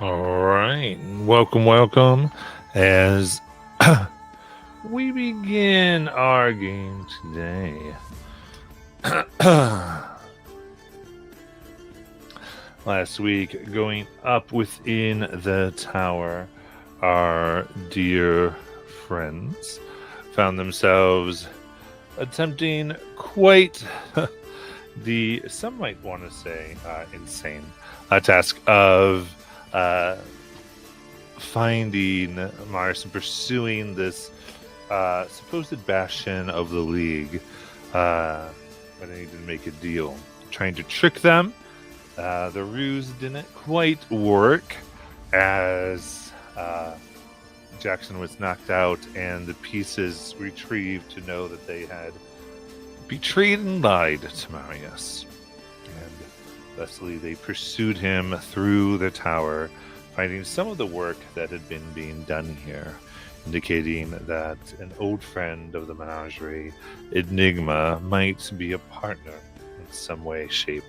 All right, welcome, as we begin our game today. Last week, going up within the tower, our dear friends found themselves attempting quite some might want to say insane task of finding Mars and pursuing this supposed bastion of the League. But they needed to make a deal, trying to trick them. The ruse didn't quite work, as Jackson was knocked out and the pieces retrieved to know that they had betrayed and lied to Marius. And thusly they pursued him through the tower, finding some of the work that had been being done here, indicating that an old friend of the menagerie, Enigma, might be a partner in some way, shape,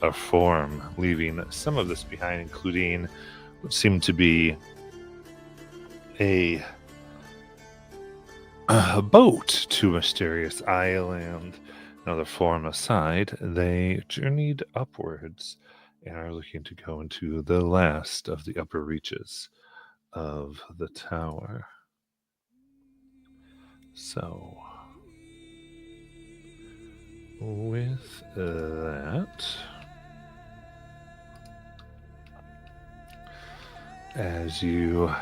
or form, leaving some of this behind, including what seemed to be a boat to a mysterious island. Another form aside, they journeyed upwards and are looking to go into the last of the upper reaches of the tower. So, with that, as you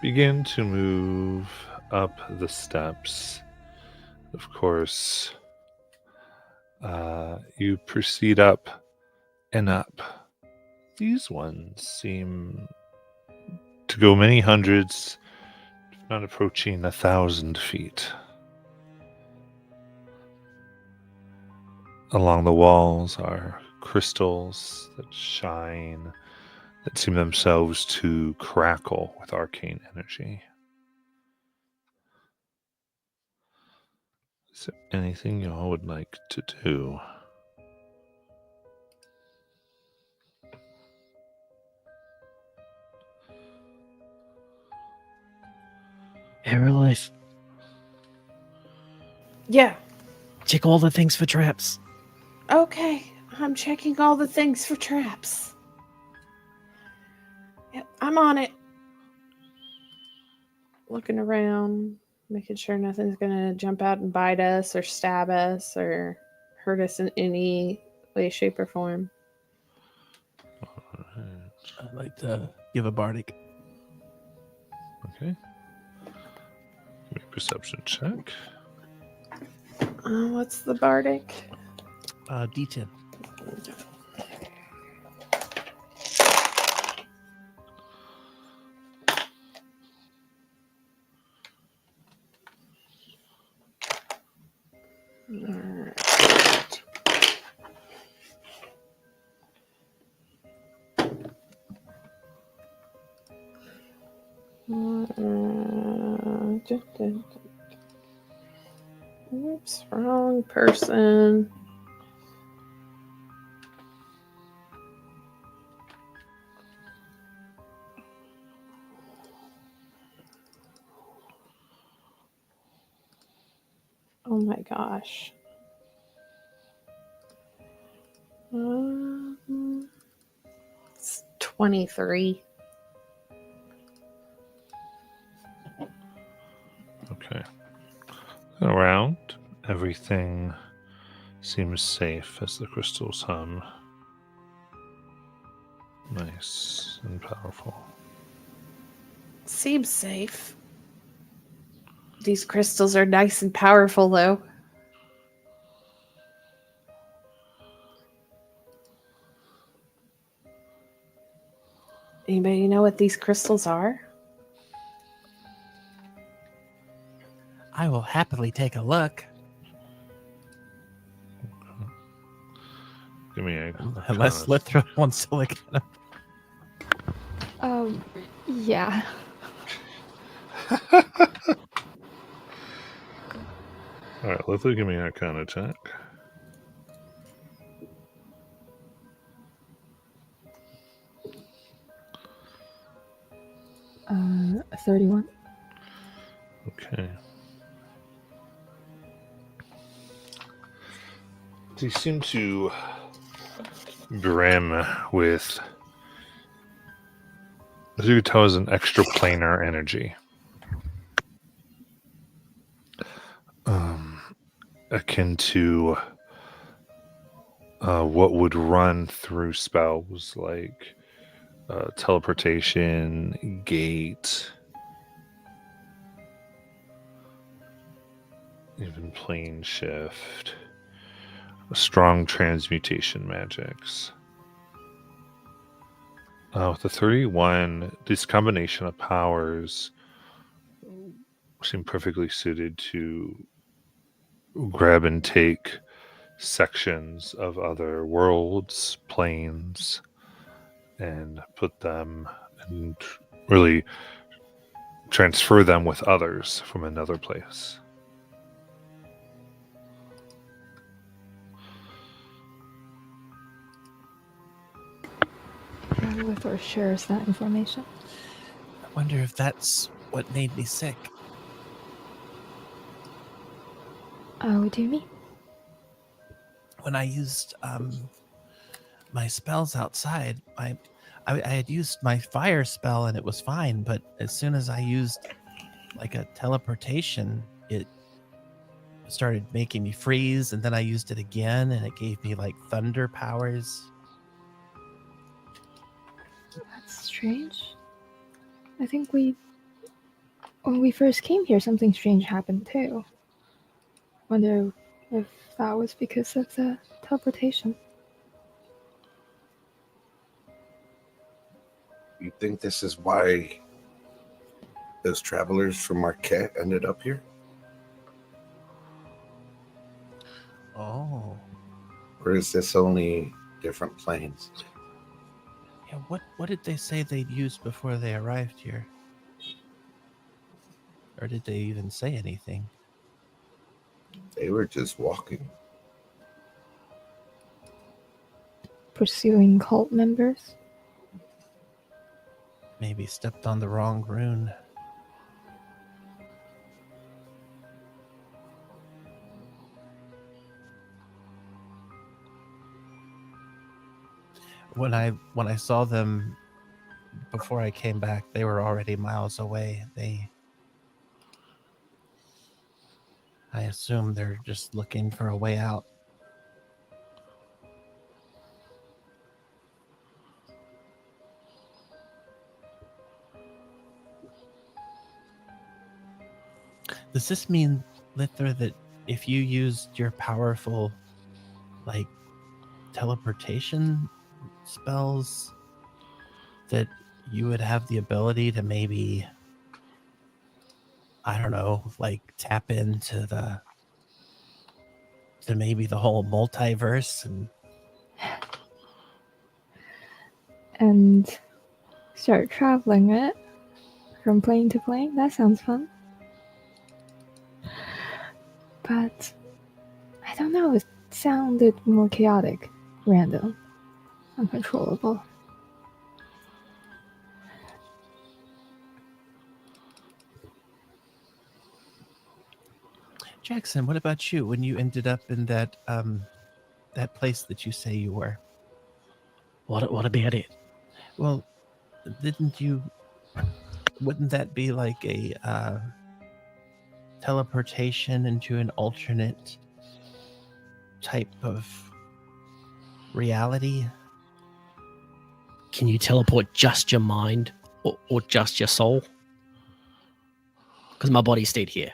begin to move up the steps, of course, you proceed up and up. These ones seem to go many hundreds, if not approaching 1,000 feet. Along the walls are crystals that shine, that seem themselves to crackle with arcane energy. Is there anything you all would like to do? Aerolith, Yeah. check all the things for traps. Okay. I'm checking all the things for traps. Yep, I'm on it. Looking around, making sure nothing's gonna jump out and bite us or stab us or hurt us in any way, shape, or form. Alright. I'd like to give a bardic. Okay. Give me a perception check. What's the bardic? D10. Alright. Oops, wrong person. Oh my gosh. It's 23. Okay. Around, everything seems safe as the crystals hum. Nice and powerful. Seems safe. These crystals are nice and powerful, though. Anybody know what these crystals are? I will happily take a look. Give me a. Unless Lithra wants to look at them. Yeah. Alright, let's give me an Arcana check. 31. Okay. They seem to brim with, as you could tell, is an extraplanar energy. Akin to what would run through spells like teleportation, gate, even plane shift, strong transmutation magics. With the 31, this combination of powers seem perfectly suited to grab and take sections of other worlds, planes, and put them and really transfer them with others from another place. Lithor shares that information. I wonder if that's what made me sick. What do you mean? When I used my spells outside, I had used my fire spell and it was fine, but as soon as I used like a teleportation, it started making me freeze, and then I used it again and it gave me like thunder powers. That's strange. I think when we first came here, something strange happened too. Wonder if that was because of the teleportation. You think this is why those travelers from Marquette ended up here? Oh. Or is this only different planes? Yeah, what did they say they'd used before they arrived here? Or did they even say anything? They were just walking. Pursuing cult members? Maybe stepped on the wrong rune. When I saw them before I came back, they were already miles away. I assume they're just looking for a way out. Does this mean, Lithor, that if you used your powerful, like, teleportation spells, that you would have the ability to maybe, I don't know, like tap into maybe the whole multiverse And start traveling it from plane to plane? That sounds fun. But I don't know, it sounded more chaotic, random, uncontrollable. Jackson, what about you when you ended up in that place that you say you were? What about it? Well, wouldn't that be like a teleportation into an alternate type of reality? Can you teleport just your mind or just your soul? Because my body stayed here.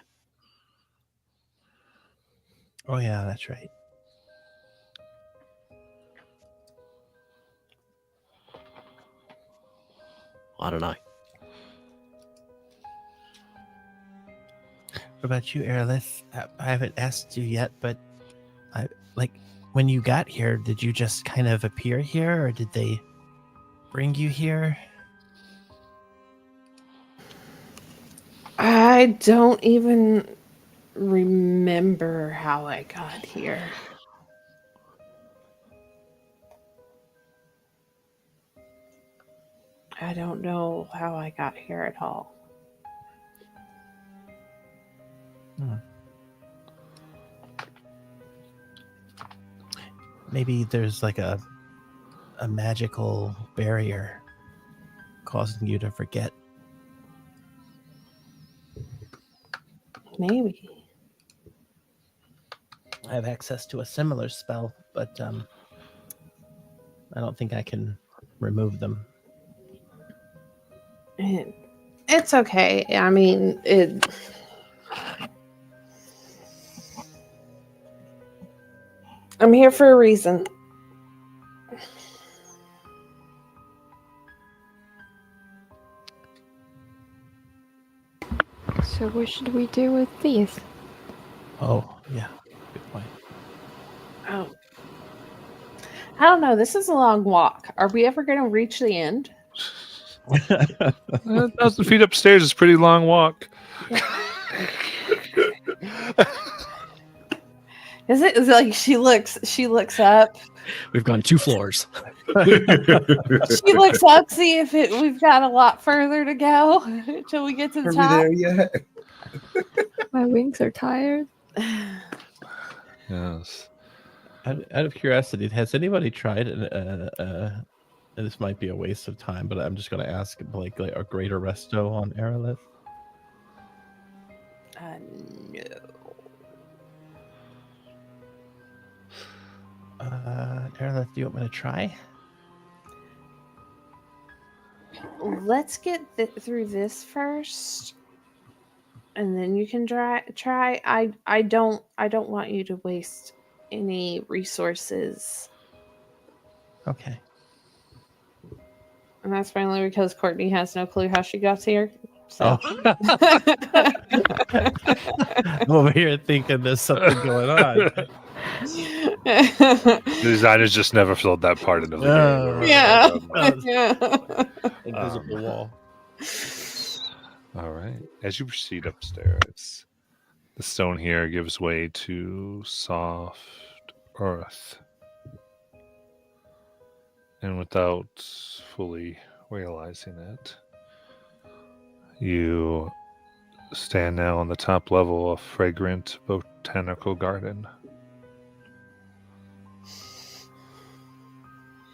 Oh yeah, that's right. I don't know. What about you, Aerolith? I haven't asked you yet, but when you got here, did you just kind of appear here, or did they bring you here? I don't even remember how I got here. I don't know how I got here at all. Maybe there's like a magical barrier causing you to forget. Maybe. I have access to a similar spell, but I don't think I can remove them. It's okay. I mean, I'm here for a reason. So what should we do with these? Oh, yeah. Good point. Oh. I don't know. This is a long walk. Are we ever going to reach the end? 1,000 feet upstairs is a pretty long walk. Is it like she looks up? We've gone 2 floors. She looks up, see if we've got a lot further to go until we get to the Are we top. there yet? My wings are tired. Yes. Out of curiosity, has anybody tried and this might be a waste of time, but I'm just going to ask like a greater resto on Aerolith? No. Aerolith, do you want me to try? Let's get through this first, and then you can try. I don't want you to waste any resources, Okay. and that's mainly because Courtney has no clue how she got here. So. Oh. I'm over here thinking there's something going on. The designers just never filled that part into the game. Yeah. Oh. Yeah. Invisible wall. All right. As you proceed upstairs, the stone here gives way to soft earth. And without fully realizing it, you stand now on the top level of a fragrant botanical garden.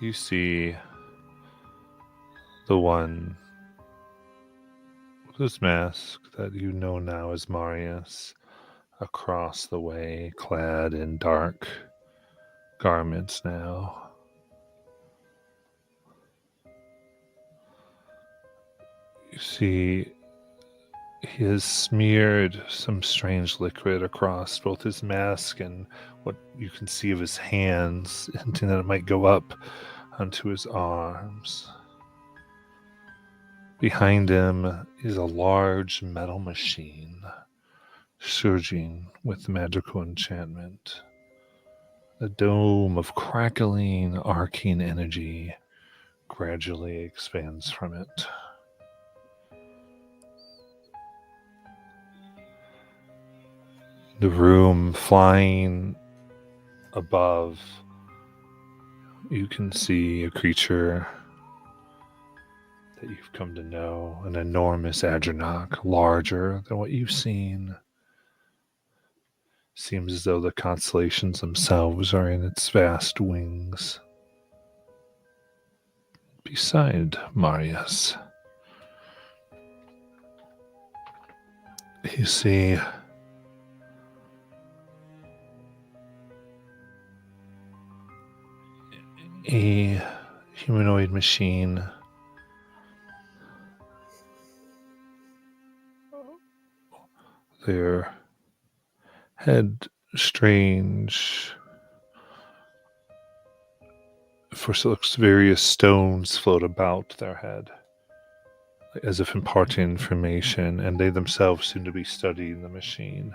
You see the one with his mask that you know now as Marius across the way, clad in dark garments now. You see he has smeared some strange liquid across both his mask and what you can see of his hands, hinting that it might go up onto his arms. Behind him is a large metal machine, surging with magical enchantment. A dome of crackling, arcing energy gradually expands from it. The room flying above, you can see a creature that you've come to know, an enormous Adranok, larger than what you've seen. Seems as though the constellations themselves are in its vast wings. Beside Marius, you see a humanoid machine. Their head strange, for so looks various stones float about their head, as if imparting information, and they themselves seem to be studying the machine.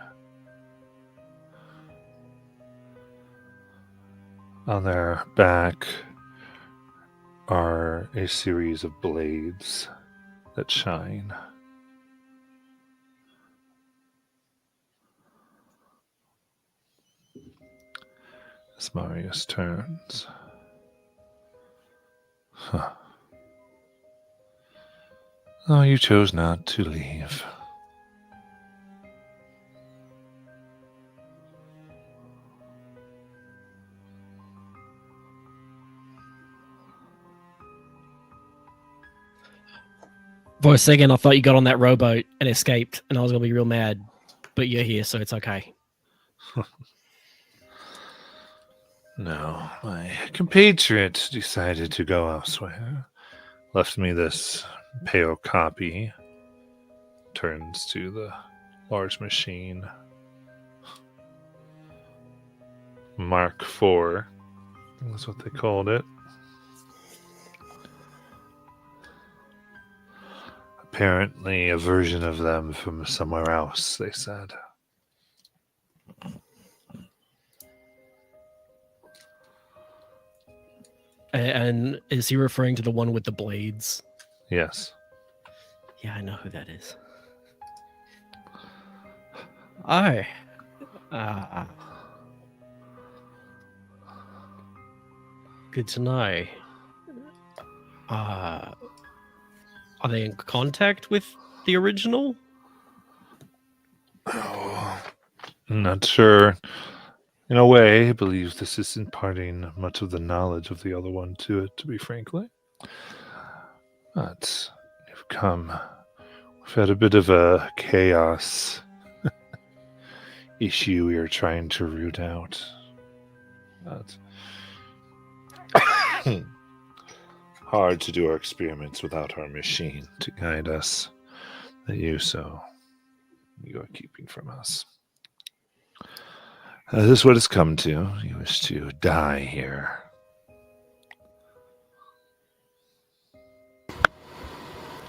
On their back are a series of blades that shine. As Marius turns. Huh. Oh, you chose not to leave. For a second, I thought you got on that rowboat and escaped, and I was gonna be real mad. But you're here, so it's okay. No, my compatriot decided to go elsewhere. Left me this pale copy. Turns to the large machine. Mark IV. That's what they called it. Apparently a version of them from somewhere else, they said. And is he referring to the one with the blades? Yes. Yeah, I know who that is. Oh. Good to know. Are they in contact with the original? Oh, I'm not sure. In a way, I believe this is imparting much of the knowledge of the other one to it, to be frankly. But we've had a bit of a chaos issue we are trying to root out. But hard to do our experiments without our machine to guide us. That you are keeping from us. This is what it's come to. You wish to die here.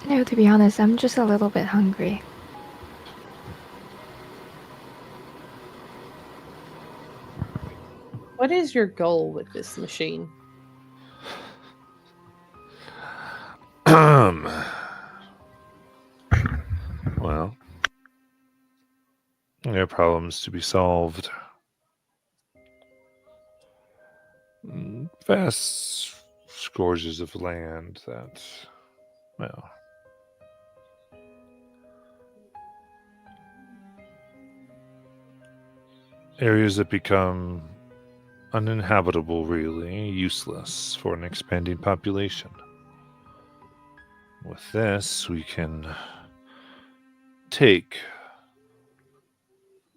No, to be honest, I'm just a little bit hungry. What is your goal with this machine? Well, there are problems to be solved. Vast scourges of land that, well, areas that become uninhabitable, really, useless for an expanding population. With this, we can take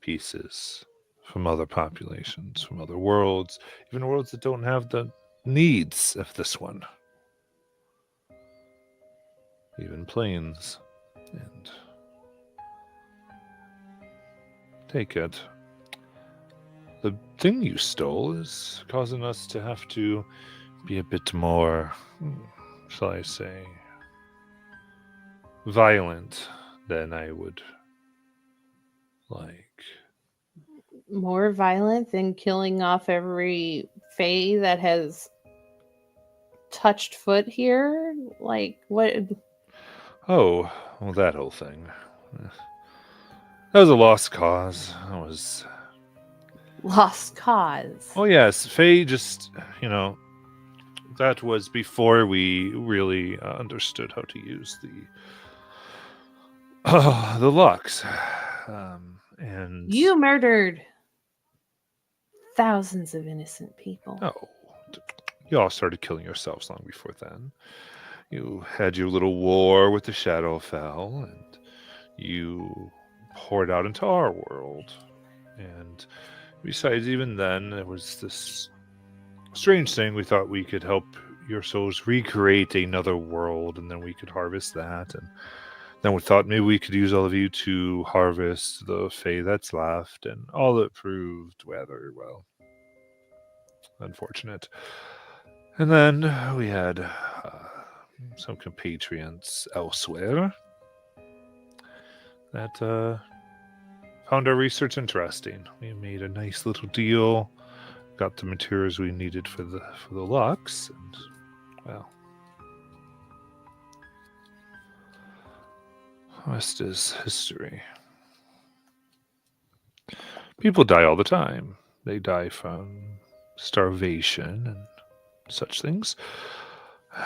pieces from other populations, from other worlds, even worlds that don't have the needs of this one. Even planes, and take it. The thing you stole is causing us to have to be a bit more, shall I say, violent than I would like. More violent than killing off every fae that has touched foot here? Like, what? Oh, well, that whole thing. That was a lost cause. That was... Lost cause. Oh, yes. Faye just, that was before we really understood how to use the Lux. And You murdered thousands of innocent people. Oh, you all started killing yourselves long before then. You had your little war with the Shadowfell, and you poured out into our world. And besides, even then, there was this strange thing. We thought we could help your souls recreate another world, and then we could harvest that. And then we thought maybe we could use all of you to harvest the fae that's left, and all that proved rather, well, unfortunate. And then we had some compatriots elsewhere that found our research interesting. We made a nice little deal, got the materials we needed for the Lux, and well, rest is history. People die all the time. They die from starvation and such things.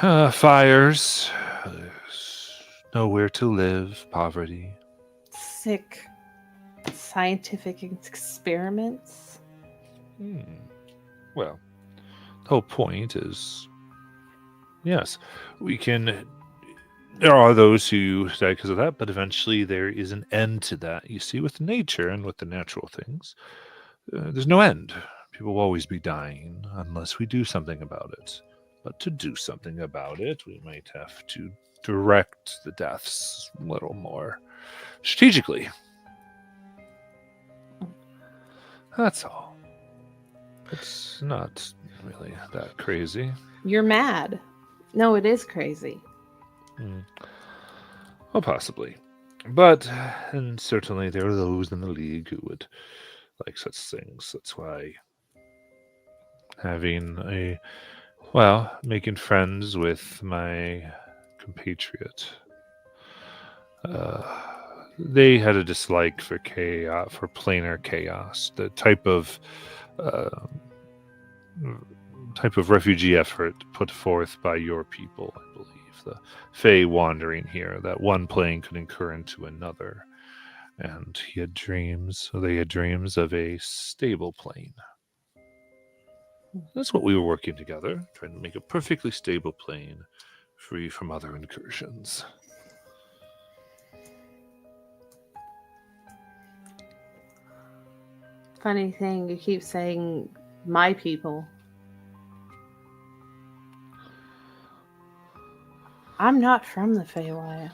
Fires, nowhere to live, poverty. Sick scientific experiments. Hmm. Well, the whole point is, yes, we can. There are those who die because of that, but eventually there is an end to that. You see, with nature and with the natural things, there's no end. People will always be dying unless we do something about it. But to do something about it, we might have to direct the deaths a little more strategically. That's all. It's not really that crazy. You're mad. No, it is crazy. Well, possibly. But, and certainly there are those in the League who would like such things. That's why making friends with my compatriot, they had a dislike for chaos, for planar chaos, the type of refugee effort put forth by your people, I believe. The Fae wandering here, that one plane could incur into another. And they had dreams of a stable plane. That's what we were working together, trying to make a perfectly stable plane, free from other incursions. Funny thing, you keep saying my people. I'm not from the Feywild.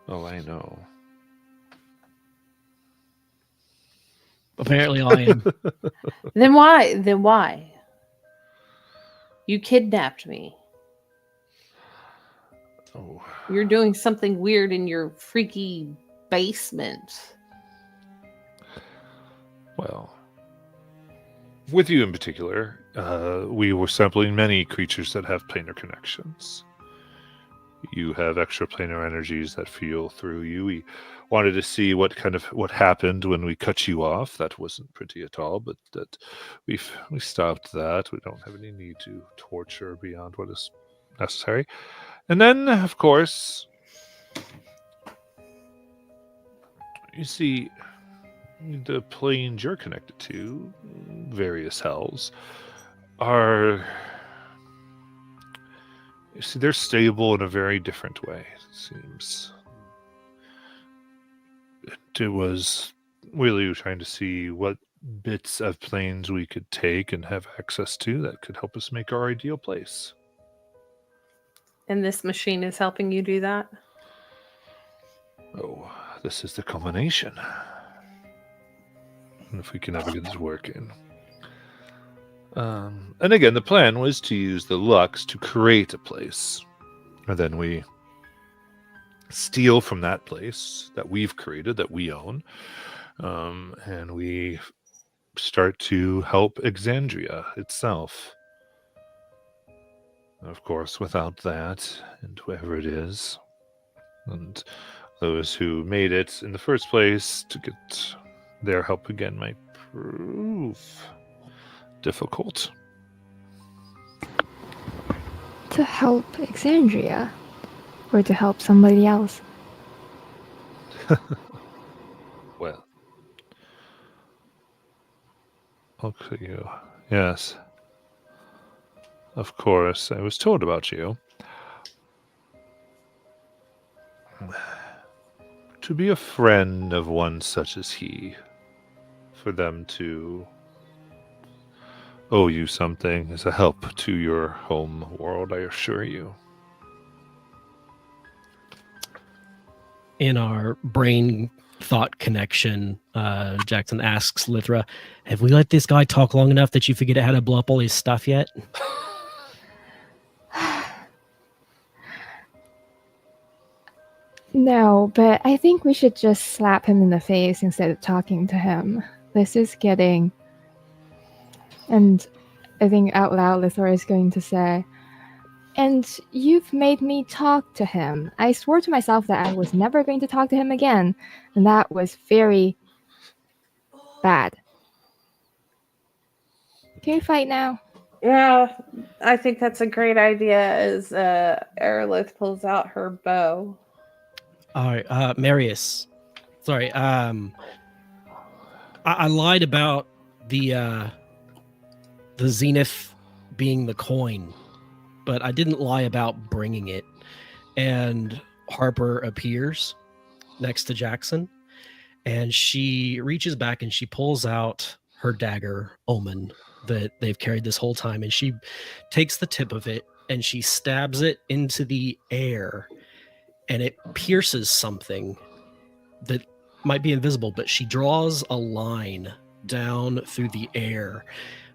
Oh, I know. Apparently, I am. Then why? Then why? You kidnapped me. Oh, You're doing something weird in your freaky basement. well. With you in particular, we were sampling many creatures that have planar connections. You have extraplanar energies that feel through you. We wanted to see what happened when we cut you off. That wasn't pretty at all, but that we stopped that. We don't have any need to torture beyond what is necessary. And then, of course, you see, the planes you're connected to, various hells, are. You see, they're stable in a very different way, it seems. It was really trying to see what bits of planes we could take and have access to that could help us make our ideal place. And this machine is helping you do that? Oh, this is the culmination. And if we can ever get this working. And again, the plan was to use the Lux to create a place. And then we steal from that place that we've created, that we own. And we start to help Exandria itself. And of course, without that, and whoever it is, and those who made it in the first place, to get their help again might prove difficult. To help Exandria? Or to help somebody else? Well, look at you. Yes. Of course, I was told about you. To be a friend of one such as he, for them to owe you something is a help to your home world, I assure you. In our brain thought connection, Jackson asks Lithra, have we let this guy talk long enough that you figured out how to blow up all his stuff yet? No, but I think we should just slap him in the face instead of talking to him. This is getting... And I think out loud Lithra is going to say, and you've made me talk to him. I swore to myself that I was never going to talk to him again, and that was very bad. Can we fight now? Yeah, I think that's a great idea as Aerolith pulls out her bow. All right, Marius. Sorry. I lied about the zenith being the coin, but I didn't lie about bringing it. And Harper appears next to Jackson, and she reaches back and she pulls out her dagger, Omen, that they've carried this whole time, and she takes the tip of it and she stabs it into the air, and it pierces something that might be invisible, but she draws a line down through the air,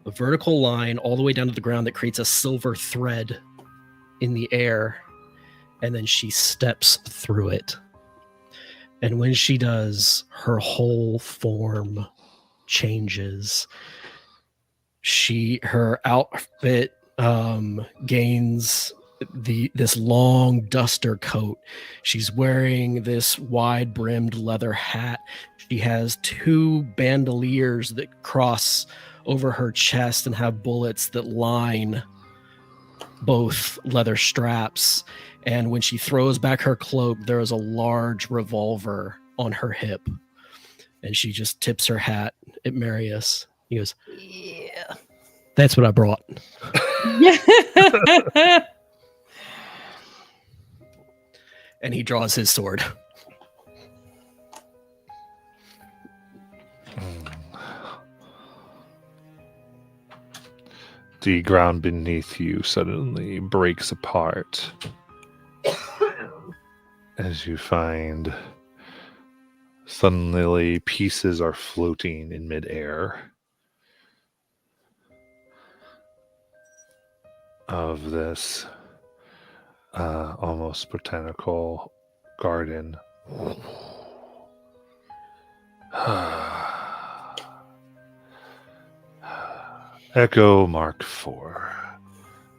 a vertical line all the way down to the ground that creates a silver thread in the air, and then she steps through it. And when she does, her whole form changes. Her outfit gains this long duster coat. She's wearing this wide-brimmed leather hat. She has 2 bandoliers that cross over her chest and have bullets that line both leather straps. And when she throws back her cloak, there is a large revolver on her hip. And she just tips her hat at Marius. He goes, "Yeah, that's what I brought." Yeah. And he draws his sword. The ground beneath you suddenly breaks apart as you find suddenly pieces are floating in midair of this almost botanical garden. Echo Mark IV.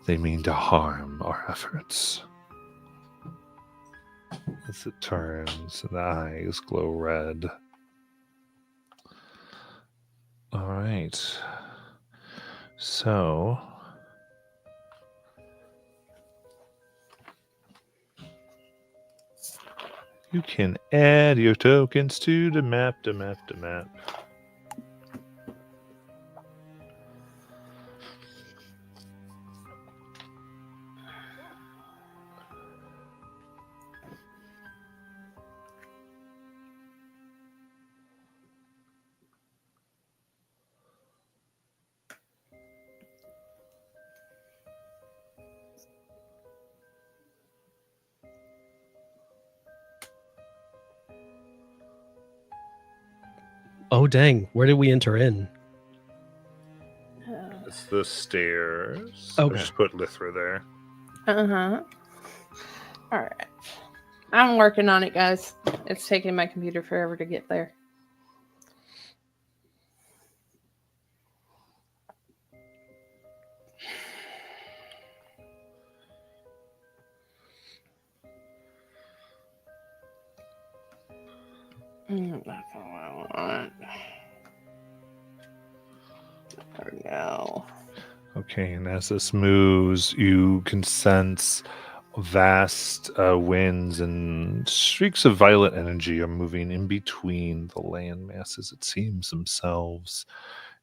They mean to harm our efforts. As it turns and the eyes glow red. All right. So you can add your tokens to the map. Oh, dang. Where did we enter in? It's the stairs. Okay. I just put Lithra there. Uh-huh. All right. I'm working on it, guys. It's taking my computer forever to get there. That's all I want. There we go. Okay, and as this moves, you can sense vast winds and streaks of violet energy are moving in between the land masses, it seems, themselves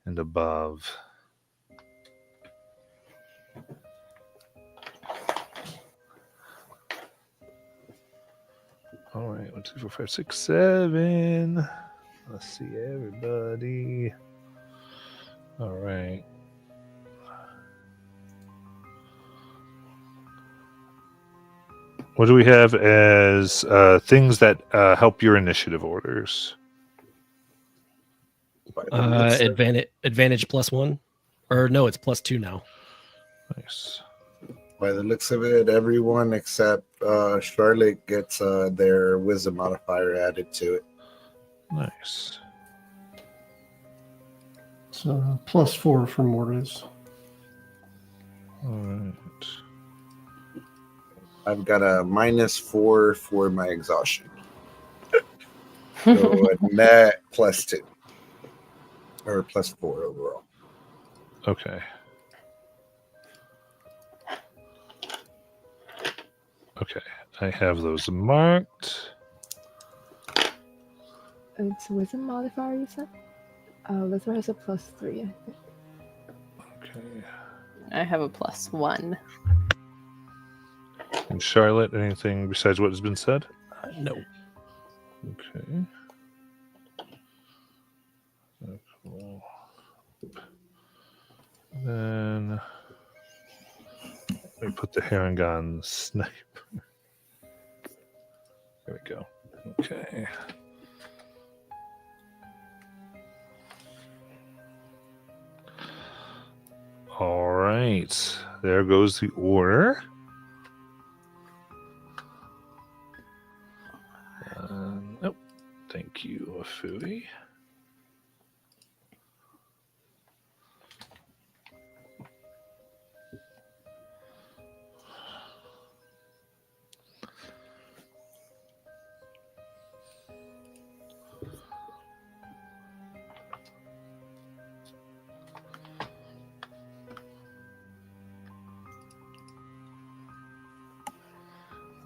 and above. All right, 1, 2, 4, 5, 6, 7. Let's see everybody. All right. What do we have as things that help your initiative orders? By the looks of- Advantage +1, or no, it's +2 now. Nice. By the looks of it, everyone except Charlotte gets their wisdom modifier added to it. Nice. So +4 for Mortis. All right. I've got a -4 for my exhaustion. So a net +2. Or +4 overall. Okay. Okay. I have those marked. It's wisdom modifier, you said? Lithra has a +3, I think. Okay. I have a +1. And Charlotte, anything besides what has been said? No. Okay. Cool. Then let me put the Harangon snipe. There we go. Okay. All right. There goes the order. Oh, thank you, Afui.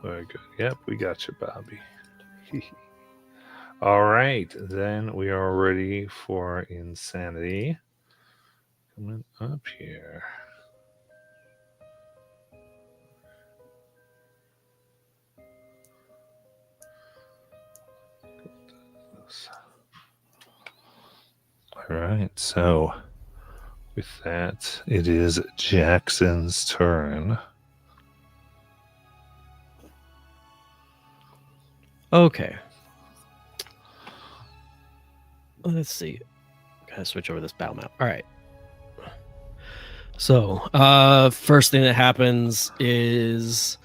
Very good. Yep, we got you, Bobby. All right, then we are ready for insanity. Coming up here. All right, so with that, it is Jackson's turn. Okay. Let's see. Gotta switch over this battle map. All right. So, first thing that happens is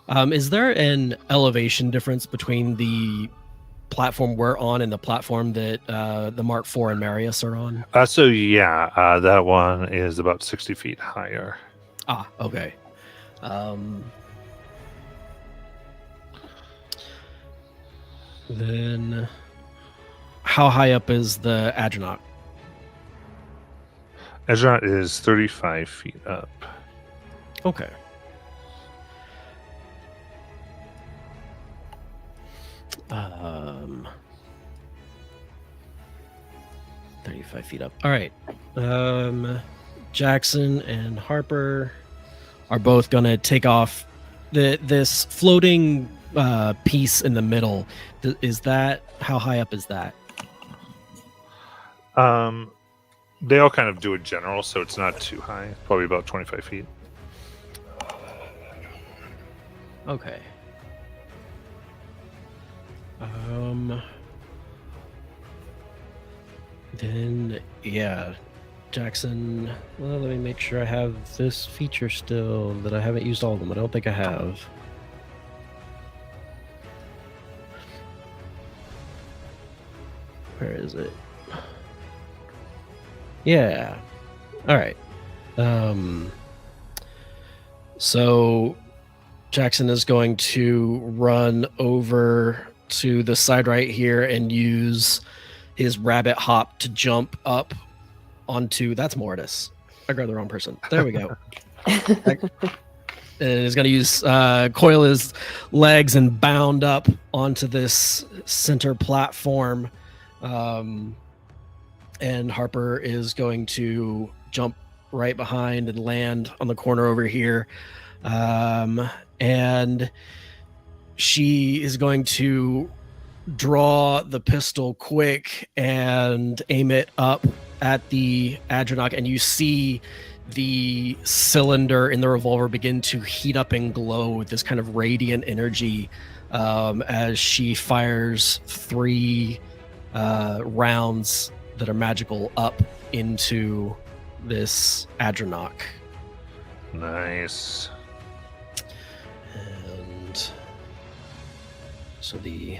there an elevation difference between the platform we're on and the platform that the Mark IV and Marius are on? That one is about 60 feet higher. Ah, okay. Then, how high up is the Adranok? Ezra is 35 feet up. Okay. Um, 35 feet up. All right. Jackson and Harper are both gonna take off this floating piece in the middle. Is that, how high up is that? They all kind of do a general, so it's not too high. Probably about 25 feet. Okay. Then yeah, Jackson. Well, let me make sure I have this feature still, that I haven't used all of them. I don't think I have. Where is it? Yeah. All right. So Jackson is going to run over to the side right here and use his rabbit hop to jump up onto, that's Mortis. I grabbed the wrong person. There we go. And is going to use coil his legs and bound up onto this center platform. And Harper is going to jump right behind and land on the corner over here. And she is going to draw the pistol quick and aim it up at the Adranok, and you see the cylinder in the revolver begin to heat up and glow with this kind of radiant energy as she fires 3 rounds that are magical up into this Adranok. Nice. And so the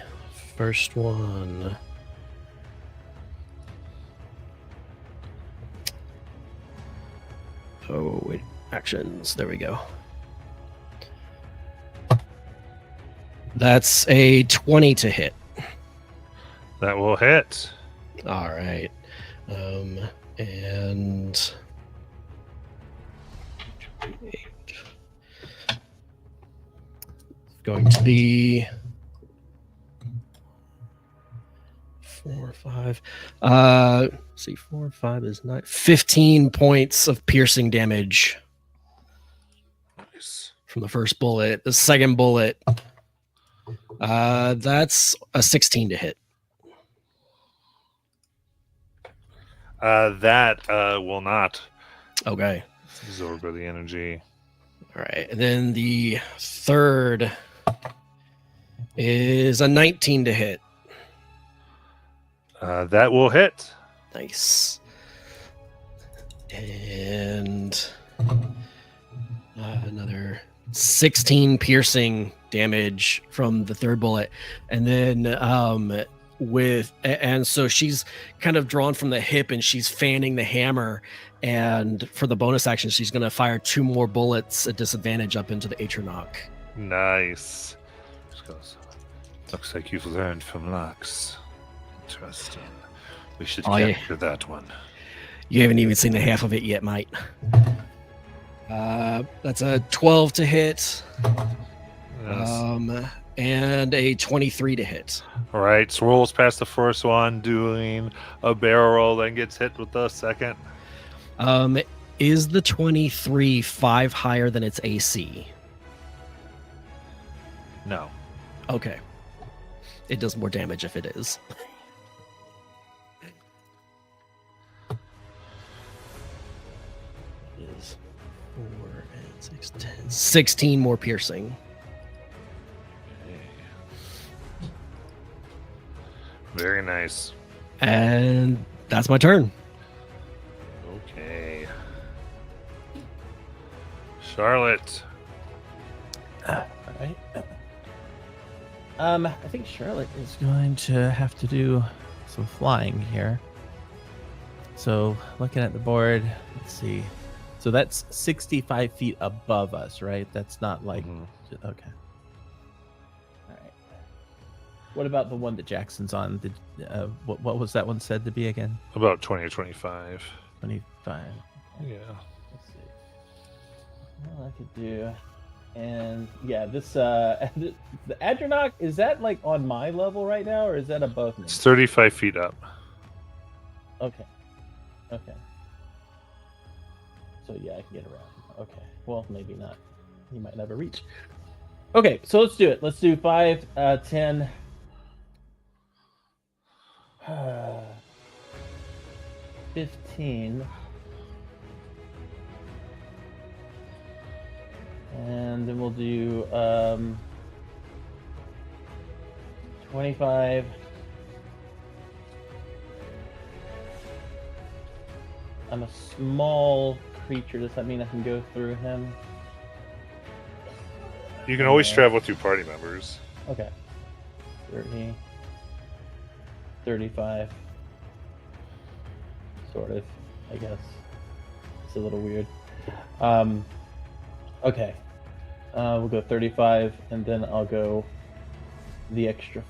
first one. Oh, wait. Actions. There we go. That's a 20 to hit. That will hit. All right. And going to be 4, 5. See, 4, 5 is 9. 15 points of piercing damage Nice. from the first bullet. The second bullet, that's a 16 to hit. That will not Okay. absorb the energy. All right. And then the third is a 19 to hit. That will hit. Nice. And another 16 piercing damage from the third bullet. And then so she's kind of drawn from the hip and she's fanning the hammer. And for the bonus action, she's going to fire 2 more bullets at disadvantage up into the Atronach. Nice. Looks like you've learned from Lux. Interesting. We should Oh, yeah. capture that one. You haven't even seen the half of it yet, mate. That's a 12 to hit. Yes. And a 23 to hit. All right, so rolls past the first one, doing a barrel roll, then gets hit with the second. Is the 23 5 higher than its AC? No. Okay. It does more damage if it is. Is 4 and 6, 10. 16 more piercing. Very nice. And that's my turn. Okay. Charlotte. All right. I think Charlotte is going to have to do some flying here. So looking at the board, let's see. So that's 65 feet above us, right? That's not like Mhm. okay. All right. What about the one that Jackson's on? What was that one said to be again? About 20 or 25. 25. Yeah. Let's see. Well, I could do. And yeah, this the Adronach, is that like on my level right now, or is that above me? It's 35 feet up. Okay. Okay. So yeah, I can get around. Okay. Well, maybe not. He might never reach. Okay, so let's do it. Let's do 5, 10. 15. And then we'll do 25. I'm a small creature. Does that mean I can go through him? You can always Yeah. travel with 2 party members. Okay. 30. 35. Sort of, I guess. It's a little weird. Okay. We'll go 35, and then I'll go the extra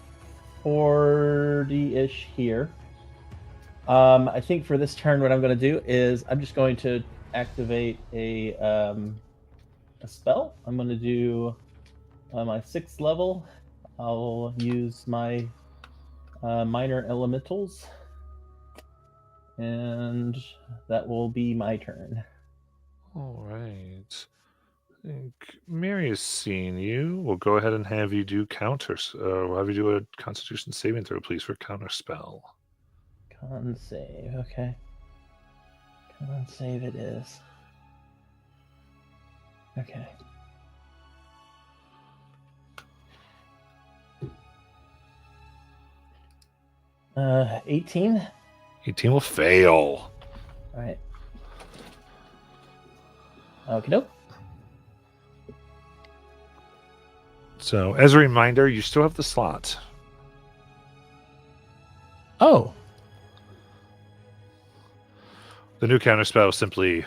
40-ish here. I think for this turn, what I'm going to do is I'm just going to activate a spell. I'm going to do my 6th level. I'll use my minor elementals, and that will be my turn. All right. I think Mary has seen you. We'll go ahead and have you do counters. We'll have you do a Constitution saving throw, please, for counter spell. Con save, okay. Con save it is. Okay. Uh, 18. 18 will fail. All right. Okie doke. So, as a reminder, you still have the slot. Oh, The new counter spell simply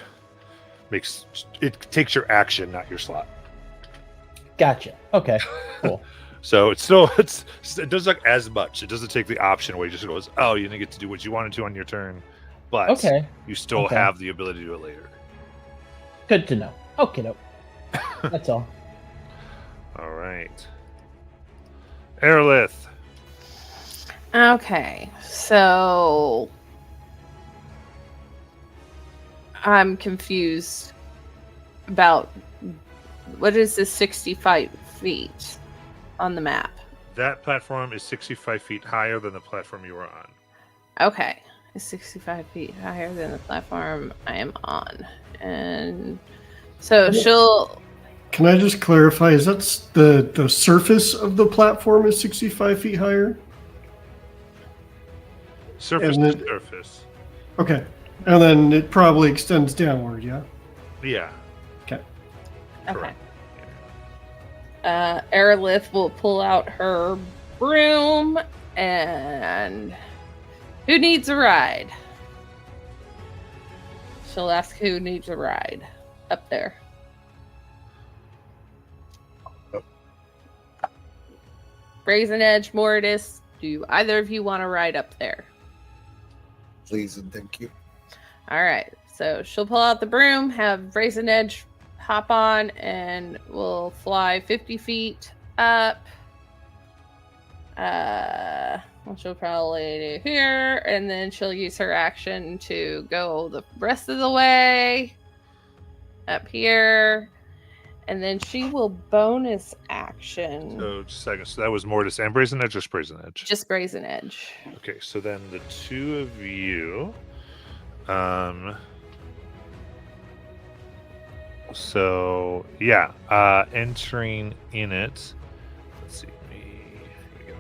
takes your action, not your slot. gotcha. Okay, cool. So it doesn't look as much. It doesn't take the option where it just goes, oh, you didn't get to do what you wanted to on your turn, but Okay, you still Okay. have the ability to do it later. good to know. Okay, doke. That's all. All right. Aerolith. Okay, so I'm confused about what is this 65 feet on the map? That platform is 65 feet higher than the platform you are on. Okay, it's 65 feet higher than the platform I am on. And so she'll. Can I just clarify? Is that the surface of the platform is 65 feet higher? Surface And to surface. Okay. And then it probably extends downward, yeah? Yeah. Okay. Okay. Correct. Aerolith will pull out her broom and who needs a ride? She'll ask who needs a ride up there. Brazen Edge, Mortis, do either of you want to ride up there? Please and thank you. All right. So she'll pull out the broom, have Brazen Edge hop on, and we'll fly 50 feet up. She'll probably do here, and then she'll use her action to go the rest of the way up here. And then she will bonus action. So just a second. So that was Mortis and Brazen Edge, just Brazen Edge. Just Brazen Edge. Okay, so then the two of you. So yeah, entering in it. Let's see. Here we go.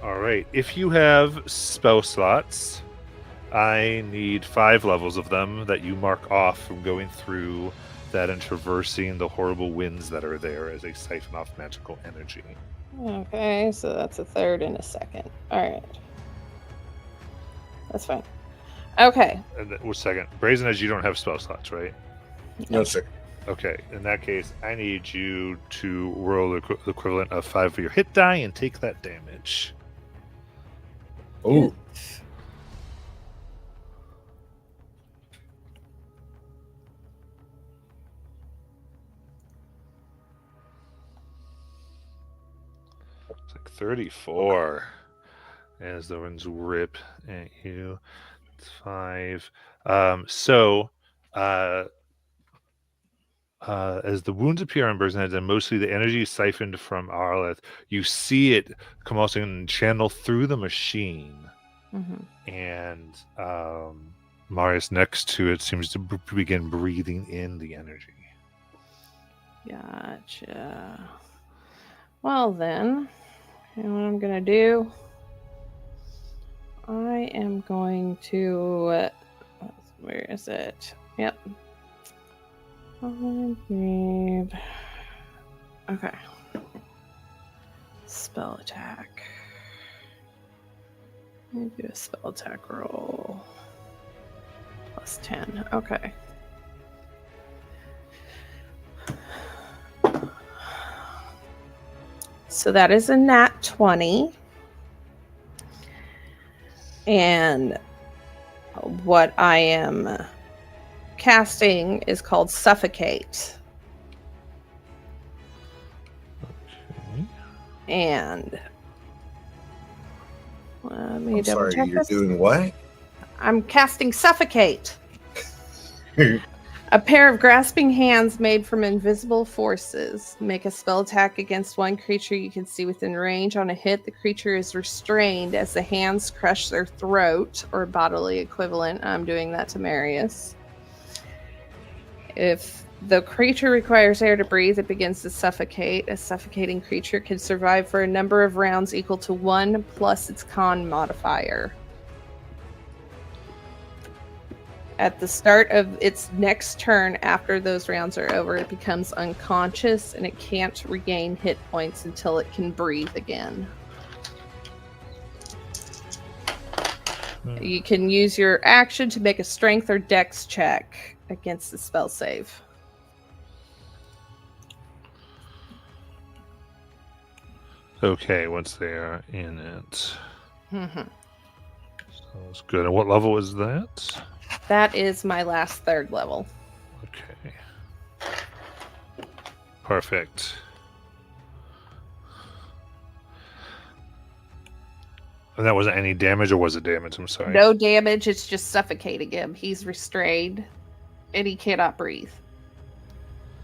All right. If you have spell slots, I need 5 levels of them that you mark off from going through that and traversing the horrible winds that are there as they siphon off magical energy. Okay, so that's a third and a second. All right. That's fine. Okay. And then, second, Brazen Edge, you don't have spell slots, right? No, sir. Okay, in that case, I need you to roll the equivalent of 5 of your hit die and take that damage. Oh, It's like 34 as the winds rip at you. It's 5. As the wounds appear on Brazen Edge and mostly the energy siphoned from Arleth, you see it come out and channel through the machine. Mm-hmm. And Marius next to it seems to begin breathing in the energy. Gotcha. Well then, you know what I'm gonna do? I am going to. Where is it? Yep. I need. Okay. Spell attack. Let me do a spell attack roll. Plus 10. Okay. So that is a nat 20. And what I am casting is called Suffocate. Okay. And let me I'm double sorry. check You're this. doing what? I'm casting Suffocate. A pair of grasping hands made from invisible forces. Make a spell attack against one creature you can see within range. On a hit, the creature is restrained as the hands crush their throat, or bodily equivalent. I'm doing that to Marius. If the creature requires air to breathe, it begins to suffocate. A suffocating creature can survive for a number of rounds equal to 1 plus its con modifier. At the start of its next turn, after those rounds are over, it becomes unconscious and it can't regain hit points until it can breathe again. You can use your action to make a strength or dex check against the spell save. Okay, once they are in it. Mm-hmm. Sounds good. And what level is that? That is my last third level. Okay. Perfect. And that wasn't any damage, or was it damage? I'm sorry. No damage. It's just suffocating him. He's restrained, and he cannot breathe.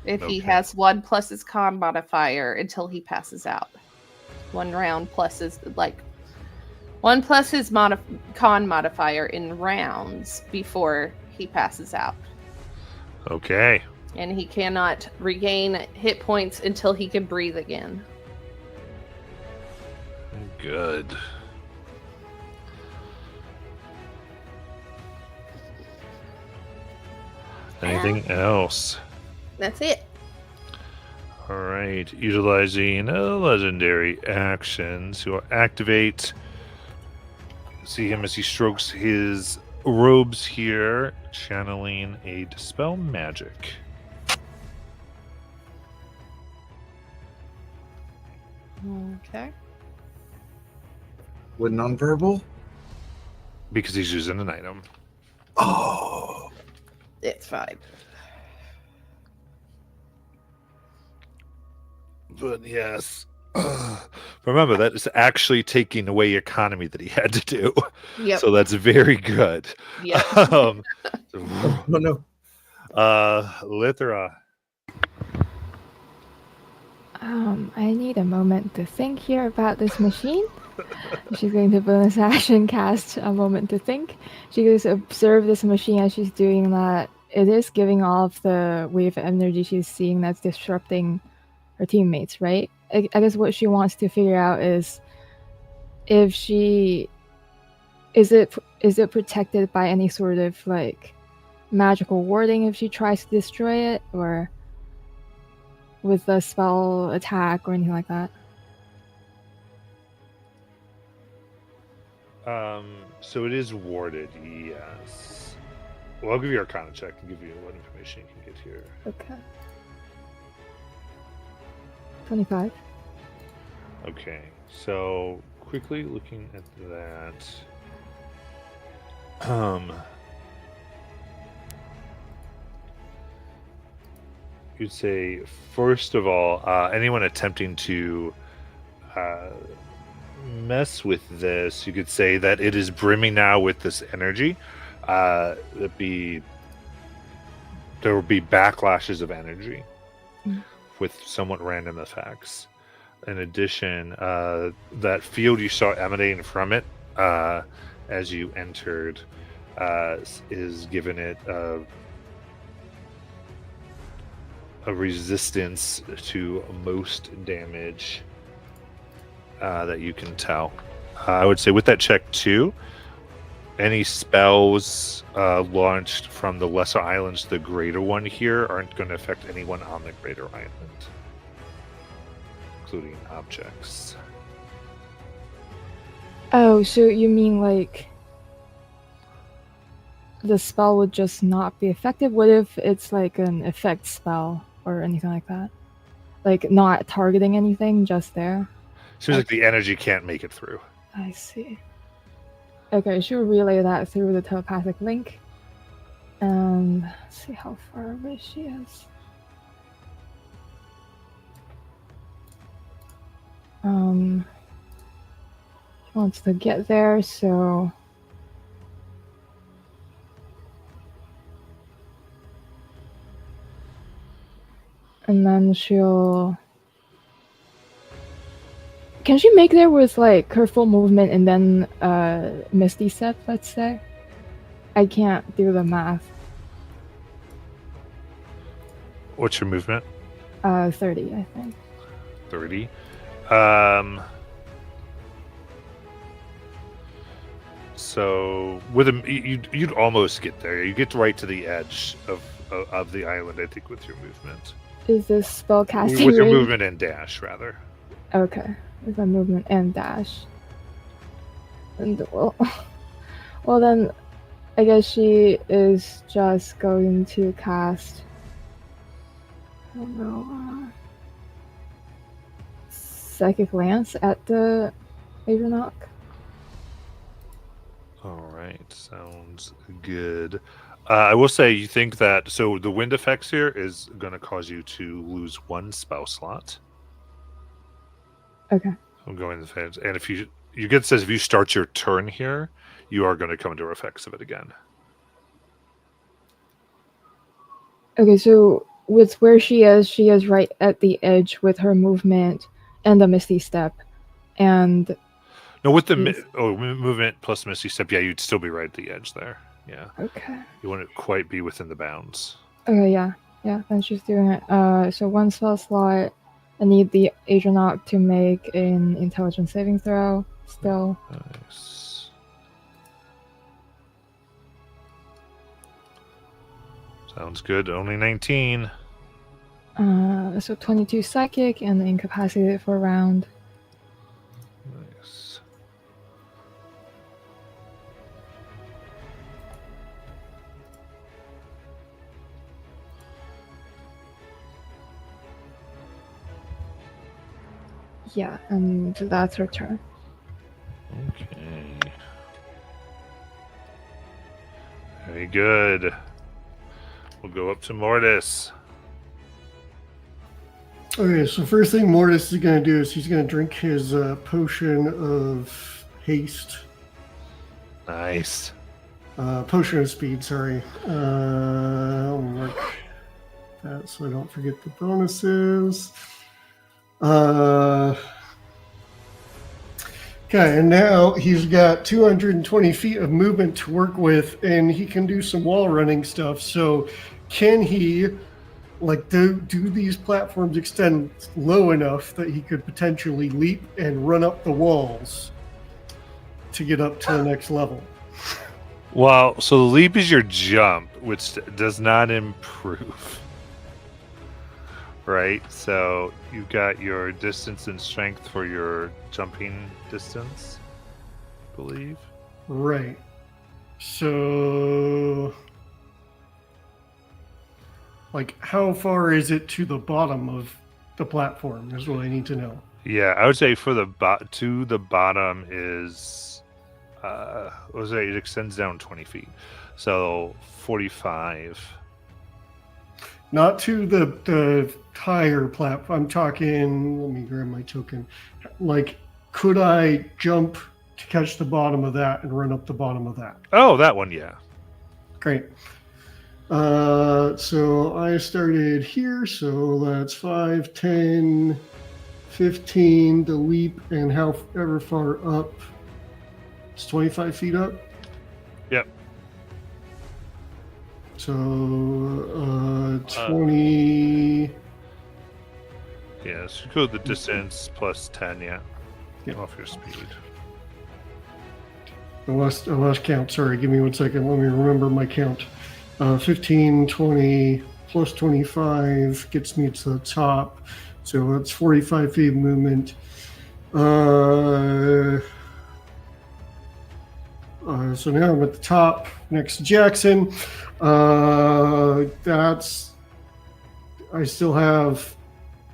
If he Okay. has 1 plus his con modifier until he passes out. 1 round plus his 1 plus his con modifier in rounds before he passes out. Okay. And he cannot regain hit points until he can breathe again. Good. Anything else? That's it. All right. Utilizing a legendary action to activate. See him as he strokes his robes here, channeling a dispel magic. Okay. With nonverbal? Because he's using an item. Oh. It's fine. But yes. Remember, that is actually taking away economy that he had to do. Yep. So that's very good. Yep. um, Oh no. Lithra. I need a moment to think here about this machine. She's going to bonus action cast a moment to think. She goes to observe this machine as she's doing that. It is giving off the wave of energy she's seeing that's disrupting her teammates, right? I guess what she wants to figure out is if she is it protected by any sort of like magical warding if she tries to destroy it, or with a spell attack or anything like that. So it is warded, yes. Well, I'll give you Arcana check and give you what information you can get here. Okay. 25. Okay, so quickly looking at that. You'd say, first of all, anyone attempting to mess with this, you could say that it is brimming now with this energy. There will be backlashes of energy with somewhat random effects. In addition, that field you saw emanating from it as you entered is giving it a resistance to most damage that you can tell. I would say with that check too, any spells launched from the lesser islands to the greater one here aren't going to affect anyone on the greater island, including objects. Oh, so you mean like the spell would just not be effective? What if it's like an effect spell or anything like that? Like not targeting anything, just there? Seems like the energy can't make it through. I see. Okay, she'll relay that through the telepathic link. Let's see how far away she is. She wants to get there, so and then she'll. Can she make there with like her full movement and then Misty Step, let's say? I can't do the math. What's your movement? 30, I think. 30. So with you'd almost get there. You get right to the edge of the island, I think, with your movement. Is this spell casting With your range? movement and dash, rather. Okay, with my movement and dash. And well then, I guess she is just going to cast. I don't know. Psychic Lance at the Adrenok. All right, sounds good. I will say, you think that so the wind effects here is going to cause you to lose 1 spell slot. Okay. I'm going to the fans, and if you your good says if you start your turn here, you are going to come into effects of it again. Okay, so with where she is right at the edge with her movement and the Misty Step, and No, with the Yes. movement plus Misty Step, yeah, you'd still be right at the edge there. Yeah, okay. you wouldn't quite be within the bounds. Okay, yeah, then she's doing it. So one spell slot. I need the Adrianoct to make an intelligence saving throw. Still, Nice. Sounds good. Only 19. so 22 psychic and incapacitated for a round. Nice. Yeah, and that's her turn. Okay. Very good. We'll go up to Mortis. Okay, so first thing Mortis is going to do is he's going to drink his potion of haste. Nice. Potion of speed, sorry. Let me mark that so I don't forget the bonuses. Okay, and now he's got 220 feet of movement to work with, and he can do some wall running stuff. So can he, like, do these platforms extend low enough that he could potentially leap and run up the walls to get up to the next level? Well, so the leap is your jump, which does not improve. Right? So you've got your distance and strength for your jumping distance, I believe. Right. So, like, how far is it to the bottom of the platform is what I need to know. Yeah, I would say for the to the bottom is, I would say it extends down 20 feet. So 45. Not to the higher platform. I'm talking, let me grab my token. Like, could I jump to catch the bottom of that and run up the bottom of that? Oh, that one, yeah. Great. So I started here, so that's 5, 10, 15, the leap, and however far up. It's 25 feet up? Yep. So, 20... Yeah, so go the distance plus 10, yeah. Yeah. Off your speed. I lost count. Sorry, give me 1 second. Let me remember my count. 15, 20, plus 25 gets me to the top. So that's 45 feet of movement. So now I'm at the top next to Jackson. I still have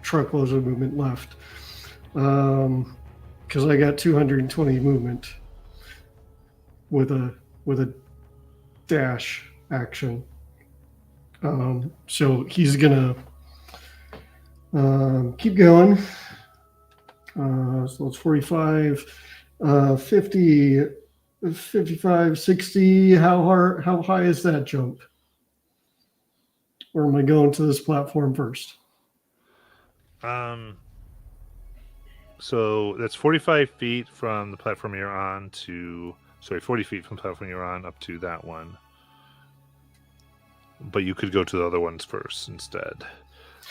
truckloads of movement left. Because I got 220 movement with a dash action. So he's gonna keep going. So it's 45, 50, 55, 60. How high is that jump? Or am I going to this platform first? So that's 45 feet from the platform you're on to, 40 feet from the platform you're on up to that one. But you could go to the other ones first instead,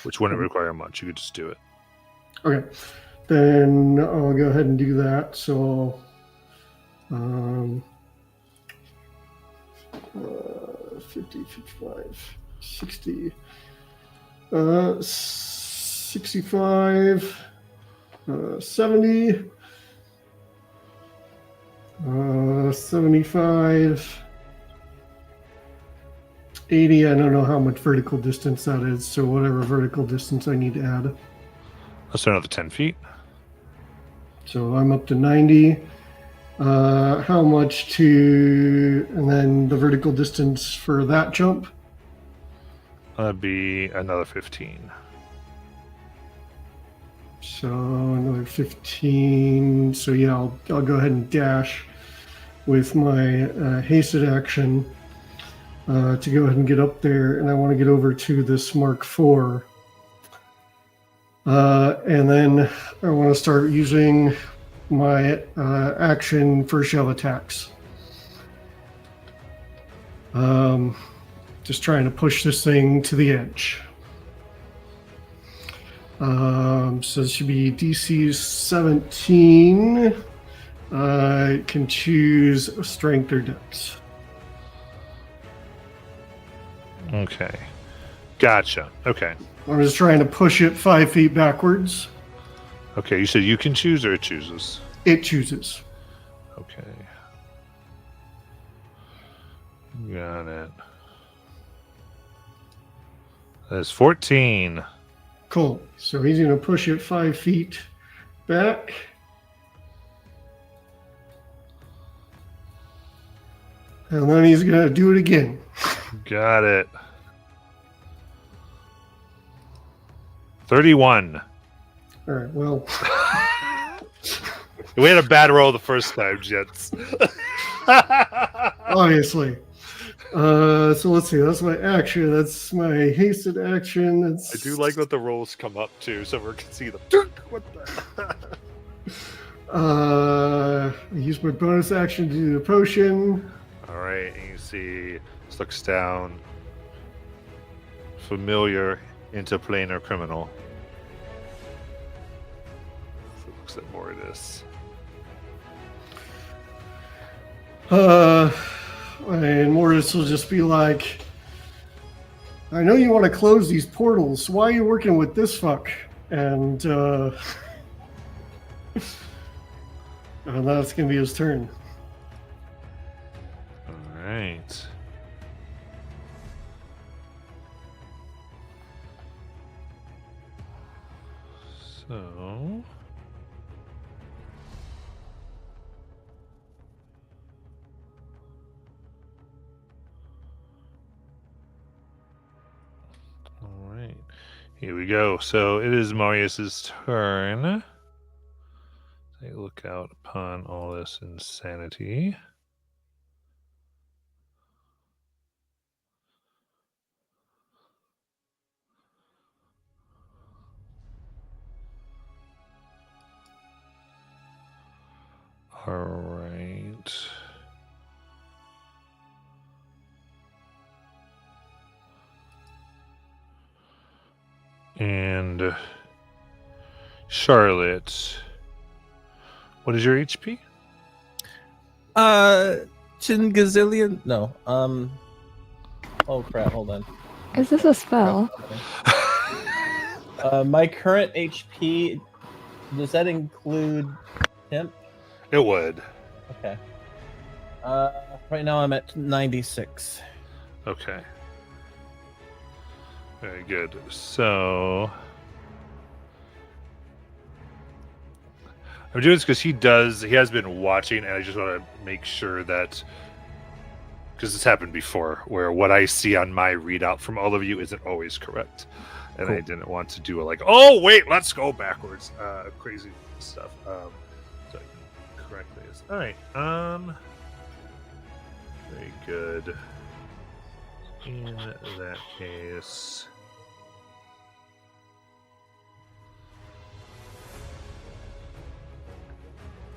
which wouldn't require much. You could just do it. Okay, then I'll go ahead and do that. So, 50, 55, 60, 65, 70, 75, 80. I don't know how much vertical distance that is, so whatever vertical distance I need to add. That's another 10 feet. So I'm up to 90. How much to, and then the vertical distance for that jump? That'd be another 15. So another 15. So yeah, I'll go ahead and dash with my hasted action to go ahead and get up there, and I want to get over to this Mark IV. And then I want to start using my action for shell attacks. Just trying to push this thing to the edge. So it should be DC 17. Can choose strength or dex. Okay. Gotcha. Okay. I'm just trying to push it 5 feet backwards. Okay, you said you can choose or it chooses? It chooses. Okay. Got it. That's 14. Cool. So he's going to push it 5 feet back. And then he's going to do it again. Got it. 31. All right, well, We had a bad roll the first time, gents. obviously. So let's see. That's my action. That's my hasted action. That's... I do like that the rolls come up too, so we can see them. What the? I use my bonus action to do the potion. All right, and you see this looks down. Familiar interplanar criminal. So it looks at Mortis. And Mortis will just be like, I know you want to close these portals. Why are you working with this fuck? And and that's going to be his turn. All right. So. All right. Here we go. So it is Marius's turn. Take a look out upon all this insanity. All right. And Charlotte, what is your HP? Chin Gazillion? No. Oh crap! Hold on. Is this a spell? My current HP. Does that include temp? It would. Okay. Right now I'm at 96. Okay. Very good. So I'm doing this because he has been watching, and I just want to make sure that, because this happened before, where what I see on my readout from all of you isn't always correct. And I didn't want to do oh wait, let's go backwards. Crazy stuff. So I can correct this. Alright. Very good. In that case.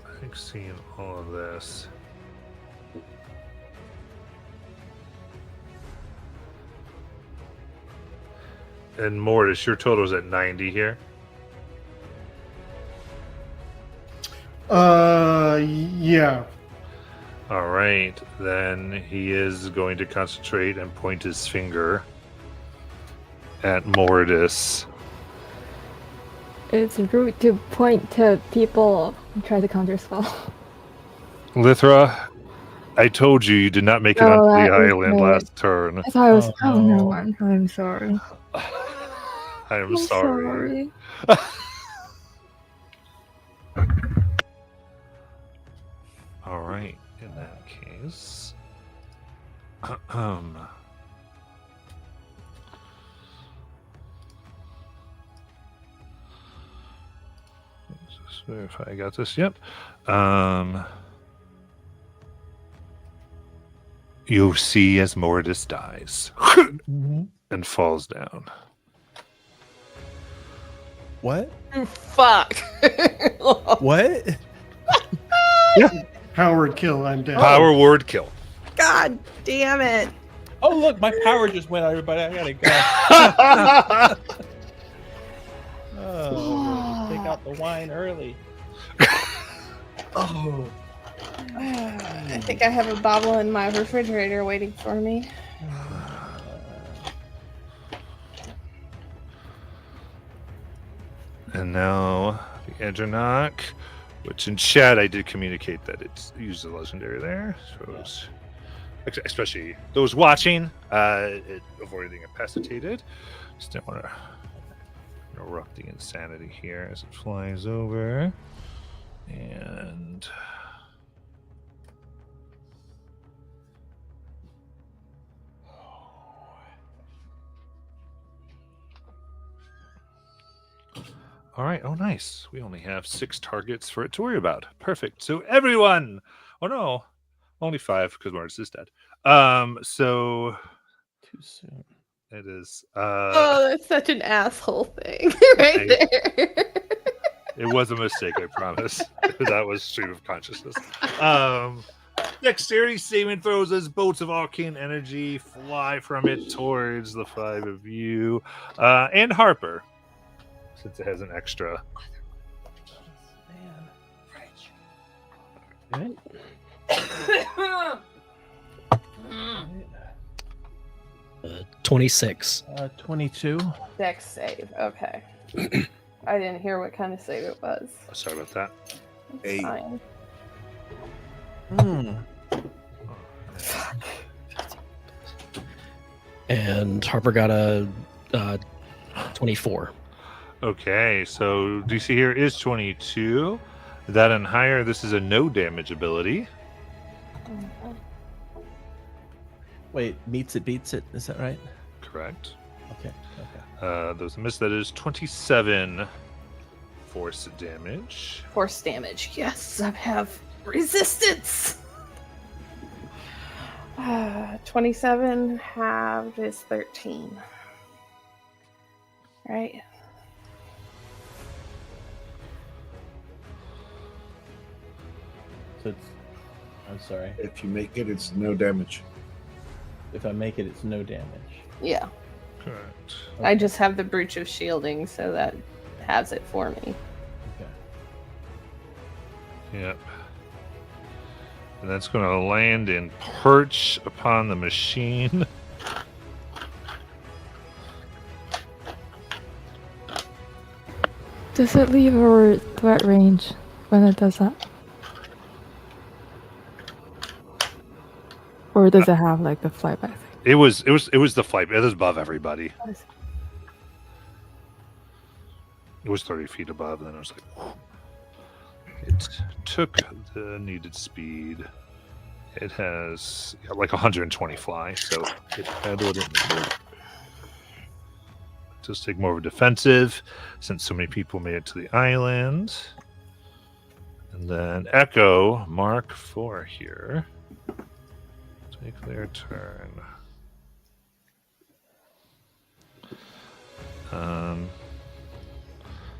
I think seeing all of this. And Mortis, your total is at 90 here. Yeah. All right, then he is going to concentrate and point his finger at Mortis. It's rude to point to people and try to counterspell. Lithra, I told you did not make it Oh, onto the that was island right. last turn. I thought it was. Oh, Oh, no. never mind. I'm sorry. I am I'm sorry. All right, in that case. Let's verify I got this. Yep. You see as Mortis dies and falls down. What? Fuck. What? Howard kill. I'm down. Power word kill. God damn it. Oh, look, my power just went, everybody. I gotta go. Oh, take out the wine early. Oh. I think I have a bottle in my refrigerator waiting for me. And now the Edronach, which in chat I did communicate that it's used a legendary there. So it's, especially those watching, avoid being incapacitated. Just don't want to interrupt the insanity here as it flies over. And all right. Oh, nice. We only have 6 targets for it to worry about. Perfect. So everyone. Oh no, only 5 because Mortis is dead. So Too soon. it is. Oh, that's such an asshole thing right there. It was a mistake. I promise. That was stream of consciousness. Dexterity saving throws as bolts of arcane energy fly from it towards the 5 of you, and Harper, since it has an extra. 26. 22. Dex save. Okay. I didn't hear what kind of save it was. Sorry about that. It's 8. fine. And Harper got a 24. Okay, so DC here is 22. That and higher, this is a no damage ability. Wait, meets it, beats it. Is that right? Correct. Okay. Those miss, that is 27 force damage. Force damage. Yes, I have resistance. 27 halved is 13. Right? So it's. I'm sorry. If you make it, it's no damage. If I make it, it's no damage. Yeah. Correct. I just have the Breach of Shielding, so that has it for me. Okay. Yep. And that's going to land and perch upon the machine. Does it leave our threat range when it does that? Or does it have like the flyby thing? It was the flight. It was above everybody. It was 30 feet above, and then it was like, whew. It took the needed speed. It has like 120 fly, so it had what it needed. Just take more of a defensive, since so many people made it to the island. And then Echo Mark 4 here. Take their turn.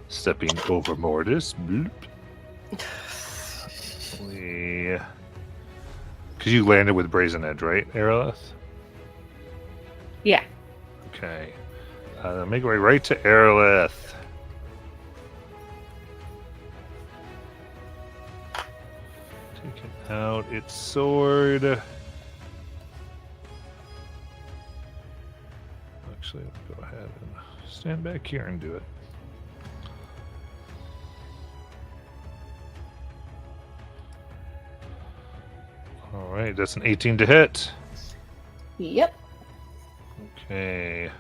Stepping over Mortis. Bloop. Because you landed with Brazen Edge, right, Aerolith? Yeah. Okay. Make your way right to Aerolith. Taking out its sword. Actually, I'll go ahead and stand back here and do it. All right, that's an 18 to hit. Yep. Okay.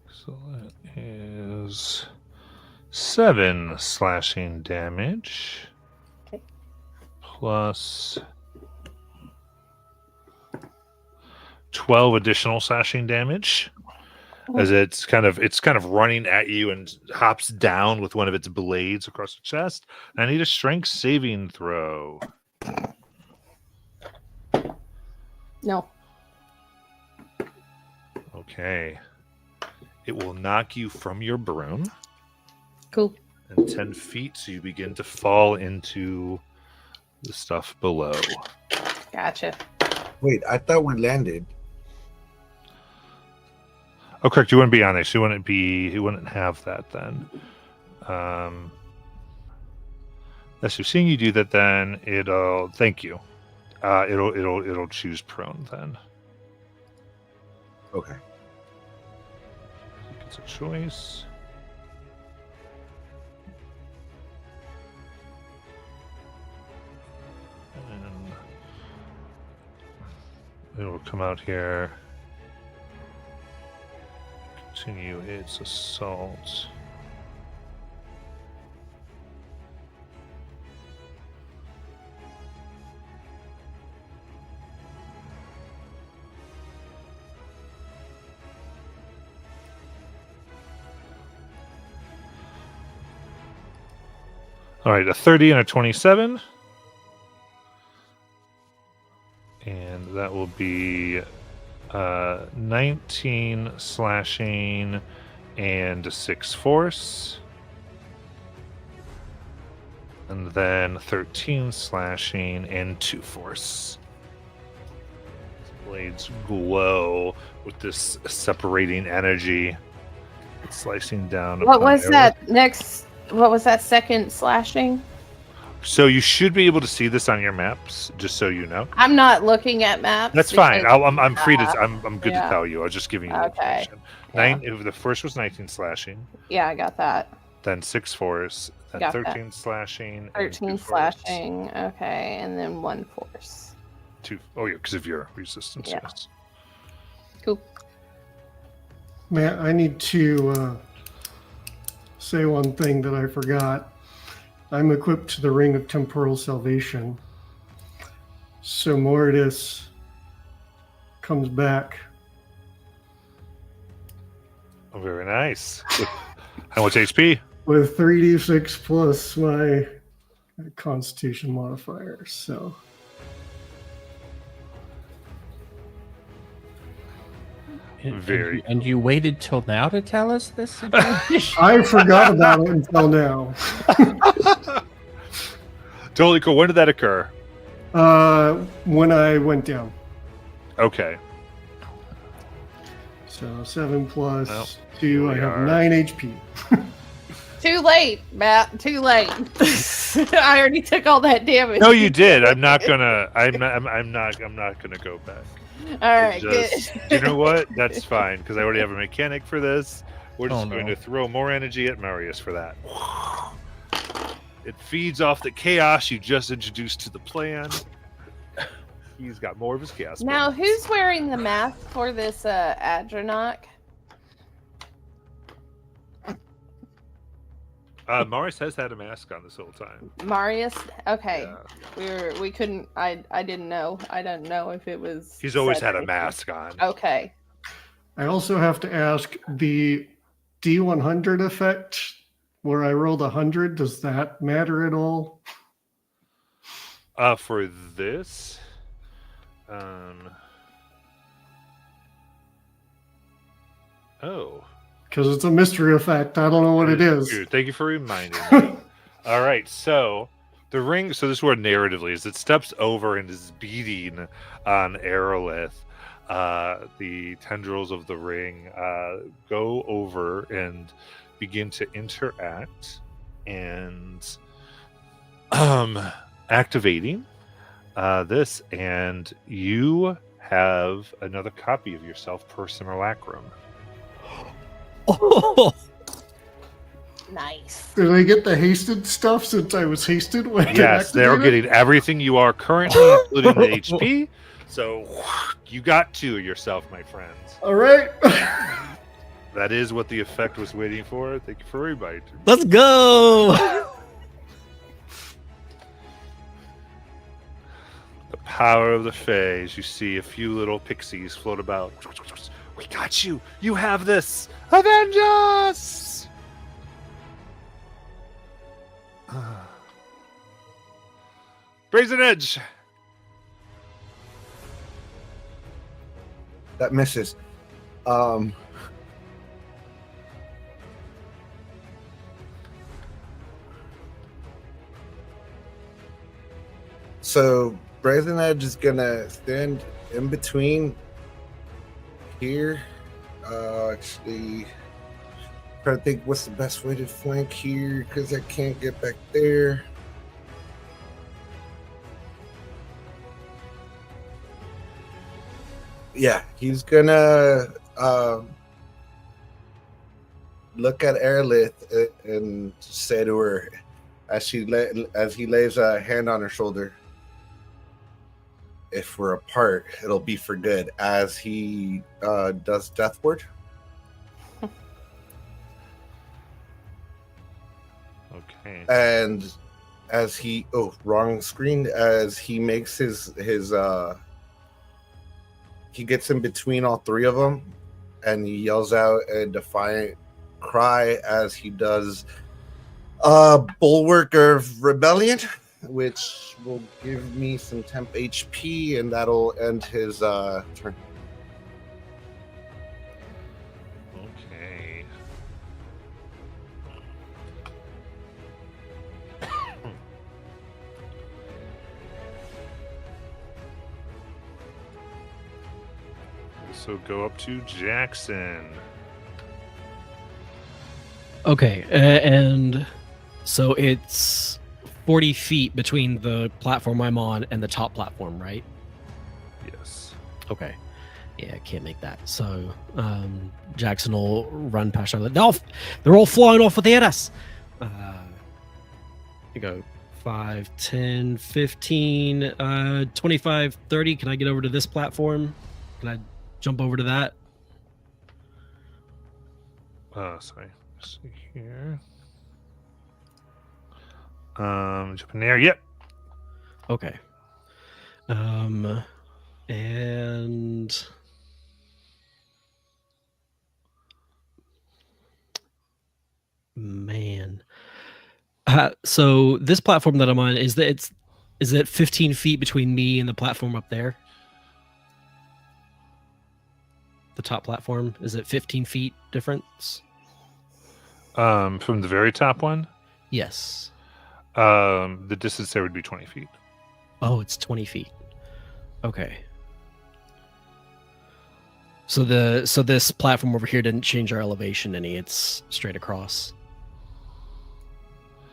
So that is 7 slashing damage. Okay. Plus 12 additional slashing damage. as it's kind of running at you and hops down with one of its blades across the chest. I need a strength saving throw. No. Okay. It will knock you from your broom Cool. and 10 feet, so you begin to fall into the stuff below. Gotcha. Wait, I thought we landed. Oh, correct. You wouldn't be on this. You wouldn't have that then. Yes, so seeing you do that, then it'll thank you. It'll choose prone then. Okay. It's a choice. And it'll come out here. Continue its assault. All right, a 30 and a 27. And that will be 19 slashing and 6 force. And then 13 slashing and 2 force. Blades glow with this separating energy. Slicing down. What upon was arrow. that next? What was that second slashing? So you should be able to see this on your maps, just so you know. I'm not looking at maps. That's fine. because- I'm free to. I'm good yeah. to tell you. I was just giving you Okay. information. Yeah. The first was 19 slashing, Yeah, I got that. then 6 force, then Got that. 13 slashing, and 13 2 force. slashing. Okay, and then 1 force. Oh yeah, because of your resistance. Yeah. Yes. Cool. Matt, I need to say one thing that I forgot. I'm equipped to the Ring of Temporal Salvation. So Mordis comes back. Oh, very nice. How much HP? With 3d6 plus my Constitution modifier. So Very. And you waited till now to tell us this information? I forgot about it until now. Totally cool. When did that occur? When I went down. Okay. So 7 plus Well, 2, here I we have are. 9 HP. Too late, Matt. Too late. I already took all that damage. No, you did. I'm not gonna go back. All right, Just- good. You know what? That's fine because I already have a mechanic for this. We're just Oh, going no. to throw more energy at Marius for that. It feeds off the chaos you just introduced to the plan. He's got more of his chaos. Now, bonus. who's wearing the mask for this Adronach? Marius has had a mask on this whole time. Marius? Okay. Yeah. We couldn't I didn't know. I don't know if it was He's always had a Cedric. mask on. Okay. I also have to ask the D100 effect where I rolled 100. Does that matter at all? For this, oh. Because it's a mystery effect. I don't know what it is. Dude, thank you for reminding me. All right, so the ring. So this is where narratively is. It steps over and is beating on Aerolith. The tendrils of the ring go over and begin to interact and activating this, and you have another copy of yourself per simulacrum. Oh, Nice. Did I get the hasted stuff since I was hasted when it Yes, they're activated? getting everything you are currently, including the HP. So you got two of yourself, my friends. All right. That is what the effect was waiting for. Thank you for reminding me. let's go! The power of the Fae. As you see a few little pixies float about We got you. You have this. Avenge us! Brazen Edge. That misses. So Brazen Edge is gonna stand in between here. Actually, trying to think what's the best way to flank here because I can't get back there. Yeah, he's gonna look at Aerolith and say to her as he lays a hand on her shoulder, "If we're apart, it'll be for good." As he does Death Ward. Okay. And as he wrong screen, as he makes his he gets in between all three of them and he yells out a defiant cry as he does Bulwark of Rebellion, which will give me some temp HP and that'll end his turn. Okay. So go up to Jackson. Okay, and so it's 40 feet between the platform I'm on and the top platform, right? Yes. Okay. Yeah, I can't make that. So Jackson will run past Charlotte. No, they're all flying off without us. You go 5, 10, 15, 25, 30. Can I get over to this platform? Can I jump over to that? Sorry. Let's see here. Jump in there. Yep. Okay. And man. So this platform that I'm on is it 15 feet between me and the platform up there? The top platform, is it 15 feet difference? From the very top one, Yes. the distance there would be 20 feet. Oh, it's 20 feet. Okay. So this platform over here didn't change our elevation any. It's straight across.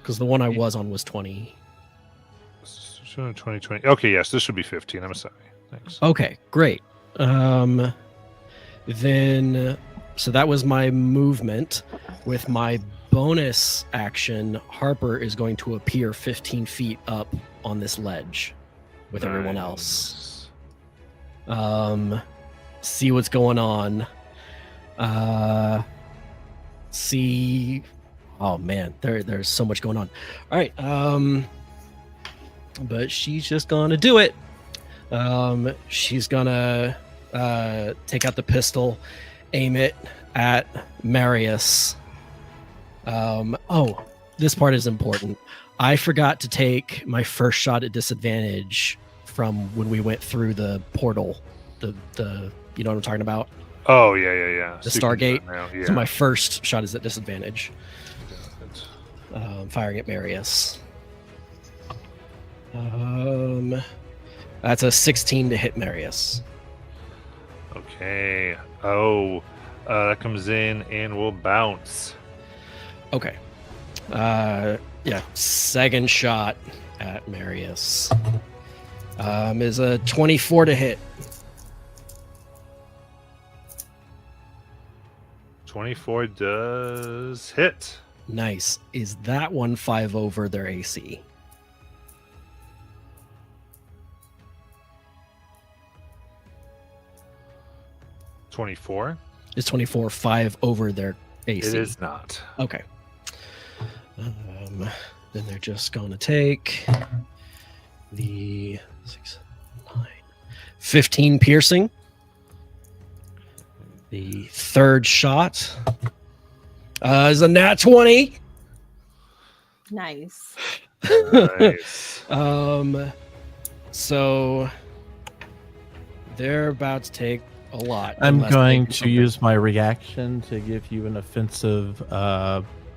Because the one I was on was 20. 20, 20. Okay, yes, this should be 15. I'm sorry. Thanks. Okay, great. Then, so that was my movement. With my bonus action, Harper is going to appear 15 feet up on this ledge with everyone else. See what's going on. See. Oh man, there's so much going on. All right. But she's just gonna do it. She's gonna take out the pistol, aim it at Marius. Oh, this part is important. I forgot to take my first shot at disadvantage from when we went through the portal. The you know what I'm talking about? Oh yeah. The So you can do Stargate. it now, yeah. So my first shot is at disadvantage. Firing at Marius. That's a 16 to hit Marius. Okay. Oh, that comes in and will bounce. Okay. Yeah, second shot at Marius. Is a 24 to hit. 24 does hit. Nice. Is that one 5 over their AC? $24. Is 24 5 over their AC? It is not. Okay. Then they're just going to take the 6, 9, 15 piercing. The third shot is a nat 20. Nice. Nice. So they're about to take a lot. I'm unless they going do to something. use my reaction to give you an offensive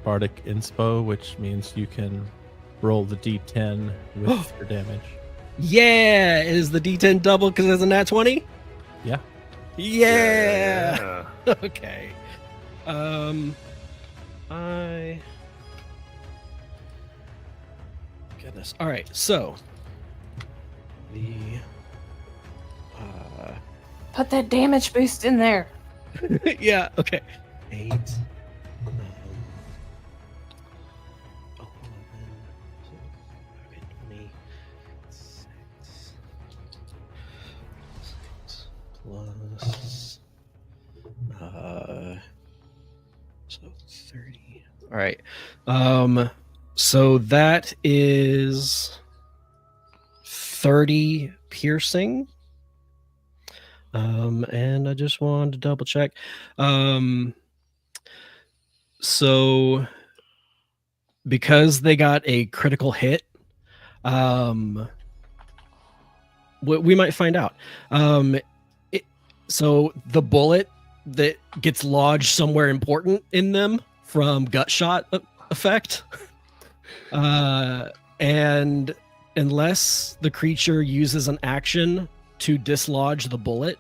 bardic inspo, which means you can roll the d10 with your damage. Yeah, is the D10 double because it's a nat 20? Yeah. Yeah. Yeah. Okay. Goodness. All right. So the Put that damage boost in there. yeah. Okay. 8. 11, 26 plus so 30. All right. So that is 30 piercing. And I just wanted to double check. So because they got a critical hit, we might find out. So the bullet that gets lodged somewhere important in them from gut shot effect, and unless the creature uses an action to dislodge the bullet,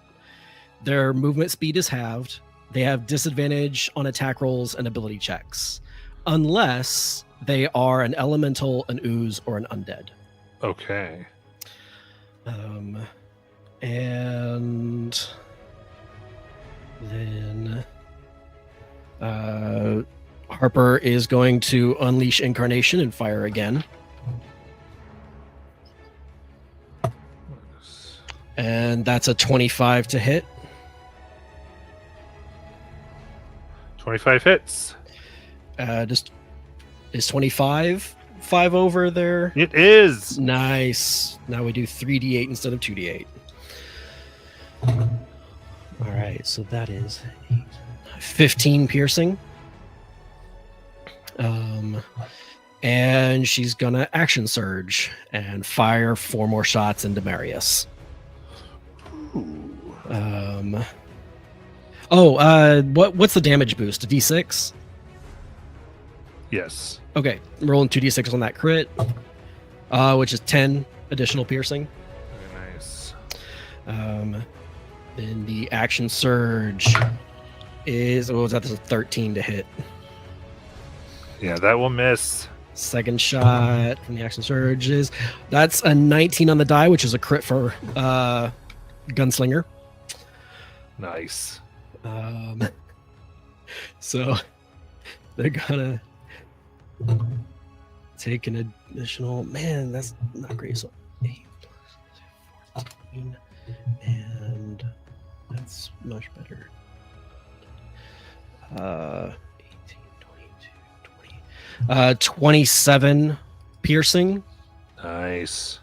their movement speed is halved. They have disadvantage on attack rolls and ability checks, unless they are an elemental, an ooze, or an undead. Okay. And then Harper is going to unleash Incarnation and fire again. And that's a 25 to hit. 25 hits. Just is 25 5 over there? It is. Nice. Now we do 3d8 instead of 2d8. All right, so that is 15 piercing. And she's gonna action surge and fire 4 more shots into Marius. What's the damage boost? A d6? Yes. Okay, rolling 2d6 on that crit, which is 10 additional piercing. Very nice. Then the action surge is that's a 13 to hit. Yeah, that will miss. Second shot from the action surge that's a 19 on the die, which is a crit for Gunslinger. Nice. So they're gonna take an additional. Man, that's not great. So 8 plus 14, and that's much better. 18, 22, 20. 27 piercing. Nice.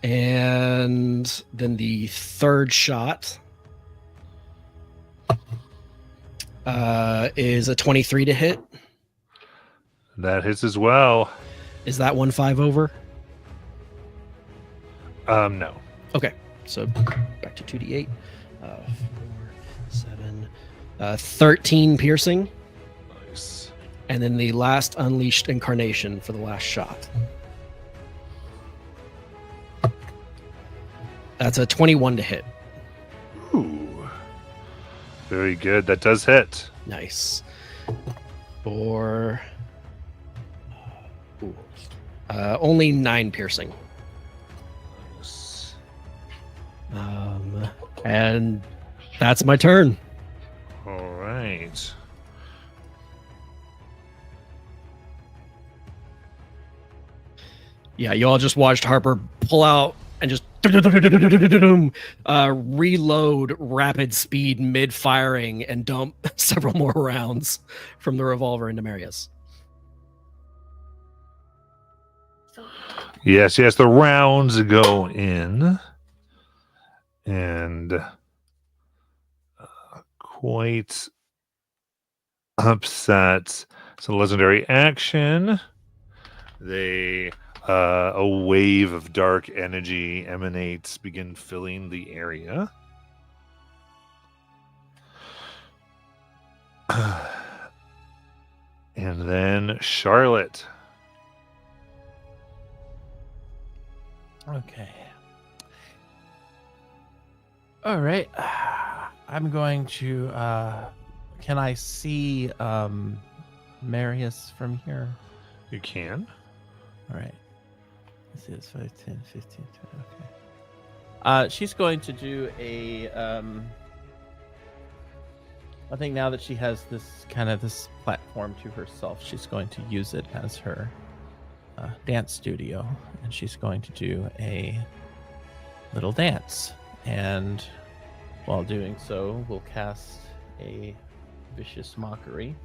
And then the third shot is a 23 to hit. That hits as well. Is that 1-5 over? No. Okay, so back to 2d8. 4, 7, 13 piercing. Nice. And then the last unleashed incarnation for the last shot. That's a 21 to hit. Ooh. Very good. That does hit. Nice. For only 9 piercing. Nice. And that's my turn. All right. Yeah, you all just watched Harper pull out and just reload rapid speed mid firing and dump several more rounds from the revolver into Marius. Yes, the rounds go in. And quite upset. So legendary action. They a wave of dark energy emanates, begin filling the area. And then Charlotte. Okay. All right. I'm going to. Can I see Marius from here? You can. All right. This is 5, 10, 15, 20. Okay. She's going to do a. I think now that she has this platform to herself, she's going to use it as her dance studio, and she's going to do a little dance. And while doing so, we'll cast a vicious mockery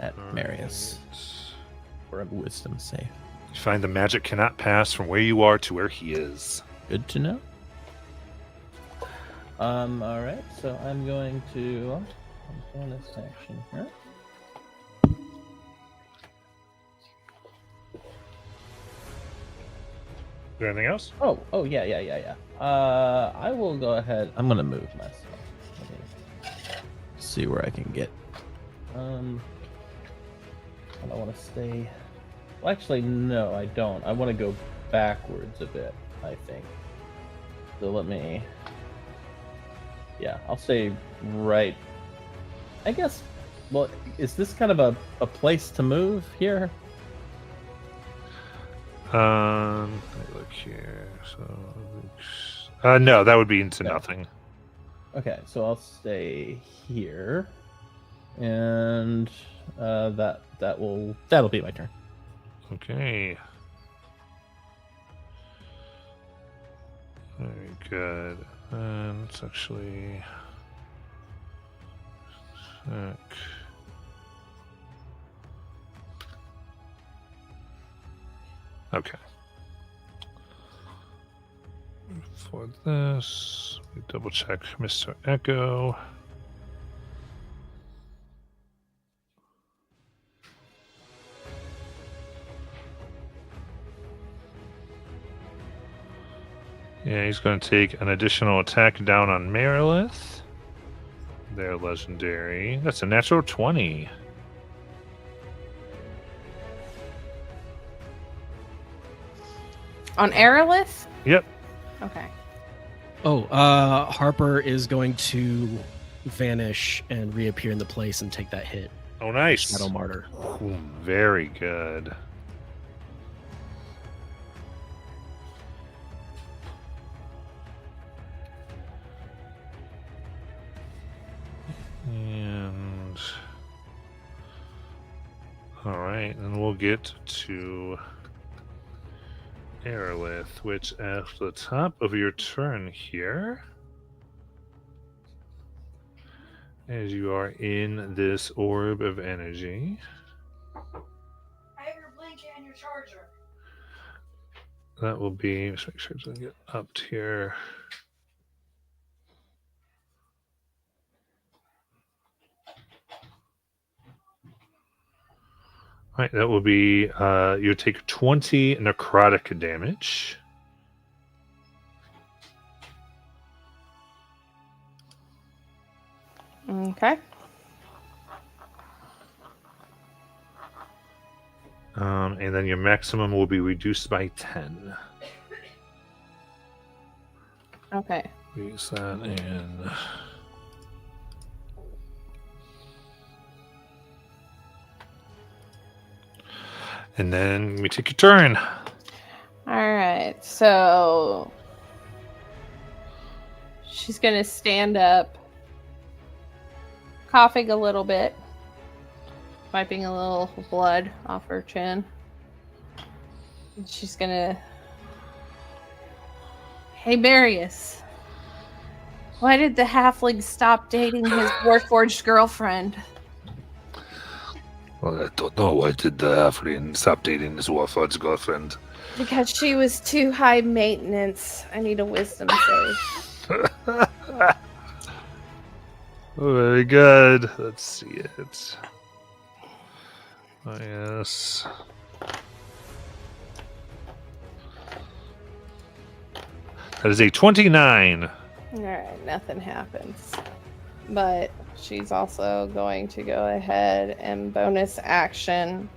at Marius for a wisdom save. You find the magic cannot pass from where you are to where he is. Good to know. All right, so I'm going to bonus action here. Is there anything else? Oh, yeah. I will go ahead. I'm gonna move myself. Let me see where I can get. I don't want to stay. Well, actually, no, I don't. I want to go backwards a bit, I think. So let me. Yeah, I'll stay right. I guess. Well, is this kind of a place to move here? Let me look here. So, no, that would be into nothing. Okay, so I'll stay here, and that'll be my turn. Okay. Very good. And it's actually check. Okay. For this, we double check Mr. Echo. Yeah, he's going to take an additional attack down on Marilith. They're legendary. That's a natural 20. On Aerolith? Yep. Okay. Oh, Harper is going to vanish and reappear in the place and take that hit. Oh, nice. Shadow Martyr. Ooh, very good. And all right, and we'll get to Aerolith, which at the top of your turn here, as you are in this orb of energy. I have your blanket and your charger. That will be, just make sure it's going to get up here. Right, that will be, you take 20 necrotic damage. Okay. And then your maximum will be reduced by 10. Okay. Use that in. And then we take your turn. All right. So she's going to stand up, coughing a little bit, wiping a little blood off her chin. And she's going to. Hey, Marius. Why did the halfling stop dating his Warforged girlfriend? Well, I don't know. Why did the halfling stop dating his Warforged girlfriend? Because she was too high maintenance. I need a wisdom save. Oh, very good. Let's see it. Oh, yes. That is a 29. All right, nothing happens. But she's also going to go ahead and bonus action.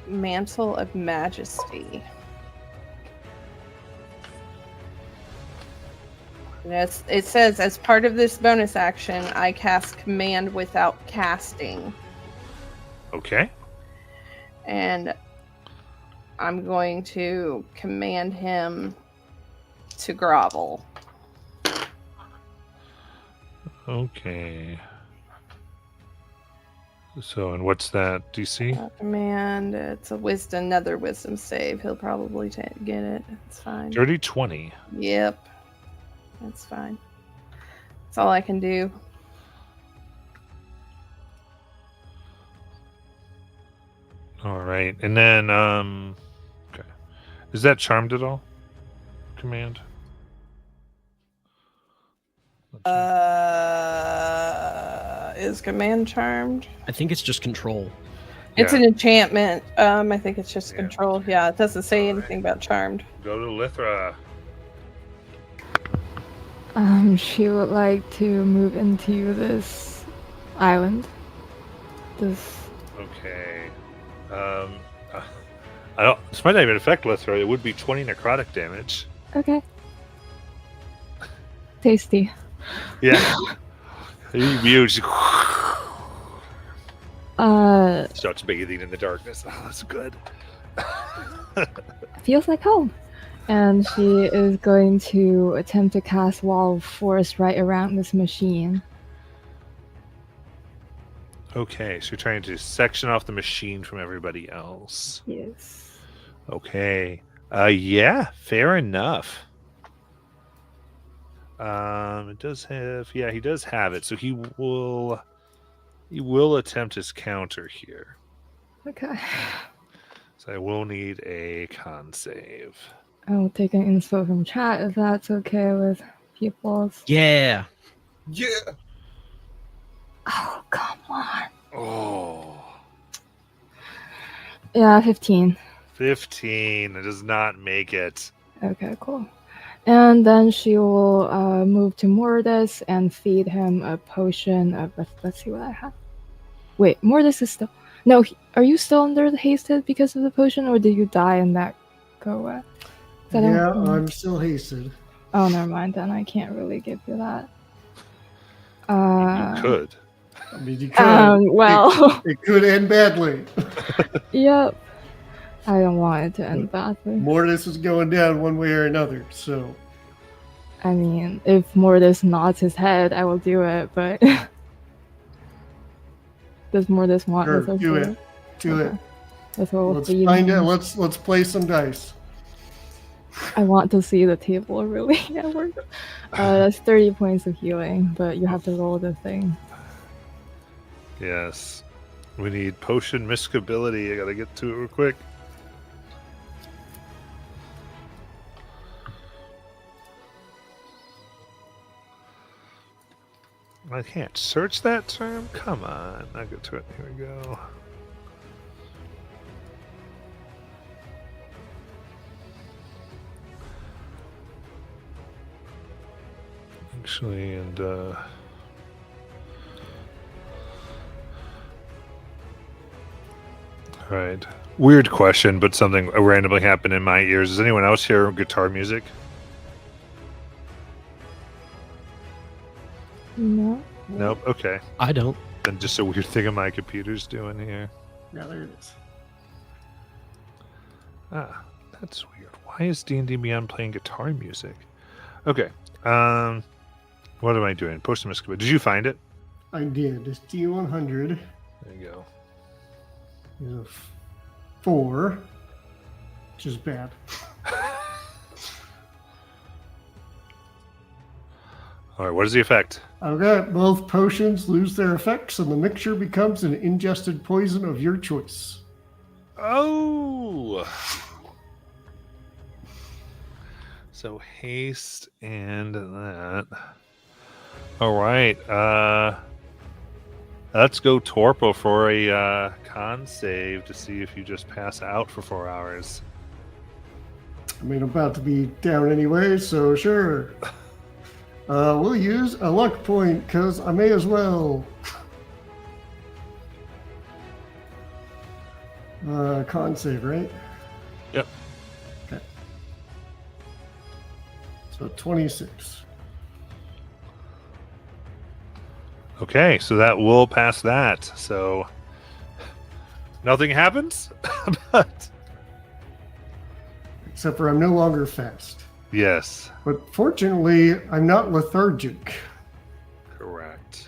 Mantle of Majesty. Yes, it says as part of this bonus action, I cast command without casting. Okay. And I'm going to command him to grovel. Okay. So, and what's that DC? Command, it's another wisdom save. He'll probably get it. It's fine. Dirty 20. Yep. That's fine. That's all I can do. All right. And then, okay. Is that charmed at all? Command? Is command charmed? I think it's just control. It's Yeah. an enchantment. I think it's just Yeah. control. Yeah, it doesn't say All right. anything about charmed. Go to Lithra. She would like to move into this island. This. Okay. I don't. This might not even affect Lithra. It would be 20 necrotic damage. Okay. Tasty. Yeah. You just starts bathing in the darkness. Oh, that's good. Feels like home. And she is going to attempt to cast Wall of Force right around this machine. Okay, so you're trying to section off the machine from everybody else. Yes. Okay. Yeah, fair enough. It does have, yeah, he does have it. So he will attempt his counter here. Okay. So I will need a con save. I will take an info from chat if that's okay with people's. Yeah. Yeah. Oh, come on. Oh, Yeah, 15. 15. It does not make it. Okay, cool. And then she will move to Mordus and feed him a potion of. Let's see what I have. Wait, Mordus is still. No, are you still under the hasted because of the potion, or did you die and that go away? I don't- Yeah, I'm still hasted. Oh, never mind. Then I can't really give you that. You could. I mean, you could. Well, It could end badly. yep. I don't want it to end badly. Mortis is going down one way or another, so I mean, if Mordus nods his head, I will do it, but does Mordus want sure, this? do it. Do it. That's what we'll Let's see. find out. Let's play some dice. I want to see the table really at work. That's 30 points of healing, but you have to roll the thing. Yes. We need potion miscability. I gotta get to it real quick. I can't search that term? Come on. I'll get to it. Here we go. Actually, and Right. Weird question, but something randomly happened in my ears. Does anyone else hear guitar music? No. Nope. Okay. I don't. Then just a weird thing on my computer's doing here. Yeah, there it is. Ah, that's weird. Why is D&D Beyond playing guitar music? Okay. What am I doing? Post Miscaba. Did you find it? I did. It's D100. There you go. There's a 4, which is bad. All right. What is the effect? Okay, both potions lose their effects, and the mixture becomes an ingested poison of your choice. Oh. So haste and that. All right. Let's go Torpo for a con save to see if you just pass out for 4 hours. I mean, I'm about to be down anyway, so sure. We'll use a luck point because I may as well. Con save, right? Yep. Okay. So 26. Okay, so that will pass that. So nothing happens, but Except for I'm no longer fast. yes, But fortunately, I'm not lethargic. correct.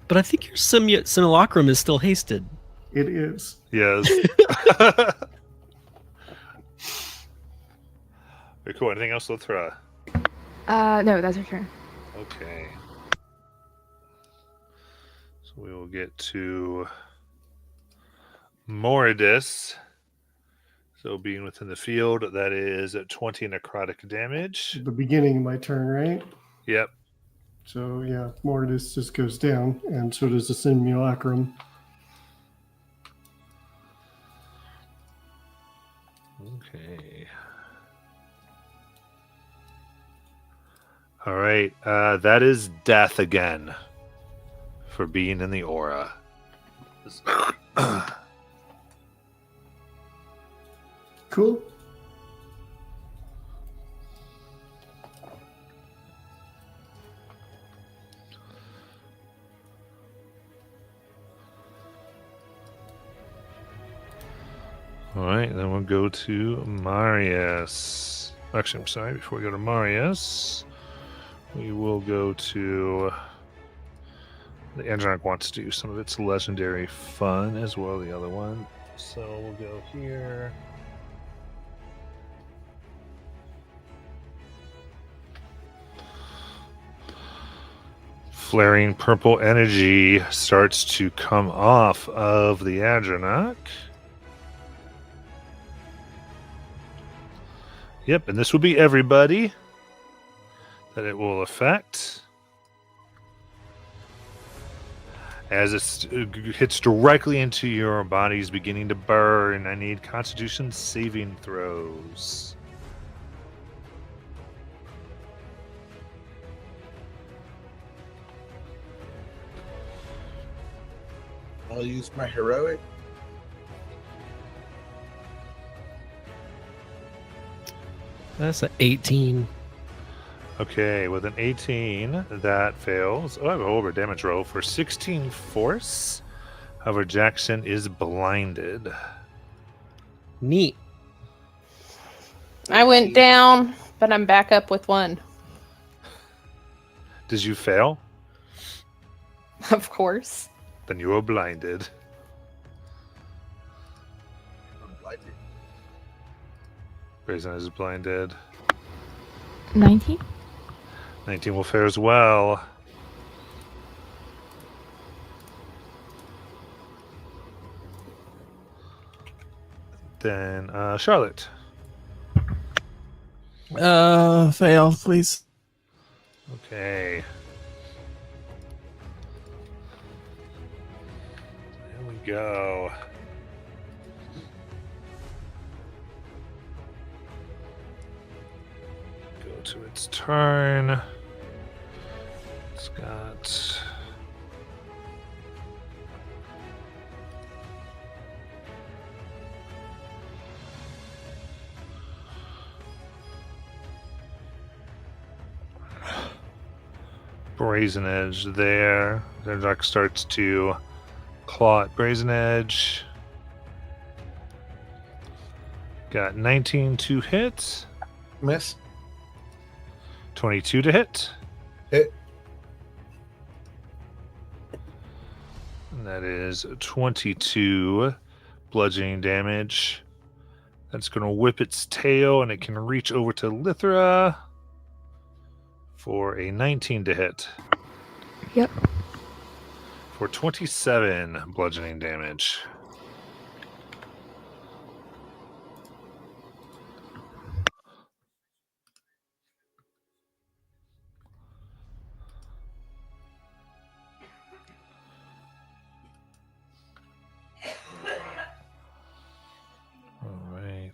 But I think your simulacrum is still hasted. It is. Yes. Very cool. Anything else, Lithra? No, that's her turn. Okay. So we will get to Moridus. So being within the field, that is at 20 necrotic damage. The beginning of my turn, right? Yep. So yeah, Mortis just goes down, and so does the simulacrum. Okay. All right. That is death again for being in the aura. Cool. All right, then we'll go to Marius. Actually, I'm sorry. Before we go to Marius, we will go to the Andronic wants to do some of its legendary fun as well. The other one, so we'll go here. Flaring purple energy starts to come off of the Andronic. Yep, and this will be everybody that it will affect. As it hits directly into your bodies, beginning to burn. I need Constitution saving throws. I'll use my heroic. That's an 18. Okay, with an 18, that fails. Oh, I have a over damage roll for 16 force. However, Jackson is blinded. Neat. I went down, but I'm back up with 1. Did you fail? Of course. Then you are blinded. I'm blinded. Brazen is blinded. 19? 19 will fare as well. Then Charlotte. Fail, please. Okay. There we go. Go to its turn. It's got Brazen Edge there. Their duck starts to claw at Brazen Edge. Got 19 to hit, Miss. 22 to hit. Hit. And that is 22 bludgeoning damage. That's going to whip its tail, and it can reach over to Lithra for a 19 to hit. Yep. For 27 bludgeoning damage.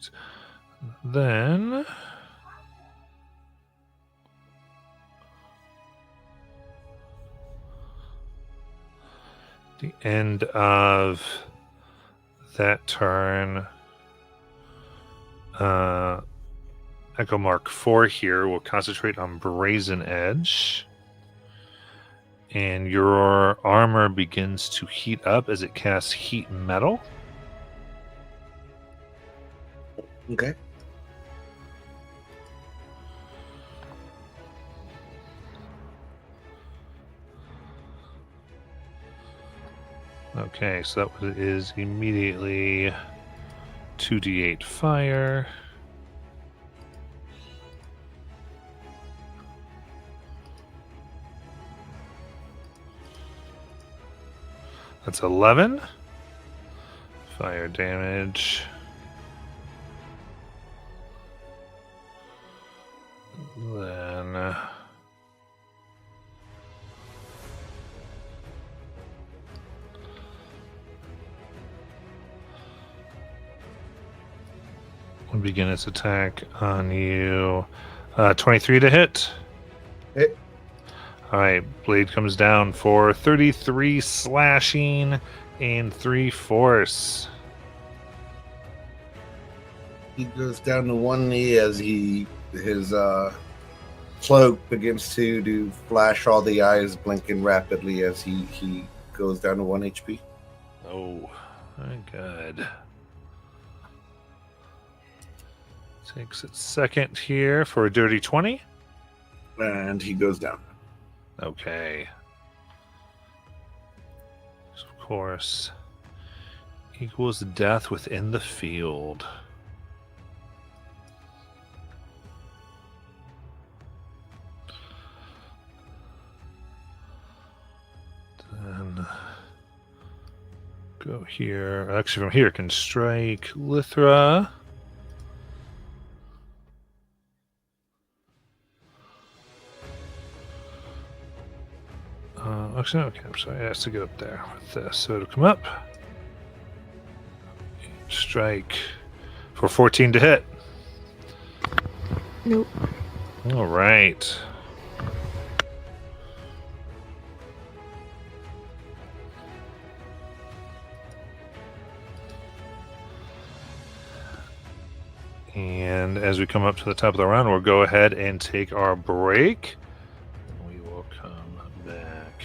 right. Then the end of that turn, Echo Mark 4 here will concentrate on Brazen Edge. And your armor begins to heat up as it casts Heat Metal. Okay. Okay, so that is immediately 2d8 fire. That's 11 fire damage. Then will begin its attack on you. 23 to hit. Hit. All right, blade comes down for 33 slashing and 3 force. He goes down to one knee as his cloak begins to flash, all the eyes blinking rapidly as he goes down to 1 HP. Oh, my God. Takes its second here for a dirty 20. And he goes down. Okay. So of course, equals death within the field. Then go here. Actually, from here can strike Lithra. Actually, okay, I'm sorry. It has to get up there with this. So it'll come up. Strike for 14 to hit. Nope. All right. And as we come up to the top of the round, we'll go ahead and take our break. And we will come back.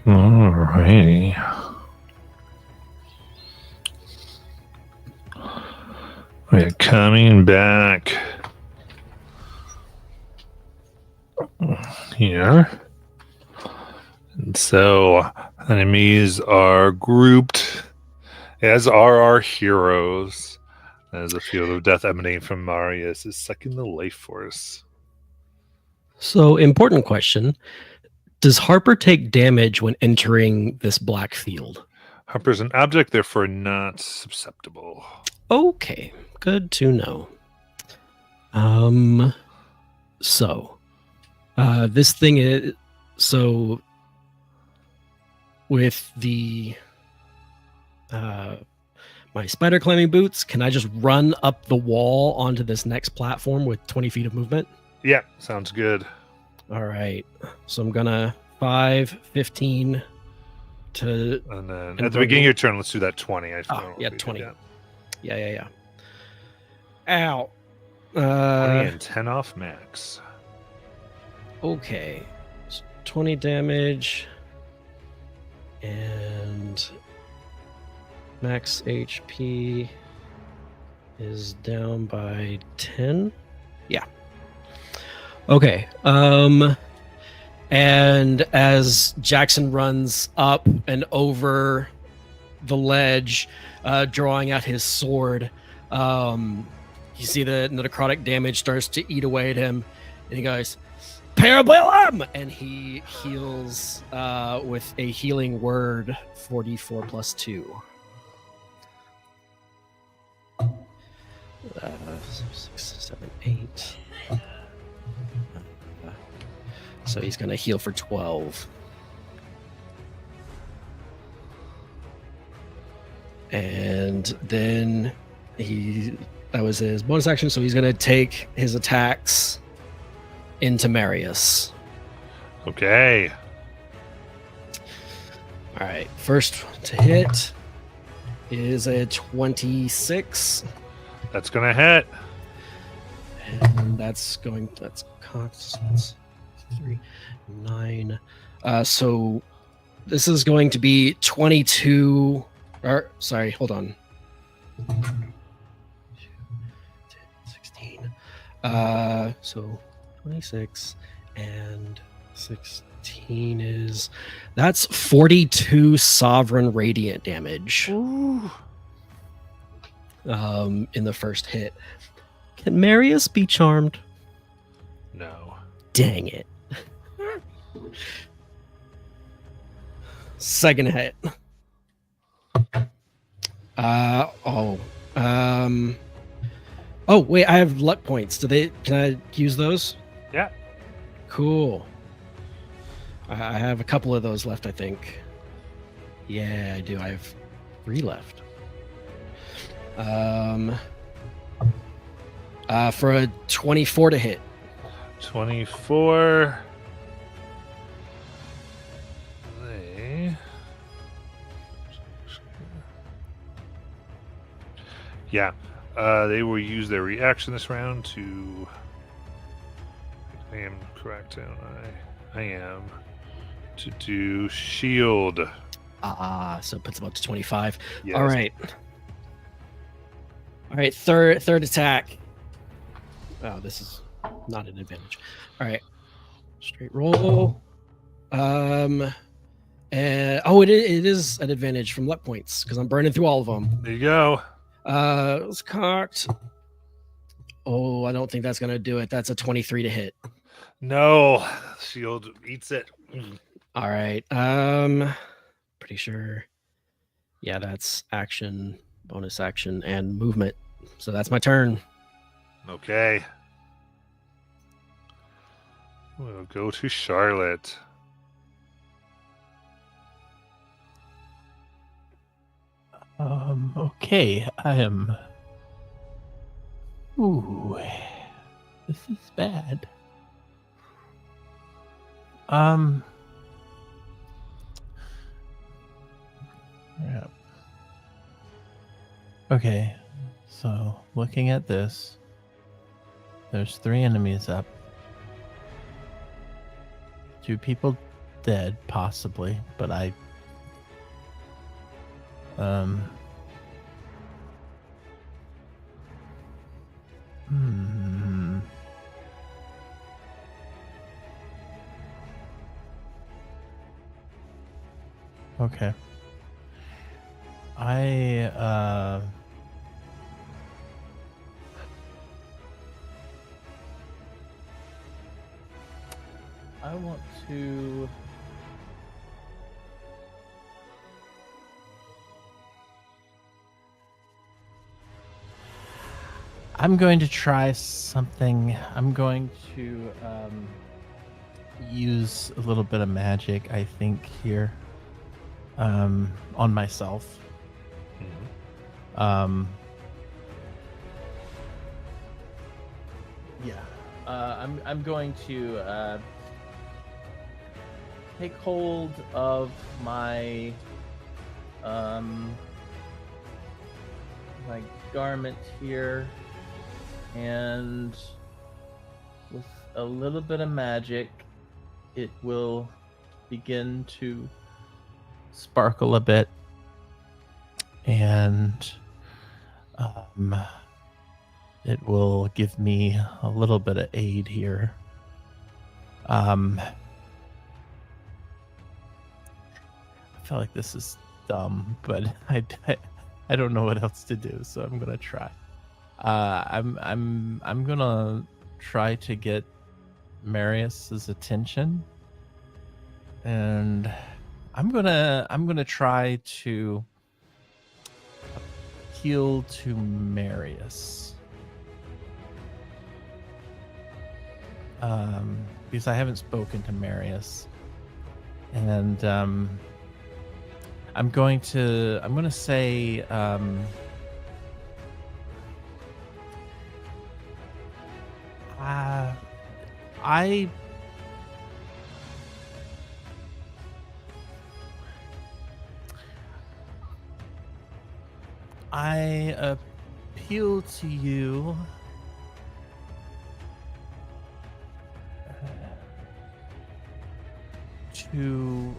Alrighty. We're coming back here. And so enemies are grouped, as are our heroes. As a field of death emanating from Marius is sucking the life force. So, important question. Does Harper take damage when entering this black field? Harper's an object, therefore not susceptible. Okay, good to know. So, this thing is so with the my spider climbing boots. Can I just run up the wall onto this next platform with 20 feet of movement? Yeah, sounds good. All right, so I'm gonna 5, 15 to And then And at the run beginning of it. your turn, let's do that 20. I forgot what yeah, we did, 20. yeah. yeah. Ow. 20 and 10 off max. Okay. So 20 damage. And max HP is down by 10. Yeah. Okay. And as Jackson runs up and over the ledge, drawing out his sword, you see the necrotic damage starts to eat away at him, and he goes, Parabellum! And he heals with a healing word, 44 plus 2. 6, 7, 8. So he's going to heal for 12. And then that was his bonus action, so he's going to take his attacks into Marius. Okay. All right, first to hit is a 26, That's going to hit. and that's cocked. 3, 9. So this is going to be 22. Or sorry, hold on. 16. So 26 and 16 is that's 42 sovereign radiant damage. In the first hit. Can Marius be charmed? No. Dang it. Second hit. Oh wait, I have luck points. Can I use those? Yeah. Cool. I have a couple of those left, I think. Yeah, I do. I have 3 left. For a 24 to hit. 24. Yeah. They will use their reaction this round to. I am correct, don't I? I am. To do shield. So it puts them up to 25. Yes. All right. Third attack. Oh, this is not an advantage. All right. Straight roll. And it is an advantage from luck points because I'm burning through all of them. There you go. It's cocked. Oh, I don't think that's gonna do it. That's a 23 to hit. No, shield eats it. All right. Pretty sure. Yeah, that's action, bonus action, and movement. So that's my turn. Okay. We'll go to Charlotte. Okay, I am. Ooh, this is bad. Yeah. Okay, so looking at this, there's 3 enemies up. 2 people dead, possibly, but hmm. Okay. I want to. I'm going to try something. I'm going to use a little bit of magic, I think, here on myself. Yeah. I'm going to take hold of my my garment here, and with a little bit of magic, it will begin to sparkle a bit, and it will give me a little bit of aid here. I feel like this is dumb, but I don't know what else to do, so I'm gonna try. I'm gonna try to get Marius's attention, and I'm gonna try to appeal to Marius. Because I haven't spoken to Marius, and I'm gonna say I appeal to you to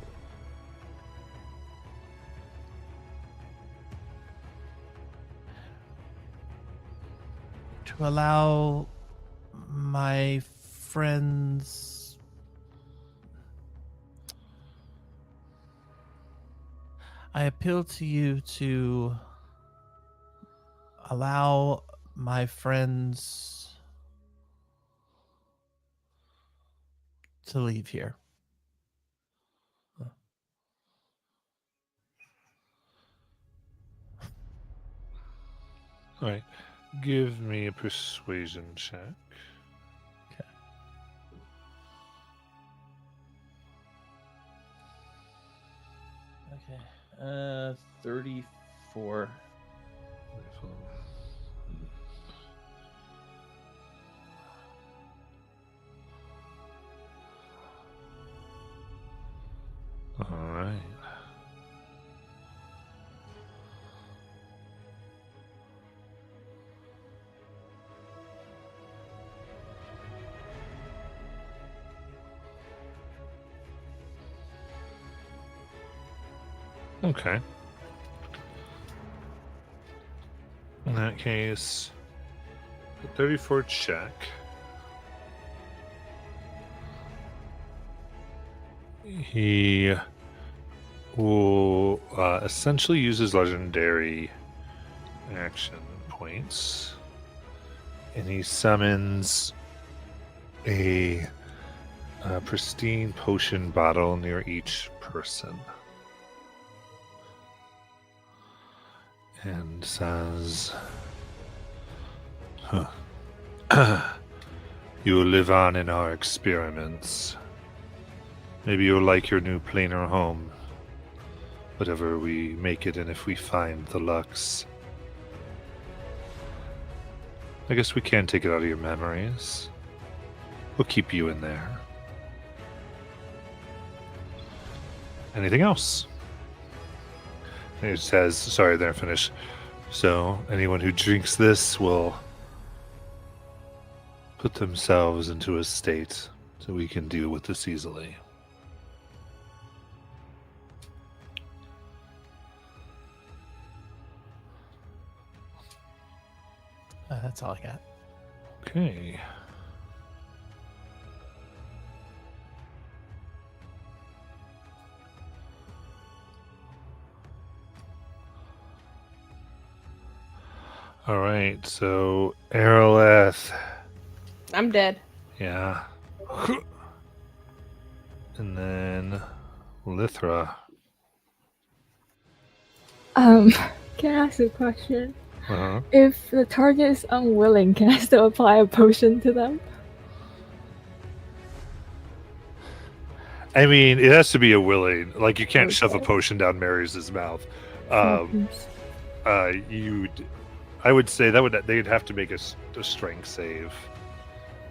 allow my friends I appeal to you to allow my friends to leave here. All right. Give me a persuasion check. Okay. 34. All right. Okay. In that case, 34 check. He will essentially use his legendary action points, and he summons a a pristine potion bottle near each person. And says, you will live on in our experiments. Maybe you'll like your new planar home. Whatever we make it, and if we find the Lux. I guess we can take it out of your memories. We'll keep you in there. Anything else? And it says, sorry, they're finished. So, anyone who drinks this will put themselves into a state so we can deal with this easily. That's all I got. Okay. All right, so Aeroleth, I'm dead. yeah. And then Lithra. Can I ask a question? Uh-huh. If the target is unwilling, can I still apply a potion to them? I mean, it has to be a willing. Like, you can't shove a Okay. potion down Marius' mouth. Yes. I would say they'd have to make a strength save.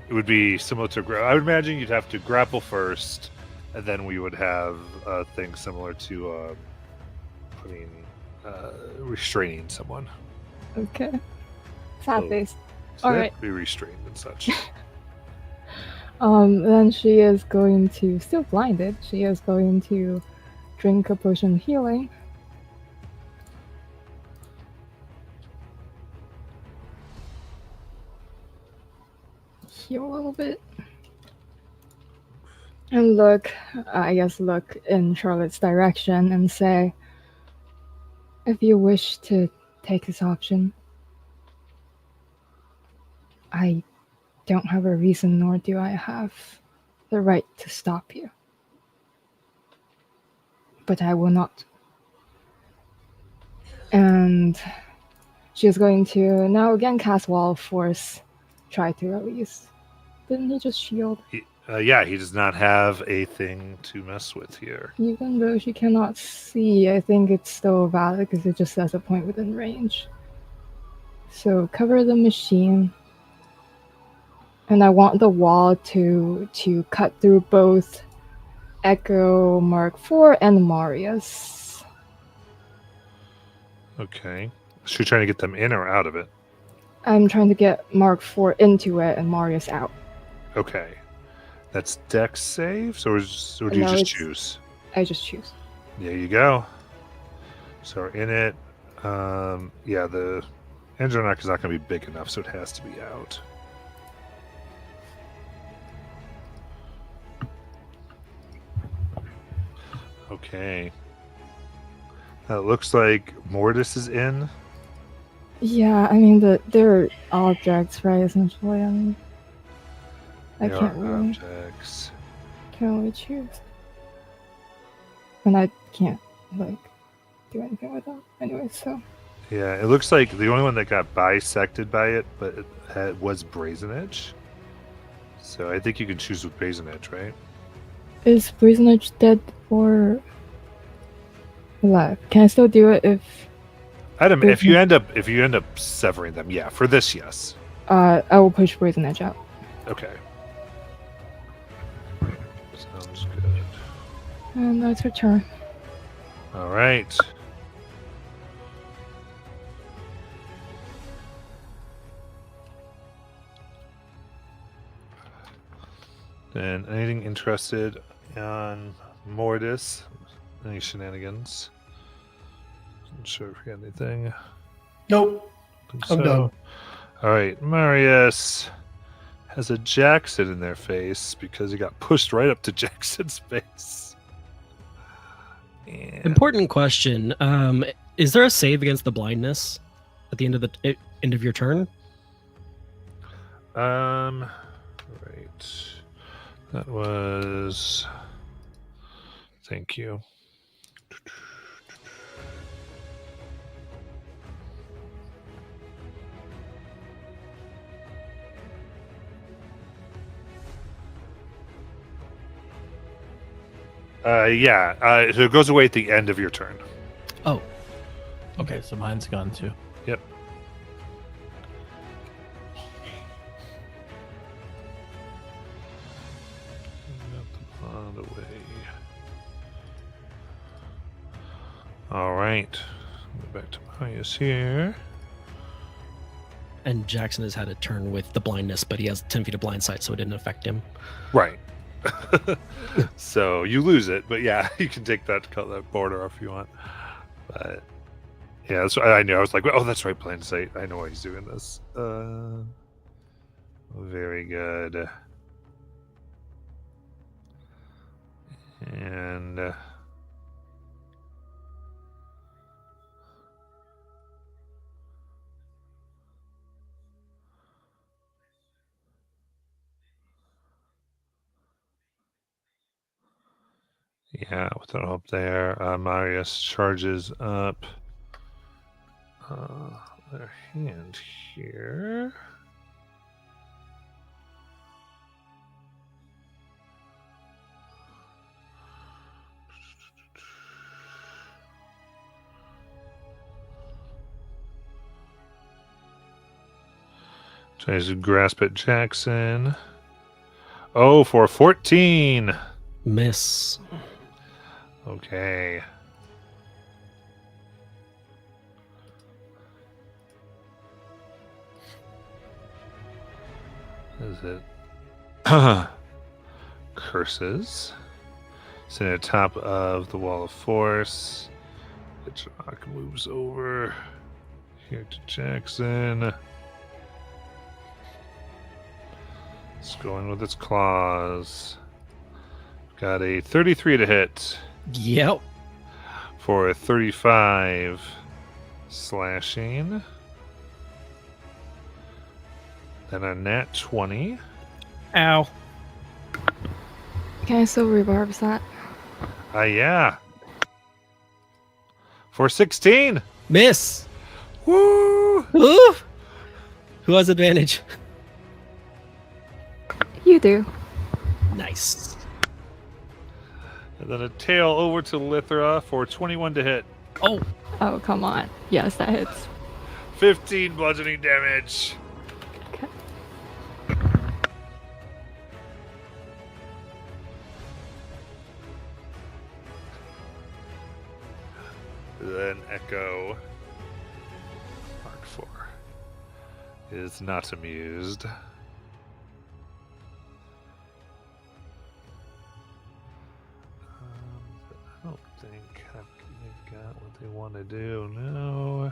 It would be similar to I would imagine you'd have to grapple first, and then we would have a thing similar to restraining someone. Okay. Sad So- face. So All they'd right. be restrained and such. Then she is going to, still blinded, she is going to drink a potion of healing. Heal a little bit. And look in Charlotte's direction and say, if you wish to take this option, I don't have a reason, nor do I have the right to stop you. But I will not. And she is going to now again cast Wall of Force, try to release. Didn't he just shield? Yeah, he does not have a thing to mess with here. Even though she cannot see, I think it's still valid because it just says a point within range. So cover the machine. And I want the wall to cut through both Echo Mark IV and Marius. Okay. So you're trying to get them in or out of it? I'm trying to get Mark IV into it and Marius out. Okay. That's Dex saves, or do you No, just it's- choose? I just choose. There you go. So we're in it. Yeah, the Andronoc is not going to be big enough, so it has to be out. Okay. It looks like Mortis is in. Yeah, I mean they're objects, right? Essentially, I mean, I They can't are really objects. choose, and I can't do anything with them anyway. So Yeah, it looks like the only one that got bisected by it, but it was Brazen Edge. So I think you can choose with Brazen Edge, right? is Brazen Edge dead or alive? Can I still do it if Adam, if you end up severing them, yeah. For this, yes. I will push Brazen Edge out? Okay. Sounds good. And that's her turn. All right. Then anything interested on Mortis? Any shenanigans? Not sure if we got anything. Nope. Think I'm done. All right, Marius has a Jackson in their face because he got pushed right up to Jackson's face. And Important question. Is there a save against the blindness at the end of your turn? right. That was. Thank you. Yeah. So it goes away at the end of your turn. Oh, Okay, so mine's gone too. Yep. Got the pond away. All right. Go back to Marius here. and Jackson has had a turn with the blindness, but he has 10 feet of blind sight, so it didn't affect him. Right. So you lose it, but yeah, you can take that, cut that border off if you want. But yeah, that's what I knew. I was like, oh, that's right, blind sight. I know why he's doing this. Very good. And yeah, with that up there, Marius charges up their hand here. Tries to grasp at Jackson. Oh, for 14. Miss. Okay. Is it? Curses. Sitting at the top of the wall of force. The Jock moves over here to Jackson. It's going with its claws. Got a 33 to hit Yep. for a 35 slashing. Then a nat 20. Ow. Can I still rebarbs that? Yeah. For 16. Miss. Woo! Ooh. Who has advantage? You do. Nice. And then a tail over to Lithra for 21 to hit. Oh, Oh, come on. Yes, that hits. 15 bludgeoning damage. Okay. Then Echo Mark 4 is not amused. But I don't think they've got what they want to do. No.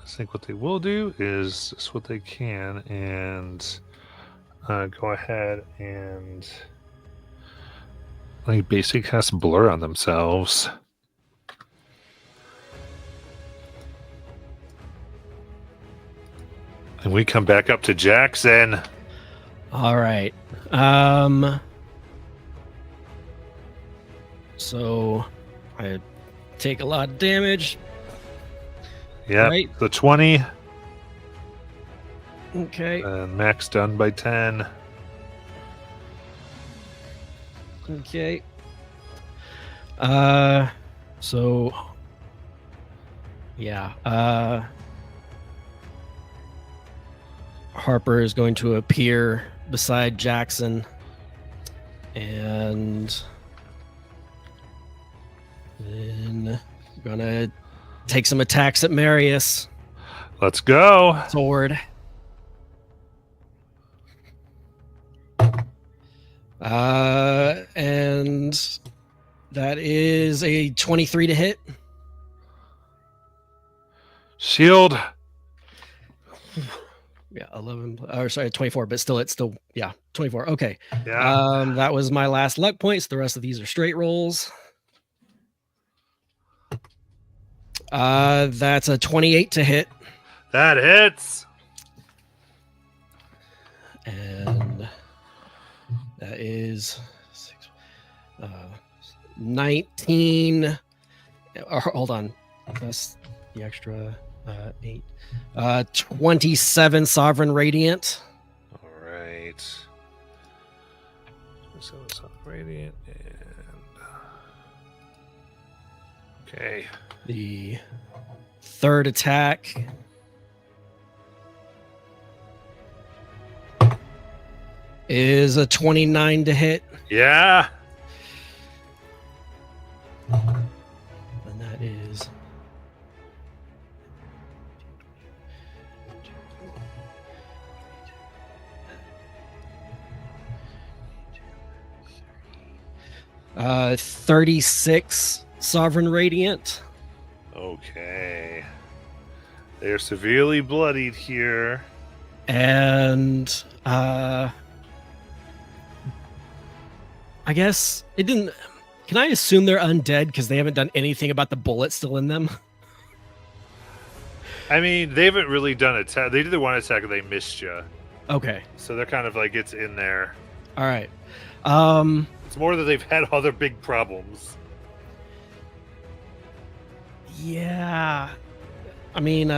I think what they will do is just what they can and go ahead and like basically cast blur on themselves. And we come back up to Jackson. all right. So I take a lot of damage. Yeah, Right. the 20 Okay. and max done by 10. Okay. So yeah. Harper is going to appear beside Jackson and then gonna take some attacks at Marius. Let's go. Sword. And that is a 23 to hit. Shield. Yeah, 11. Or sorry, 24. But still, it's still 24. Okay. Yeah. That was my last luck points. The rest of these are straight rolls. That's a 28 to hit, That hits. and that is 19. Hold on, that's the extra 8. 27 sovereign radiant. All right. So it's on radiant and okay. The third attack is a 29 to hit, Yeah. and that is uh 36 sovereign radiant. Okay. They're severely bloodied here. And I guess it didn't. Can I assume they're undead because they haven't done anything about the bullet still in them? I mean, they haven't really done attack. They did the one attack and they missed you. Okay. So they're kind of like it's in there. All right. It's more that they've had other big problems. Yeah. I mean,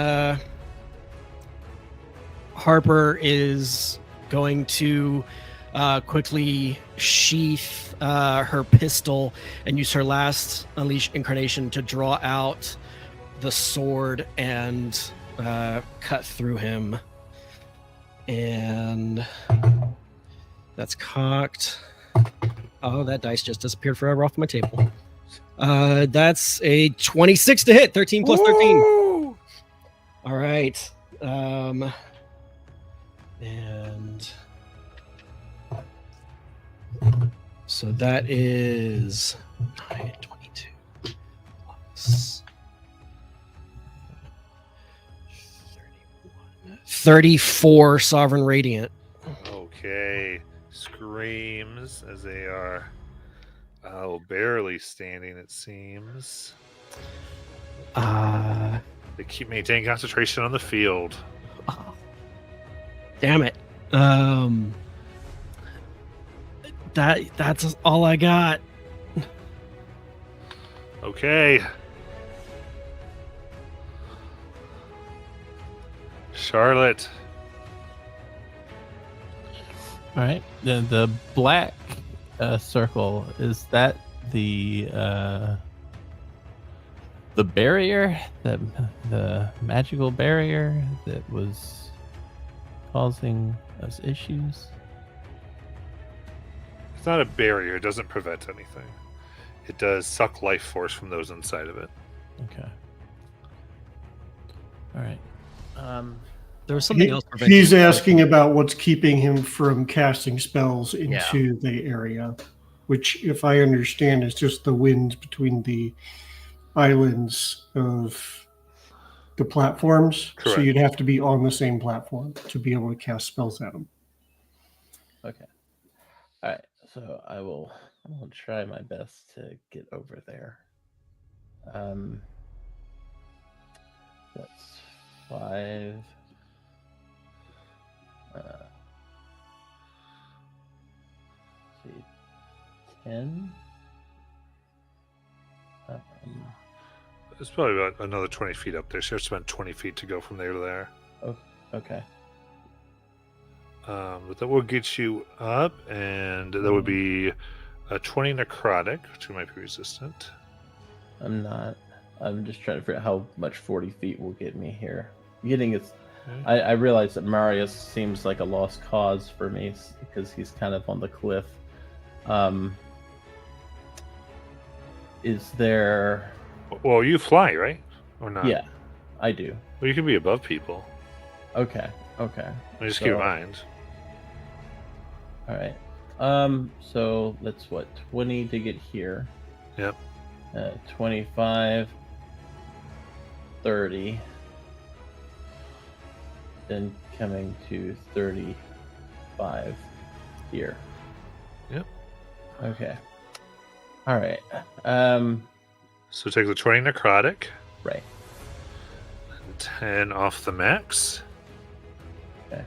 Harper is going to quickly sheath her pistol and use her last Unleash Incarnation to draw out the sword and cut through him. And that's cocked. Oh, that dice just disappeared forever off my table. That's a 26 to hit. 13 plus 13. Woo! All right. And so that is 9, 22 plus 31. 34 Sovereign Radiant. Okay. Screams as they are barely standing, it seems. They keep maintaining concentration on the field. Oh, damn it. That's all I got. Okay. Charlotte. All right. The black circle, is that the barrier, the magical barrier that was causing us issues? It's not a barrier. It doesn't prevent anything. It does suck life force from those inside of it. Okay. All right. There was something else. preventing He's it. asking about what's keeping him from casting spells into the area, which, if I understand, is just the winds between the islands of the platforms. Correct. So you'd have to be on the same platform to be able to cast spells at them. Okay. All right. So I will try my best to get over there. That's 5. See, 10. It's probably about another 20 feet up there. So it's about 20 feet to go from there to there. Oh, okay. But that will get you up, and that would be a 20 necrotic, which might be resistant. I'm not. I'm just trying to figure out how much 40 feet will get me here. Getting it. Okay. I realize that Marius seems like a lost cause for me because he's kind of on the cliff. Is there? Well, you fly, right? Or not? Yeah, I do. Well, you can be above people. Okay. Just keep in mind. All right. So let's 20 to get here. Yep. 25, 30. then coming to 35 here. Yep. Okay. All right. So take the 20 necrotic, Right. 10 off the max. Okay.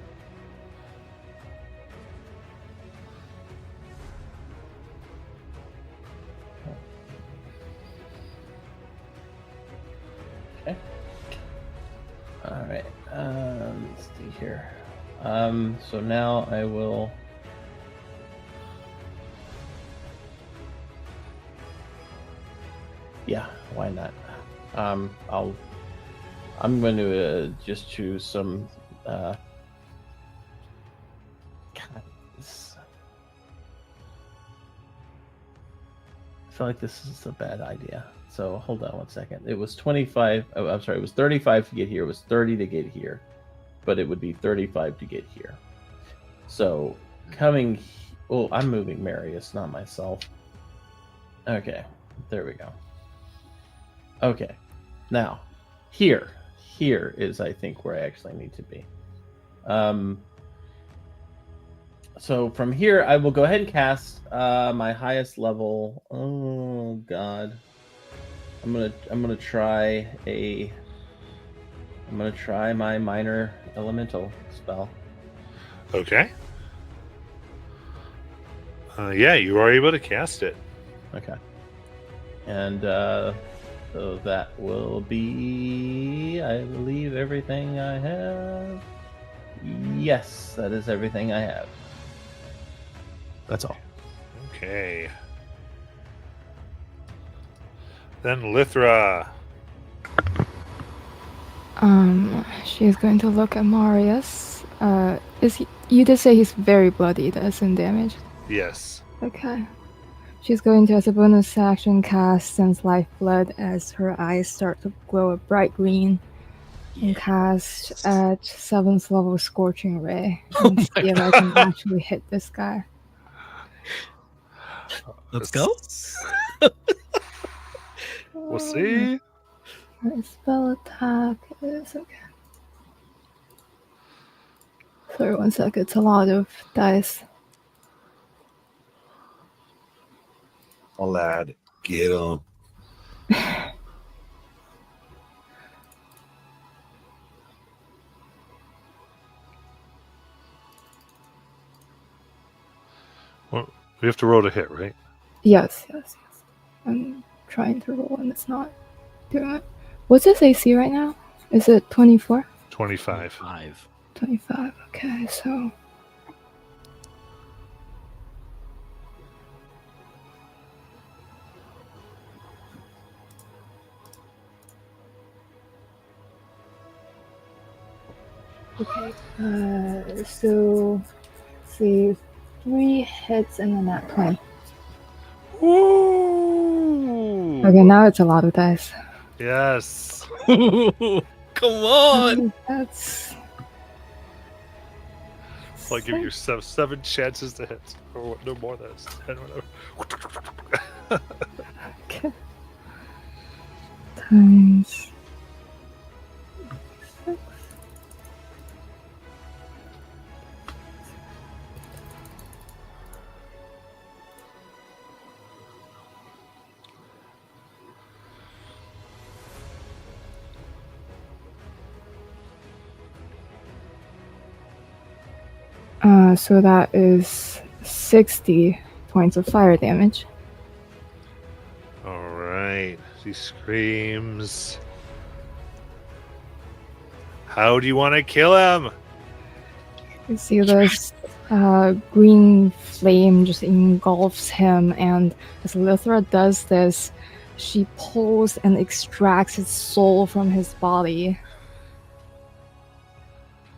Okay. All right. Let's see here. So now I will. Yeah, why not? I'm going to just choose some. God, this, I feel like this is a bad idea. So hold on one second. It was 25. Oh, I'm sorry. It was 35 to get here. It was 30 to get here, but it would be 35 to get here. So coming. Oh, I'm moving Marius, not myself. Okay, there we go. Okay, now here is I think where I actually need to be. So from here I will go ahead and cast my highest level. Oh God, I'm gonna try my minor elemental spell. Okay. Yeah, you are able to cast it. Okay, and so that will be, I believe, everything I have. Yes, that is everything I have. That's all. Okay. Then Lithra. She's going to look at Marius. You did say he's very bloody, that's in damage. Yes. Okay. She's going to, as a bonus action, cast Sense Lifeblood as her eyes start to glow a bright green. And cast at 7th level Scorching Ray. And see if I can actually hit this guy. Let's go. We'll see. My spell attack is okay. Sorry, one sec. It's a lot of dice. Oh, lad, get him. Well, we have to roll to hit, right? Yes. I'm trying to roll and it's not doing it. What's his AC right now? Is it 24? 25. 25. Okay, so. Okay. So. Let's see. 3 hits and then that 20. Woo! Okay, now it's a lot of dice. Yes. Come on. That's. I'll give you seven chances to hit. Or no more than 10, whatever. Okay. Times. 6. So that is 60 points of fire damage. All right. She screams. How do you want to kill him? You see this green flame just engulfs him, and as Lithra does this, she pulls and extracts his soul from his body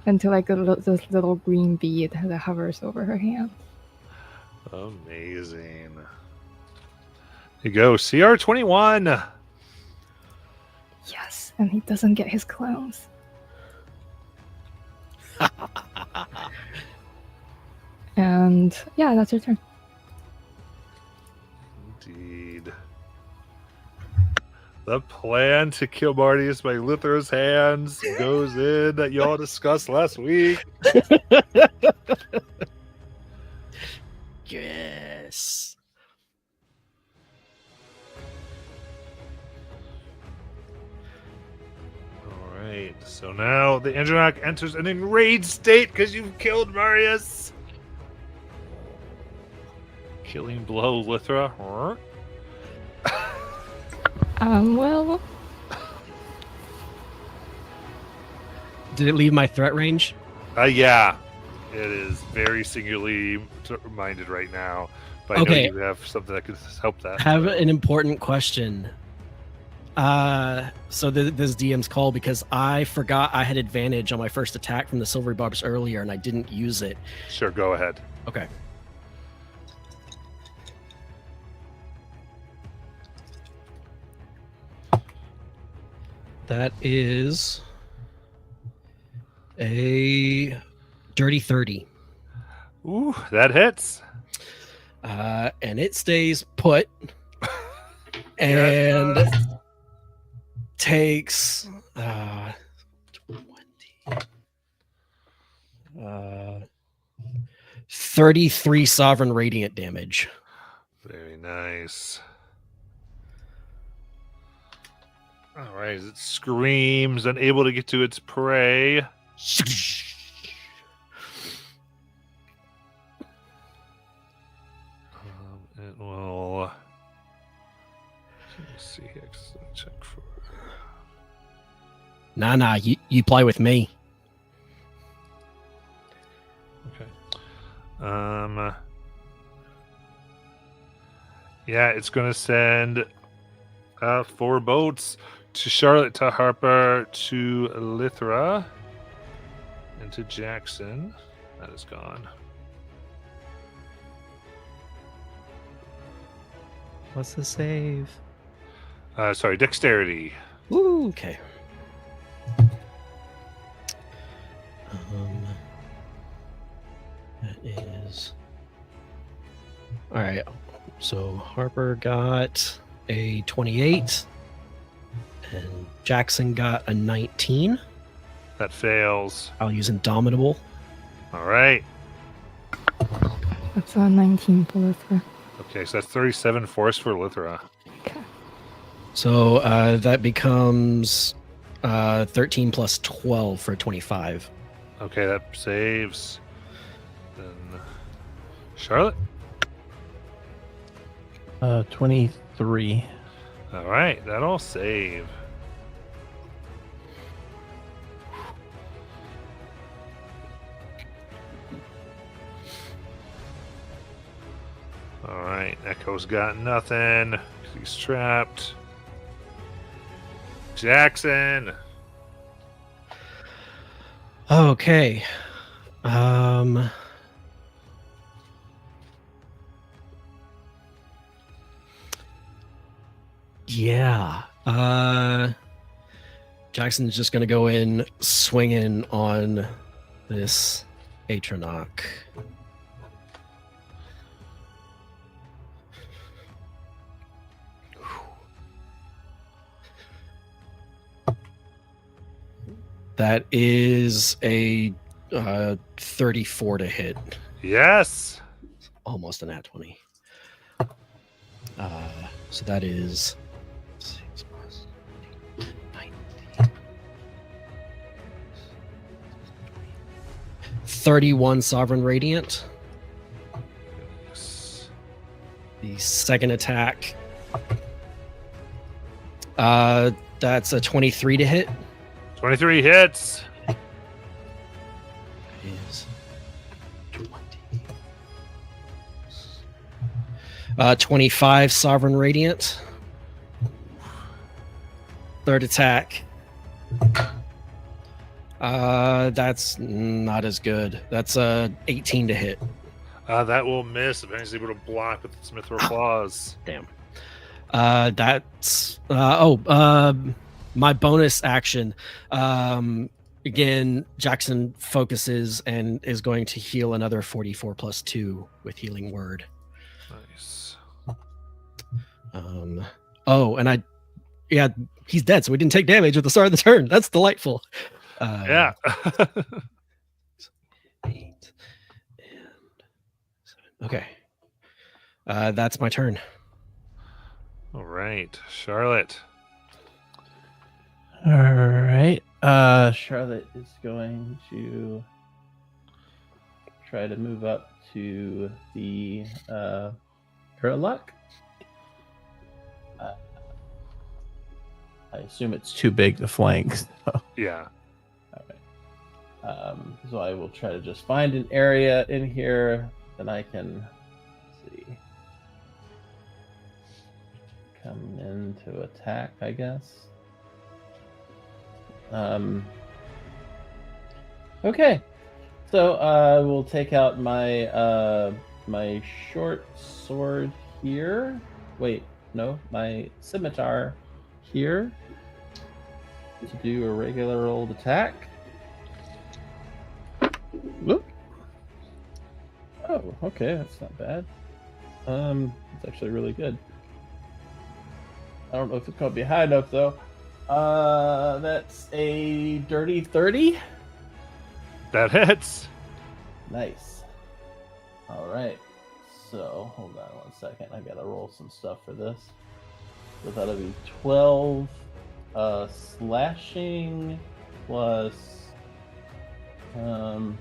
into like this little green bead that hovers over her hand. Amazing. Here you go. CR21. Yes, and he doesn't get his clones. And yeah, that's her turn. Indeed. The plan to kill Martius by Lithra's hands goes in that y'all discussed last week. Yes. All right. So now the Andronach enters an enraged state because you've killed Marius. Killing blow, Lithra. Huh? Well, Did it leave my threat range? Yeah. It is very singularly minded right now. But Okay. I know you have something that could help that. Have an important question. So this DM's call because I forgot I had advantage on my first attack from the silvery barbs earlier and I didn't use it. Sure, go ahead. Okay. That is a dirty 30. Ooh, that hits. And it stays put and takes 33 sovereign radiant damage. Very nice. All right, it screams, unable to get to its prey. It will. Let's see here. Check for. Nah, you play with me. Okay. Yeah, it's gonna send 4 boats to Charlotte, to Harper, to Lithra, and to Jackson. That is gone. What's the save? Sorry, dexterity. Ooh, okay. That is all right. So Harper got a 28, and Jackson got a 19. That fails. I'll use Indomitable. All right. that's a 19 for Lithra. Okay, so that's 37 force for Lithra. Okay. So that becomes 13 plus 12 for 25. Okay, that saves. Then Charlotte. 23. All right, that'll save. All right, Echo's got nothing. He's trapped. Jackson. Okay. Yeah. Jackson's just gonna go in swinging on this Atronach. That is a 34 to hit. Yes. Almost an at 20. So that is 6 plus 19. 31 Sovereign Radiant. The second attack. That's a 23 to hit. 23 hits. Is 20. 25 Sovereign Radiant. Third attack. That's not as good. That's 18 to hit. That will miss if anything's able to block with its mithril claws. Damn. That's my bonus action. Again, Jackson focuses and is going to heal another 44 plus 2 with Healing Word. Nice. And Yeah, he's dead, so we didn't take damage at the start of the turn. That's delightful. Yeah. 8 and 7. Okay. That's my turn. All right, Charlotte. All right. Charlotte is going to try to move up to the Airlock. I assume it's too big to flank. So. Yeah. So I will try to just find an area in here that I can come in to attack, I guess. Okay, so we'll take out my my short sword here. Wait, no, my scimitar here to do a regular old attack. Whoop. Oh, okay, that's not bad. It's actually really good. I don't know if it's gonna be high enough though. That's a dirty 30. That hits. Nice. All right. So hold on 1 second. I gotta roll some stuff for this. So that'll be 12 slashing plus 12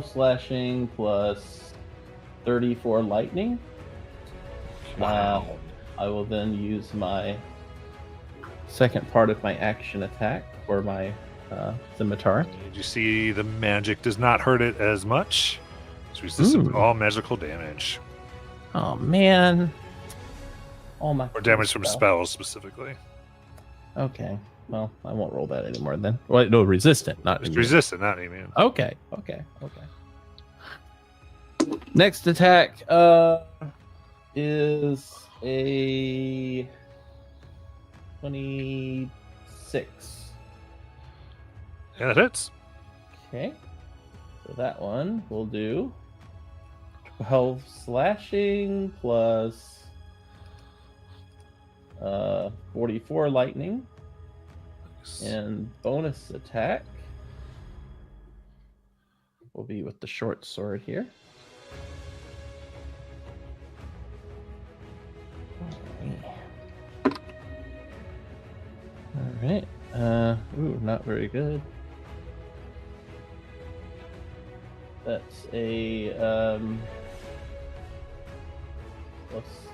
slashing plus 34 lightning. Wow. I will then use my second part of my action attack for my scimitar. Did you see the magic does not hurt it as much? It's resistant to all magical damage. Oh man. All my Or damage from spell. spells specifically. Okay. Well, I won't roll that anymore then. Well, no, resistant, not It's immune. resistant, not immune. Okay. Next attack is a 26. Yeah, that hits. Okay. So that one will do 12 slashing plus 44 lightning. And bonus attack will be with the short sword here. All right. Ooh, not very good. That's a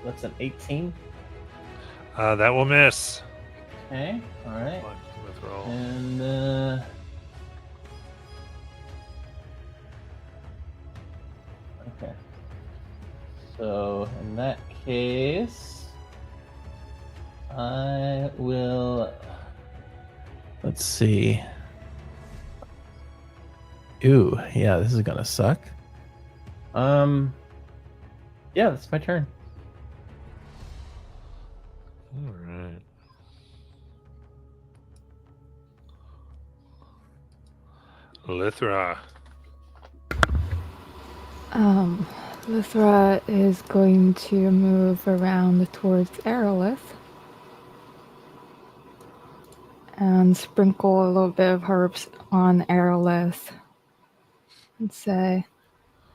that's an 18. That will miss. Okay. All right. With roll. And okay. So in that case, I will. Let's see. Ooh, yeah, this is gonna suck. Yeah, that's my turn. All right. Lithra. Lithra is going to move around towards Aerolith and sprinkle a little bit of herbs on Aerolith and say,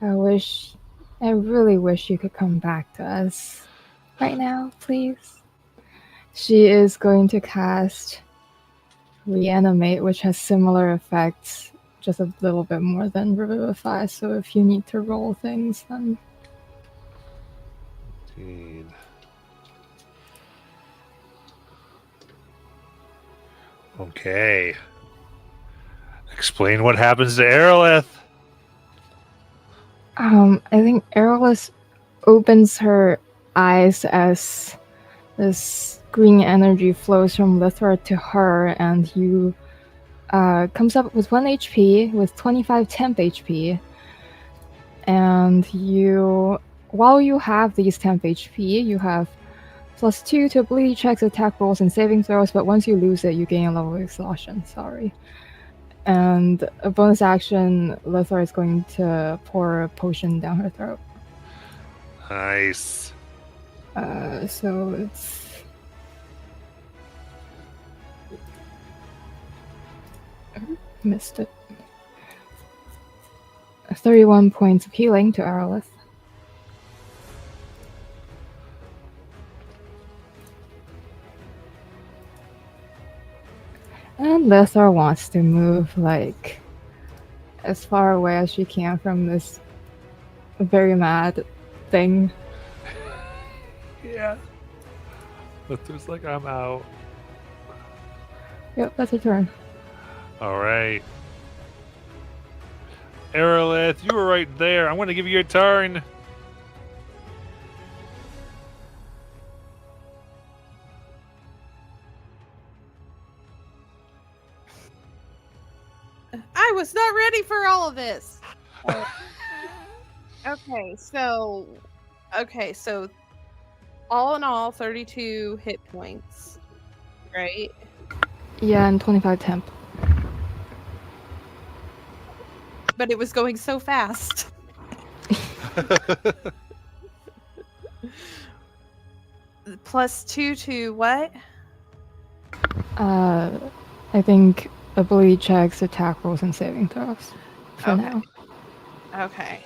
I really wish you could come back to us right now, please. She is going to cast Reanimate, which has similar effects, just a little bit more than Revivify, so if you need to roll things, then... Indeed. Okay. Explain what happens to Aerolith. I think Aerolith opens her eyes as this green energy flows from Lithra to her, and you comes up with 1 HP with 25 temp HP. And you, while you have these temp HP, you have +2 to ability checks, attack rolls, and saving throws, but once you lose it, you gain a level of exhaustion. Sorry. And a bonus action, Lithra is going to pour a potion down her throat. Nice. So it's missed it. 31 points of healing to Aralith. And Lethar wants to move like as far away as she can from this very mad thing. Yeah. But there's like, I'm out. Yep, that's her turn. All right. Aerolith, you were right there. I'm going to give you your turn. I was not ready for all of this. Okay, so all in all 32 hit points. Right? Yeah, and 25 temp. But it was going so fast. +2 to what? I think ability checks, attack rolls, and saving throws for Okay. now. Okay.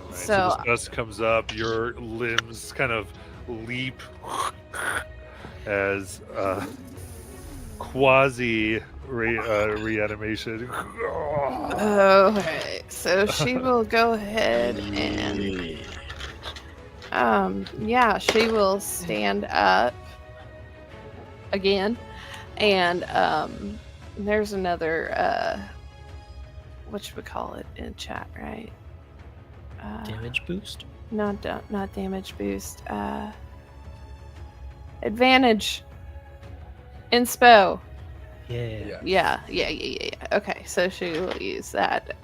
Right, So- this dust comes up, your limbs kind of leap as quasi reanimation. Okay, so she will go ahead and she will stand up again, and there's another whatchamacallit in chat, right? Damage boost. Not damage boost. Advantage. Inspo. Yeah. Yeah. Okay, so she will use that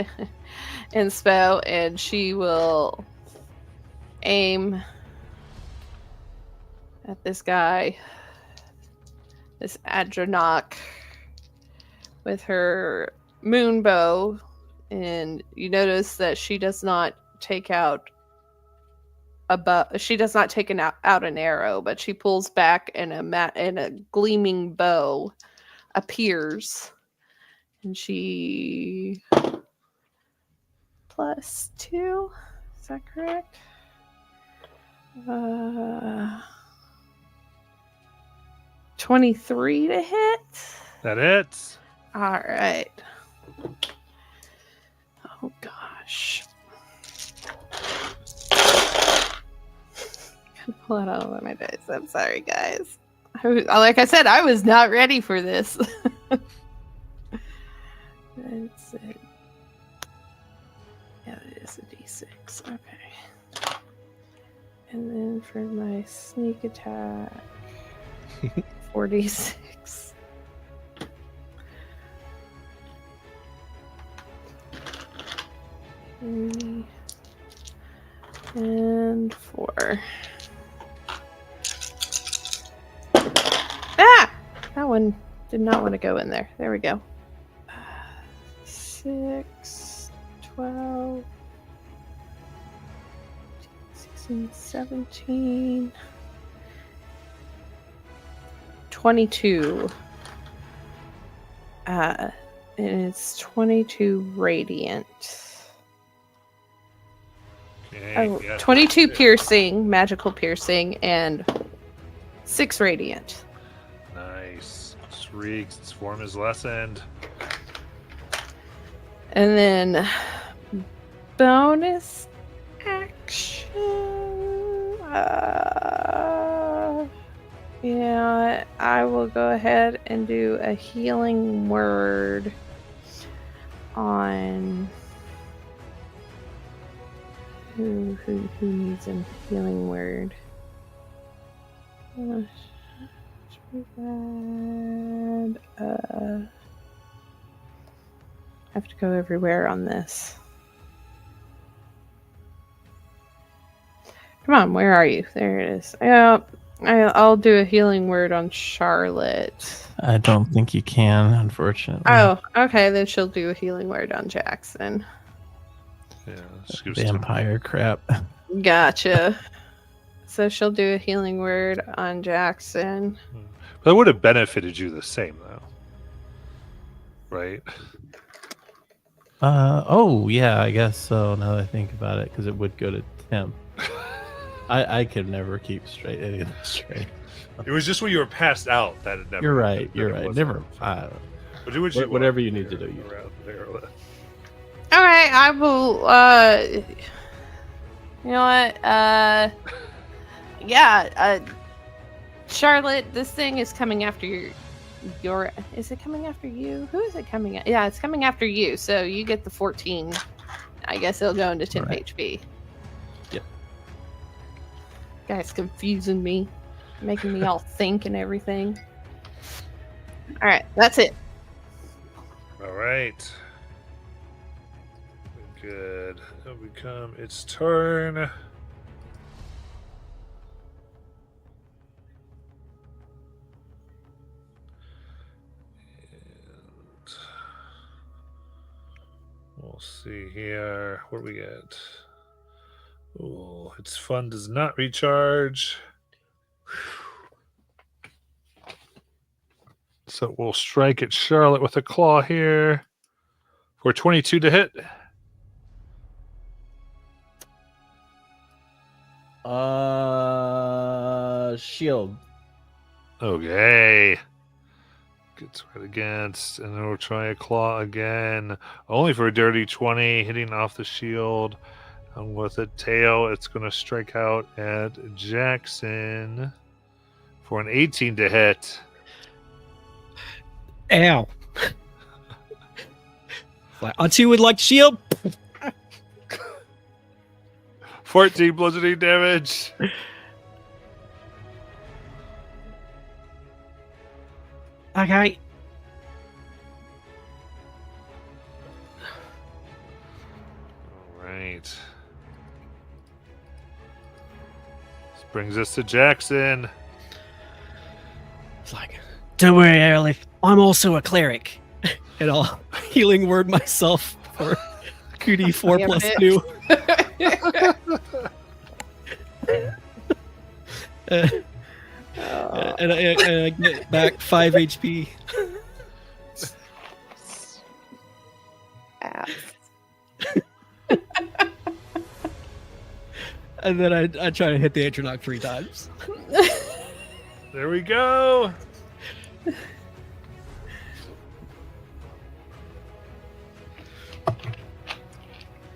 inspo, and she will aim at this guy, this Adranok, with her moon bow, and you notice that she does not take out she does not take out an arrow, but she pulls back, and a gleaming bow appears, and she +2. Is that correct? 23 to hit. That hits. All right. Oh gosh. Gotta pull out all of my dice. I'm sorry, guys. Like I said, I was not ready for this. That's it. Yeah, it is a D6. Okay. And then for my sneak attack, 46. And 4. Ah! That one did not want to go in there. There we go. 6, 12, 16, 17, 22. And it's 22 radiant. Okay, Oh, yeah. 22 piercing, magical piercing, and 6 radiant. Nice. Shrieks, its form is lessened. And then bonus action. Yeah, I will go ahead and do a healing word on who needs a healing word. I have to go everywhere on this. Come on, where are you? There it is. Yeah, I'll do a healing word on Charlotte. I don't think you can, unfortunately. Oh, okay, then she'll do a healing word on Jackson. Yeah, just gives some- Vampire crap. Gotcha. So she'll do a healing word on Jackson. That would have benefited you the same, though. Right? Oh yeah, I guess so. Now that I think about it, because it would go to Tim. I could never keep straight any of this straight. It was just when you were passed out that it never. You're right. that You're it right. wasn't. Never. But do what you Whatever want you need to do, you do. around there. All right, I will. You know what? Yeah. Charlotte, this thing is coming after your. Is it coming after you? Who is it coming at? Yeah, it's coming after you. So you get the 14. I guess it'll go into 10 Right. HP. Yep. Guys, confusing me, making me all think and everything. All right, that's it. All right. Good. It'll become its turn. And we'll see here. What do we get? Oh, its fun does not recharge. So we'll strike at Charlotte with a claw here for 22 to hit. Shield. Okay. Gets right against, and then we'll try a claw again. Only for a dirty 20, hitting off the shield. And with a tail, it's going to strike out at Jackson for an 18 to hit. Ow. Like, Atu would like shield. 14 bludgeoning damage. Okay. All right. This brings us to Jackson. It's like, don't worry, Aerolith. I'm also a cleric. And I'll healing word myself for QD4 Damn plus it. 2. And I get back 5 HP. Ass. And then I try to hit the Atronach 3 times. There we go.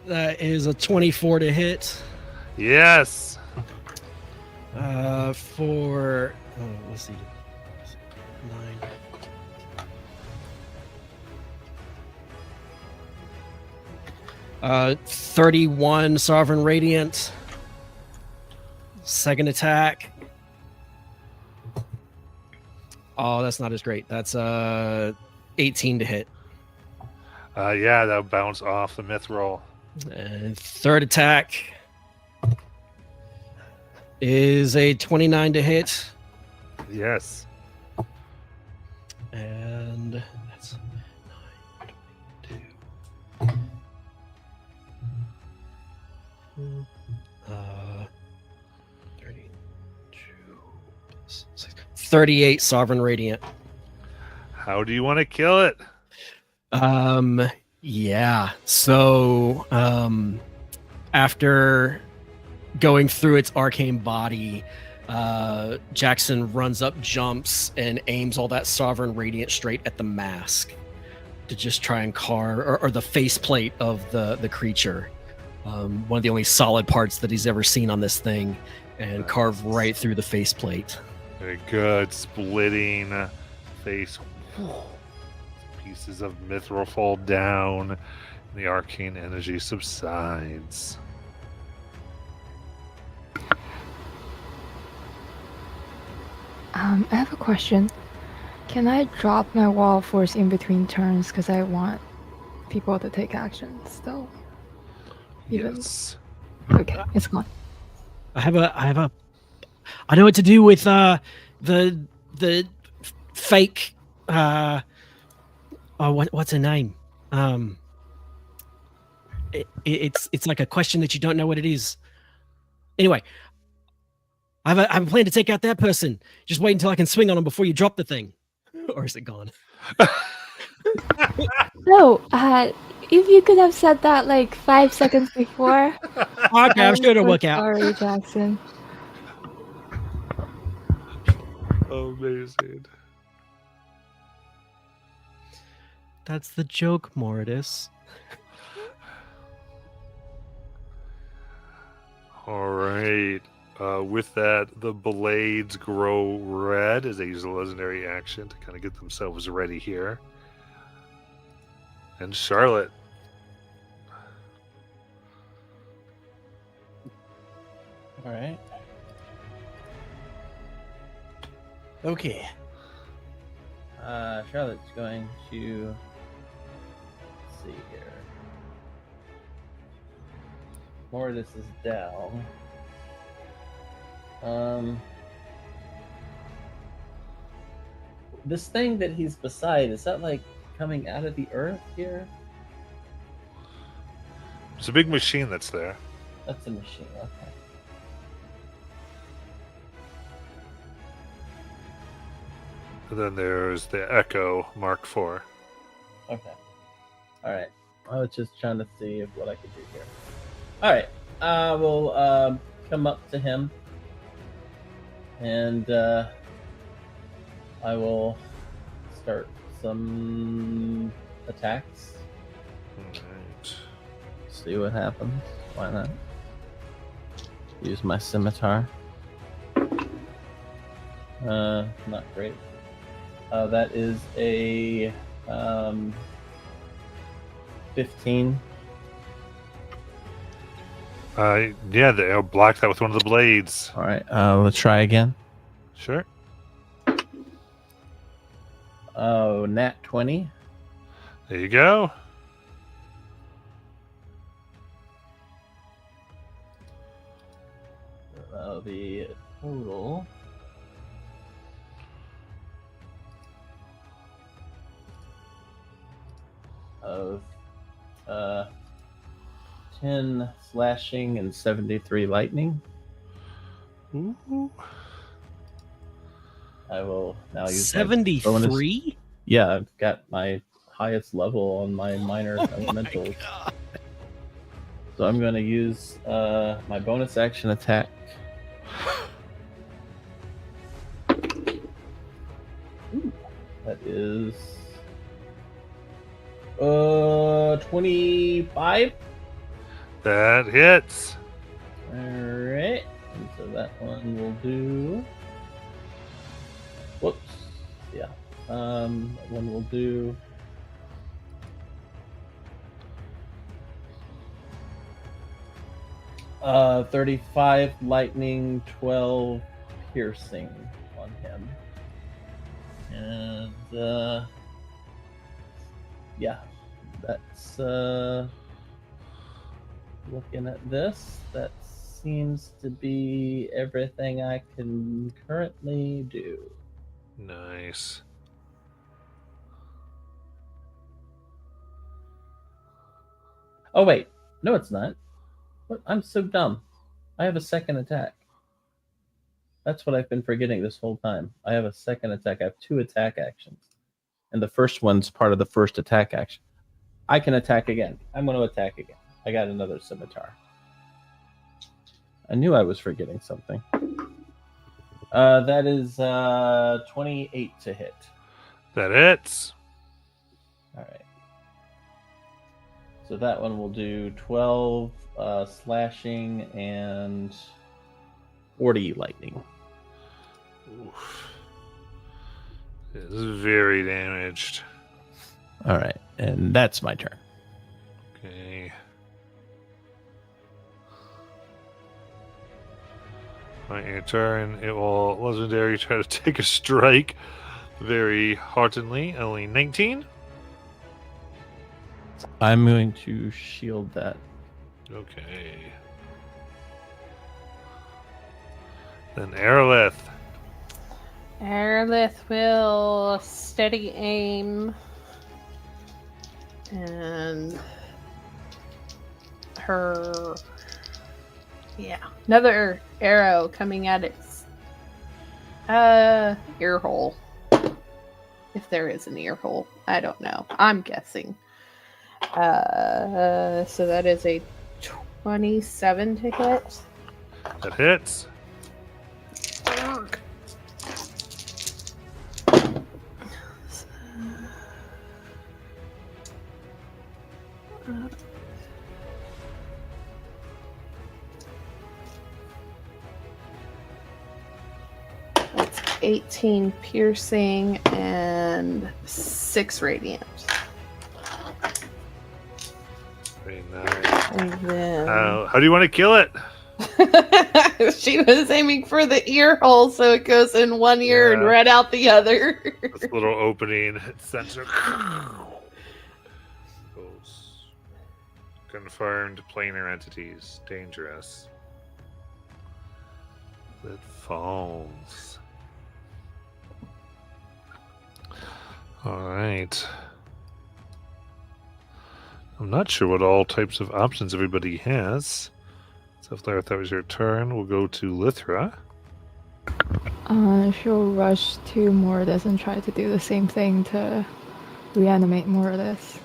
That is a 24 to hit. Yes. For let's see, 9. 31 Sovereign Radiant. Second attack. Oh, that's not as great. That's 18 to hit. Yeah, that'll bounce off the mithril. And third attack is a 29 to hit. Yes. And that's 9, 38 Sovereign Radiant. How do you want to kill it? Yeah. So, after going through its arcane body, Jackson runs up, jumps, and aims all that Sovereign Radiant straight at the mask to just try and carve, or the faceplate of the creature. One of the only solid parts that he's ever seen on this thing, and carve right through the faceplate. Very good. Splitting face. Pieces of mithril fall down, and the arcane energy subsides. I have a question. Can I drop my wall of force in between turns because I want people to take action still? Even- Yes. Okay, it's gone. I know what to do with the fake what's her name? It's like a question that you don't know what it is. Anyway, I have a plan to take out that person. Just wait until I can swing on him before you drop the thing. Or is it gone? No, if you could have said that like 5 seconds before. Okay, I'm sure it'll work out. Sorry, Jackson. Amazing. That's the joke, Mortis. All right. With that, the blades grow red as they use a legendary action to kind of get themselves ready here. And Charlotte. All right. Okay. Charlotte's going to let's see here. Mortis is down. This thing that he's beside, is that like coming out of the earth here? It's a big machine that's there. That's a machine, okay. And then there's the Echo Mark IV. Okay. Alright. I was just trying to see what I could do here. Alright. I will come up to him. And I will start some attacks. Alright. See what happens. Why not? Use my scimitar. Not great. That is a 15. Yeah, they'll block that with one of the blades. All right. Let's try again. Sure. Oh, nat 20. There you go. That'll be a total. Of 10 slashing and 73 lightning. Ooh. I will now use my bonus. 73? Yeah, I've got my highest level on my minor elementals. God. So I'm going to use my bonus action attack. That is 25. That hits. Alright. And so that one will do. Whoops. Yeah. That one will do. Uh, 35 lightning, 12 piercing on him. And yeah, that's looking at this, that seems to be everything I can currently do. Nice. Oh wait, no it's not. What? I'm so dumb. I have a second attack. That's what I've been forgetting this whole time. I have a second attack. I have 2 attack actions. And the first one's part of the first attack action. I can attack again. I'm going to attack again. I got another scimitar. I knew I was forgetting something. That is 28 to hit. That hits. All right. So that one will do 12 slashing and 40 lightning. Oof. It is very damaged. All right, and that's my turn. Okay. On your turn, it will legendary try to take a strike very heartily. Only 19. I'm going to shield that. Okay. Then Aerolith. Aerolith will steady aim. And her. Yeah. Another arrow coming at its Ear hole. If there is an ear hole. I don't know. I'm guessing. So that is a 27 to hit. That hits. That's 18 piercing and 6 radiant. Very nice. And then How do you want to kill it? she was aiming for the ear hole, so it goes in one ear and Yeah. right out the other. This little opening sensor. Goes. Confirmed planar entities. Dangerous. It falls. Alright. I'm not sure what all types of options everybody has. So if Lara, that was your turn, we'll go to Lithra. She'll rush to Mortis and try to do the same thing to reanimate Mortis.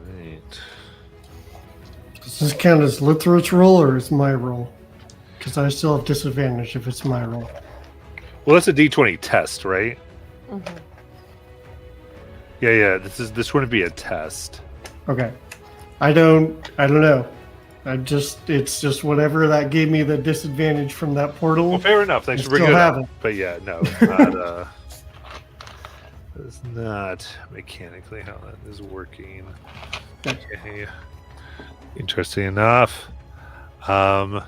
Alright. Does this count as Lithra's roll or is my roll? Because I still have disadvantage if it's my roll. Well, that's a D20 test, right? Mhm. Yeah. This wouldn't be a test. Okay. I don't know. It's just whatever that gave me the disadvantage from that portal. Well, fair enough. Thanks I for bringing still it have up. it. But yeah, no, it's not. It's not mechanically how that is working. Okay. Interesting enough. We're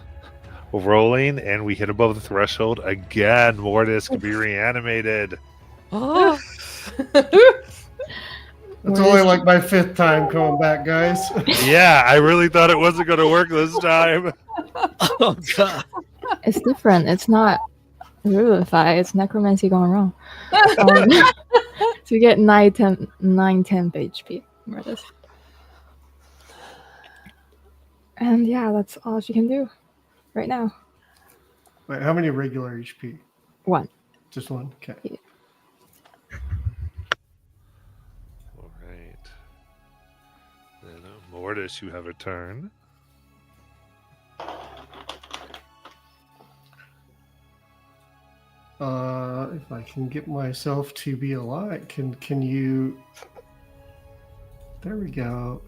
rolling, and we hit above the threshold again. Mortis can be reanimated. It's only like my 5th time coming back, guys. Yeah, I really thought it wasn't going to work this time. Oh god. It's different. It's not Revivify. It's Necromancy gone wrong. So you get 9 temp HP. Mortis. And yeah, that's all she can do right now. Wait, how many regular HP? 1. Just 1? Okay. Yeah. All right. Then Mortis, you have a turn. If I can get myself to be alive, can you? There we go.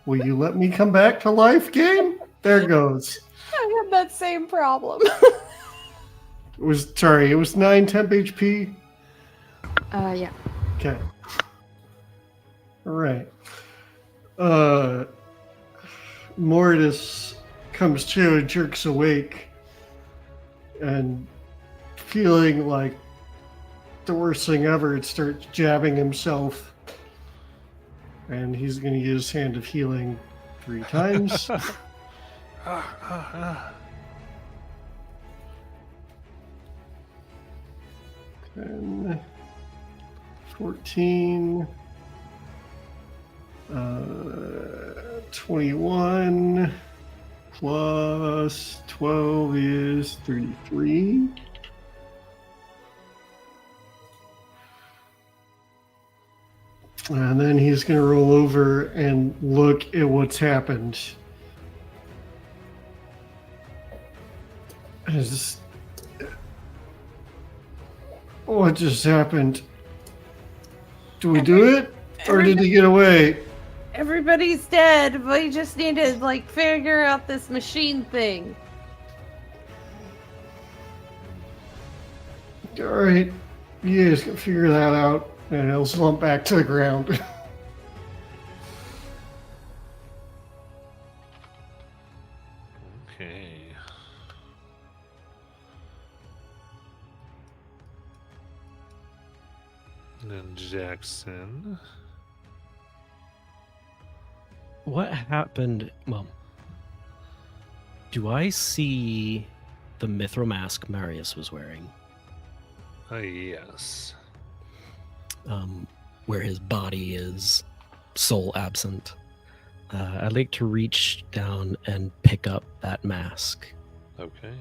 Will you let me come back to life, game? There goes. I had that same problem. It was 9 temp HP. Yeah. Okay. All right. Mortis comes to and jerks awake, and feeling like the worst thing ever, it starts jabbing himself, and he's going to use Hand of Healing 3 times. 10, 14, 21 plus 12 is 33. And then he's going to roll over and look at what's happened. What just happened? Do we do it? Or did he get away? Everybody's dead. We just need to figure out this machine thing. Alright. You guys can figure that out. And he'll slump back to the ground. Okay. And then Jackson. What happened? Well, do I see the mithril mask Marius was wearing? Yes. Where his body is soul absent. I'd like to reach down and pick up that mask. Okay.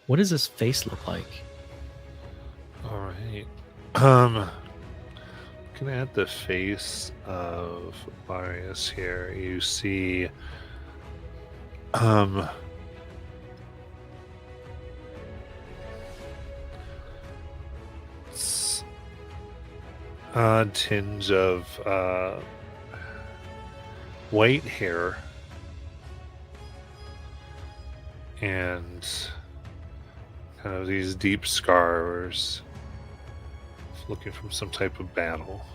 What does his face look like? All right. Looking at the face of Marius here, you see a tinge of white hair and kind of these deep scars, looking from some type of battle.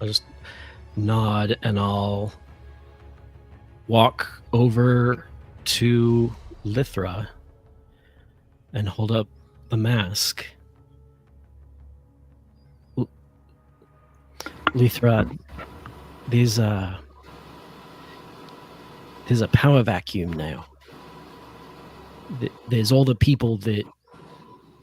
I'll just nod and I'll walk over to Lithra and hold up the mask. Lithra, there's a power vacuum now. There's all the people that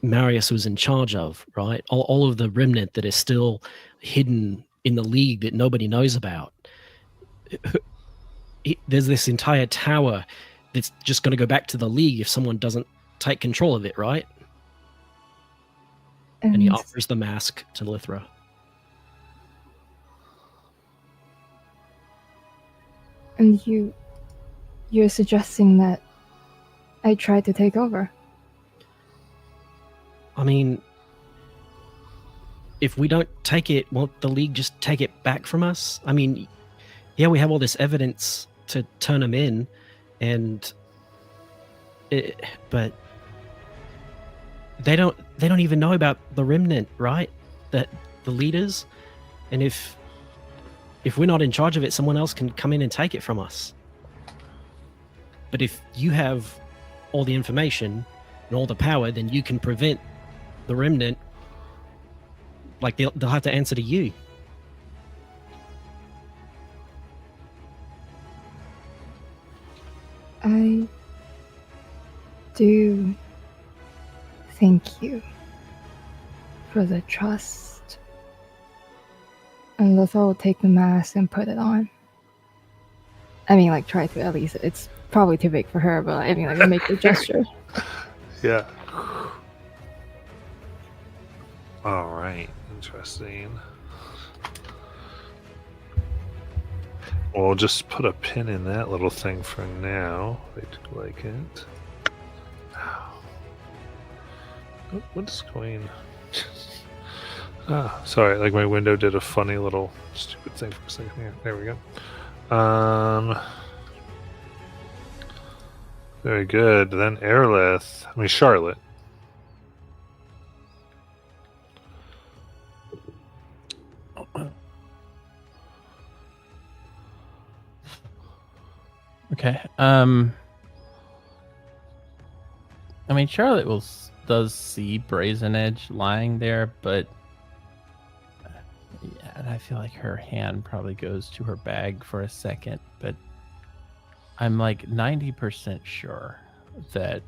Marius was in charge of, right? All of the remnant that is still hidden in the League that nobody knows about. There's this entire tower that's just going to go back to the League if someone doesn't take control of it, right? And he offers the mask to Lithra. And you're suggesting that I tried to take over? I mean, if we don't take it, won't the League just take it back from us? I mean, yeah, we have all this evidence to turn them in, but they don't even know about the remnant, right? That the leaders, and if we're not in charge of it, someone else can come in and take it from us. But if you have all the information and all the power, then you can prevent the remnant. Like they'll have to answer to you. I do thank you for the trust. And Lithra will take the mask and put it on. I mean, like, try to at least. It's probably too big for her, but I mean, like, I make the gesture. Yeah. All right. Interesting. We'll just put a pin in that little thing for now. I do like it. Oh, what's going? Sorry. Like my window did a funny little stupid thing for a second here. There we go. Very good. Then Charlotte. Okay. I mean, Charlotte does see Brazen Edge lying there, but yeah, and I feel like her hand probably goes to her bag for a second, but I'm like 90% sure that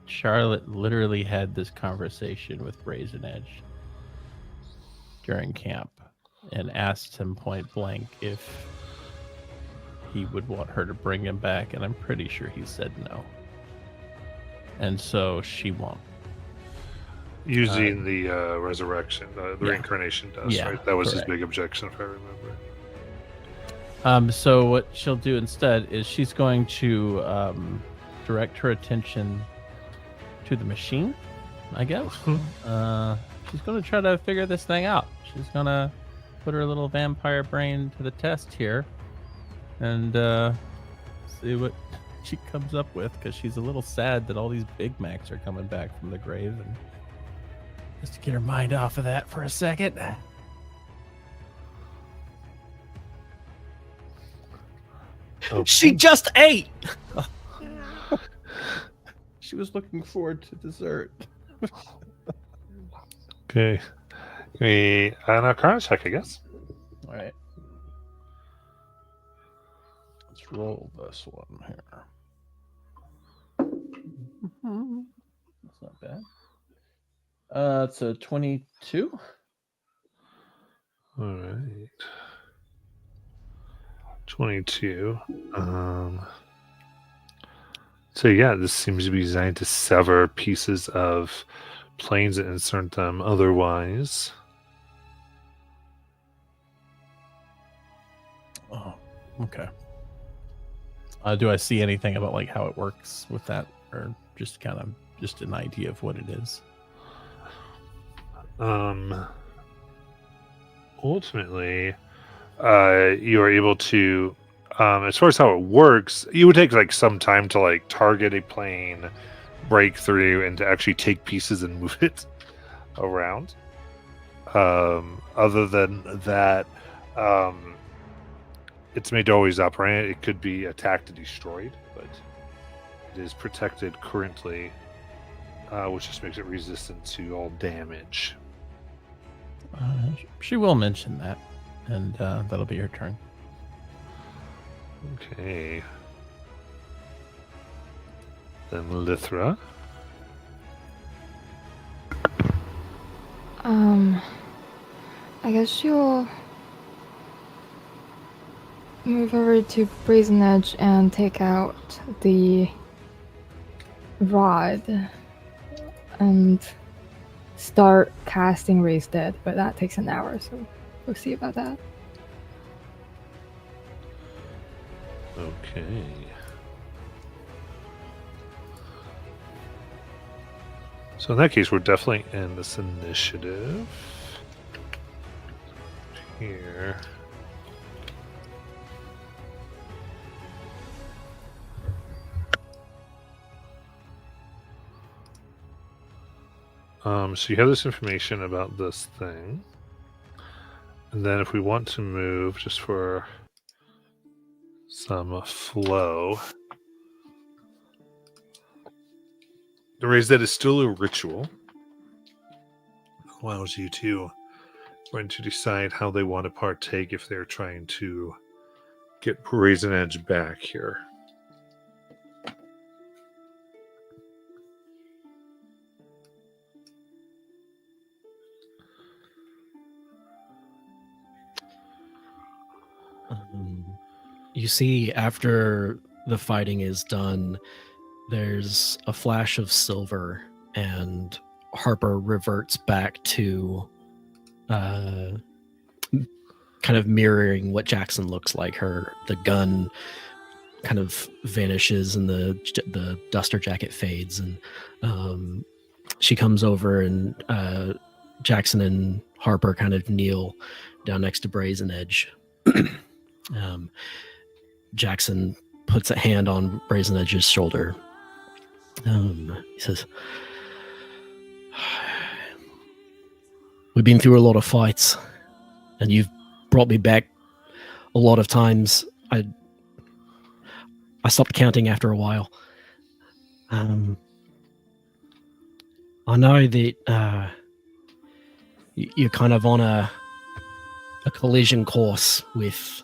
Charlotte literally had this conversation with Brazen Edge during camp and asked him point blank if he would want her to bring him back, and I'm pretty sure he said no. And so she won't. Using the resurrection, the reincarnation dust, Yeah, right? That was correct. his big objection, if I remember. So what she'll do instead is she's going to direct her attention to the machine, I guess. She's going to try to figure this thing out. She's going to put her little vampire brain to the test here and see what she comes up with, because she's a little sad that all these Big Macs are coming back from the grave. And Just to get her mind off of that for a second. She just ate. she was looking forward to dessert. Okay. An Arcana check, I guess. All right. Let's roll this one here. That's not bad. It's a 22. All right. 22. So yeah, this seems to be designed to sever pieces of planes and insert them otherwise. Oh, okay. Do I see anything about like how it works with that, or just kind of just an idea of what it is? Ultimately, you are able to, as far as how it works, you would take like some time to like target a plane, break through, and to actually take pieces and move it around. Other than that, it's made to always operate. It could be attacked and destroyed, but it is protected currently, which just makes it resistant to all damage. She will mention that, and that'll be her turn. Okay. Then Lithra. I guess she'll move over to Brazen Edge and take out the rod and start casting Raise Dead, but that takes an hour, so we'll see about that. Okay. So in that case, we're definitely in this initiative. Here. So you have this information about this thing. And then if we want to move just for some flow, the raise that is still a ritual. Allows you to going to decide how they want to partake if they're trying to get Brazen Edge back here. You see, after the fighting is done, there's a flash of silver, and Harper reverts back to kind of mirroring what Jackson looks like. The gun kind of vanishes, and the duster jacket fades, and she comes over, and Jackson and Harper kind of kneel down next to Brazen Edge. Jackson puts a hand on Brazen Edge's shoulder. He says, "We've been through a lot of fights, and you've brought me back a lot of times. I stopped counting after a while. I know that you're kind of on a collision course with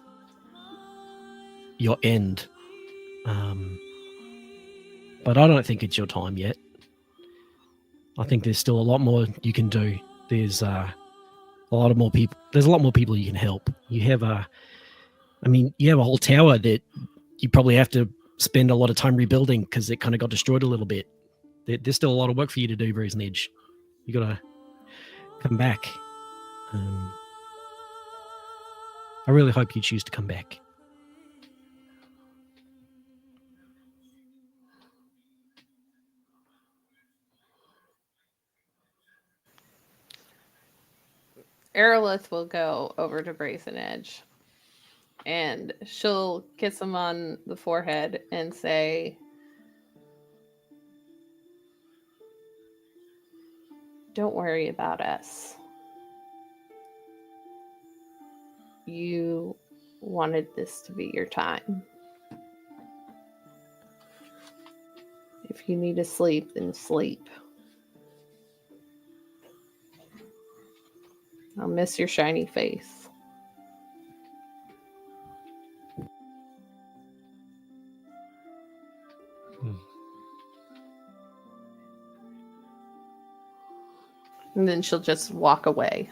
your end, but I don't think it's your time yet. I think there's still a lot more you can do. There's a lot more people. There's a lot more people you can help. You have a whole tower that you probably have to spend a lot of time rebuilding because it kind of got destroyed a little bit. There's still a lot of work for you to do, Brazen Edge. You gotta come back. I really hope you choose to come back." Aerolith will go over to Brazen Edge, and she'll kiss him on the forehead and say, "Don't worry about us. You wanted this to be your time. If you need to sleep, then sleep. I'll miss your shiny face." And then she'll just walk away.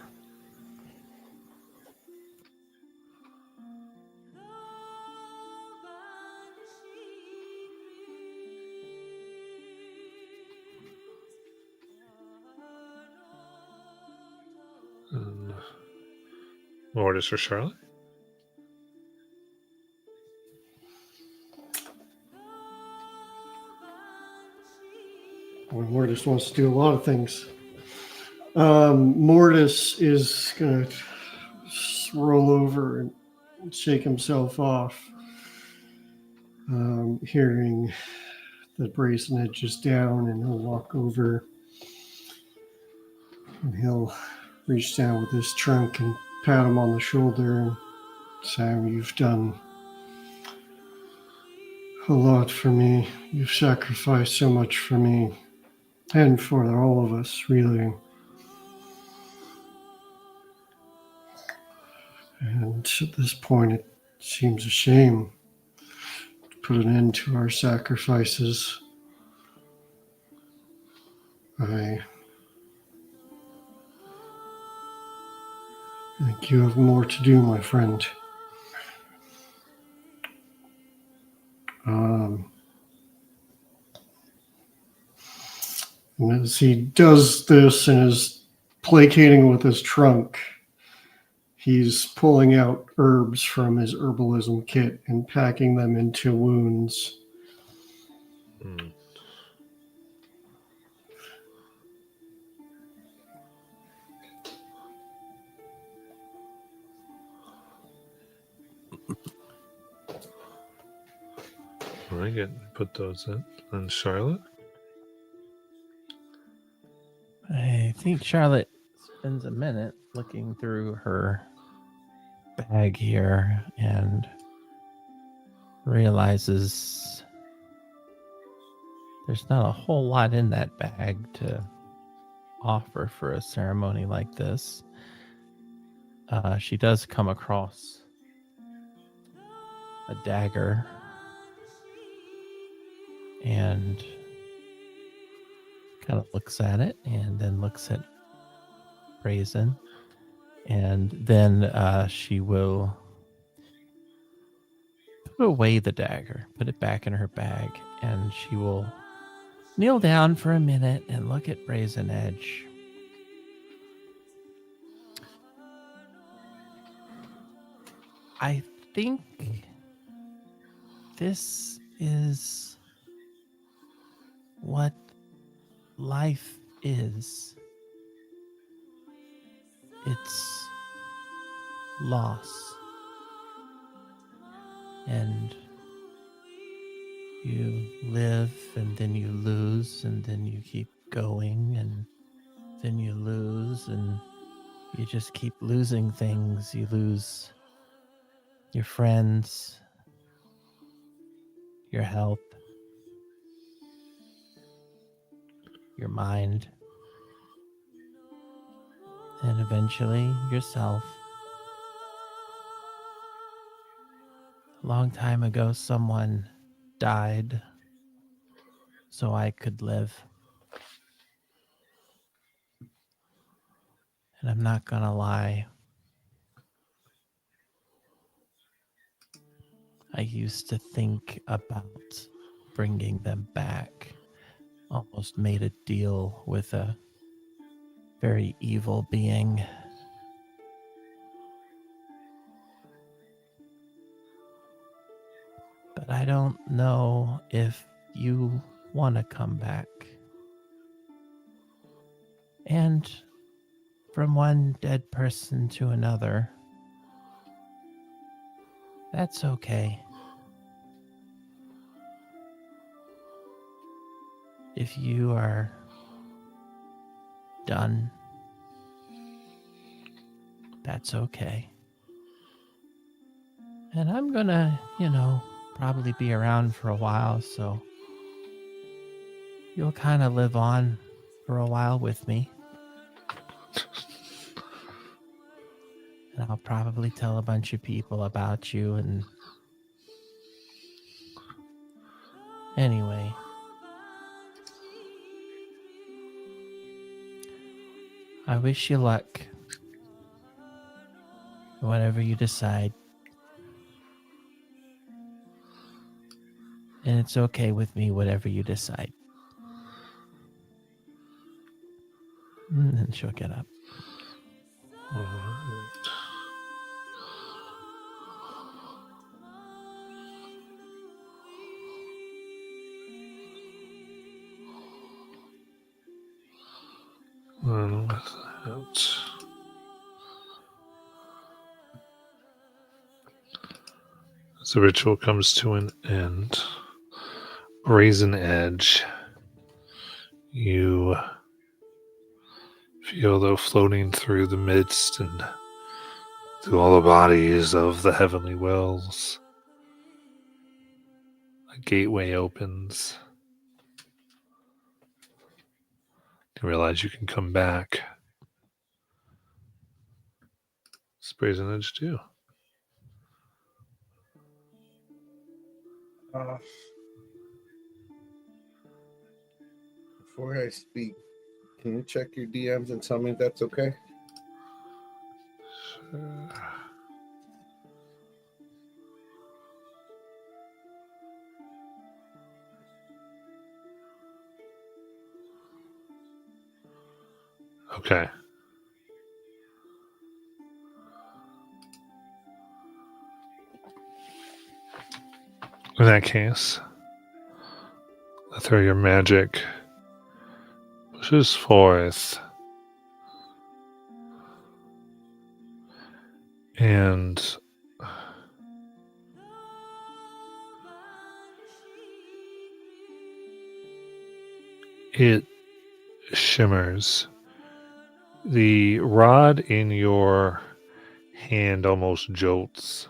And Mortis or Charlotte? Well, Mortis wants to do a lot of things. Mortis is going to roll over and shake himself off. Hearing the brazen edge is down, and he'll walk over and he'll reach down with his trunk and pat him on the shoulder and say, "You've done a lot for me. You've sacrificed so much for me and for all of us, really. And at this point, it seems a shame to put an end to our sacrifices. I think you have more to do, my friend." And as he does this and is placating with his trunk, he's pulling out herbs from his herbalism kit and packing them into wounds. Mm. I get put those in. And Charlotte? I think Charlotte spends a minute looking through her bag here and realizes there's not a whole lot in that bag to offer for a ceremony like this. She does come across a dagger and kind of looks at it and then looks at Brazen, and then she will put away the dagger, put it back in her bag, and she will kneel down for a minute and look at Brazen Edge. I think this is what life is. It's loss. And you live and then you lose and then you keep going and then you lose and you just keep losing things. You lose your friends, your health, your mind, and eventually yourself. A long time ago, someone died so I could live. And I'm not gonna lie, I used to think about bringing them back. Almost made a deal with a very evil being. But I don't know if you want to come back. And from one dead person to another, that's okay. If you are done, that's okay. And I'm gonna, probably be around for a while, so you'll kind of live on for a while with me. And I'll probably tell a bunch of people about you, and anyway, I wish you luck. Whatever you decide. And it's okay with me, whatever you decide. And then she'll get up. Alright. And with that, as the ritual comes to an end, Brazen Edge, you feel though floating through the midst and through all the bodies of the heavenly wills, a gateway opens. You realize you can come back. It's Brazen Edge too. Before I speak, can you check your DMs and tell me if that's okay? Okay. In that case, through your magic pushes forth, and it shimmers. The rod in your hand almost jolts.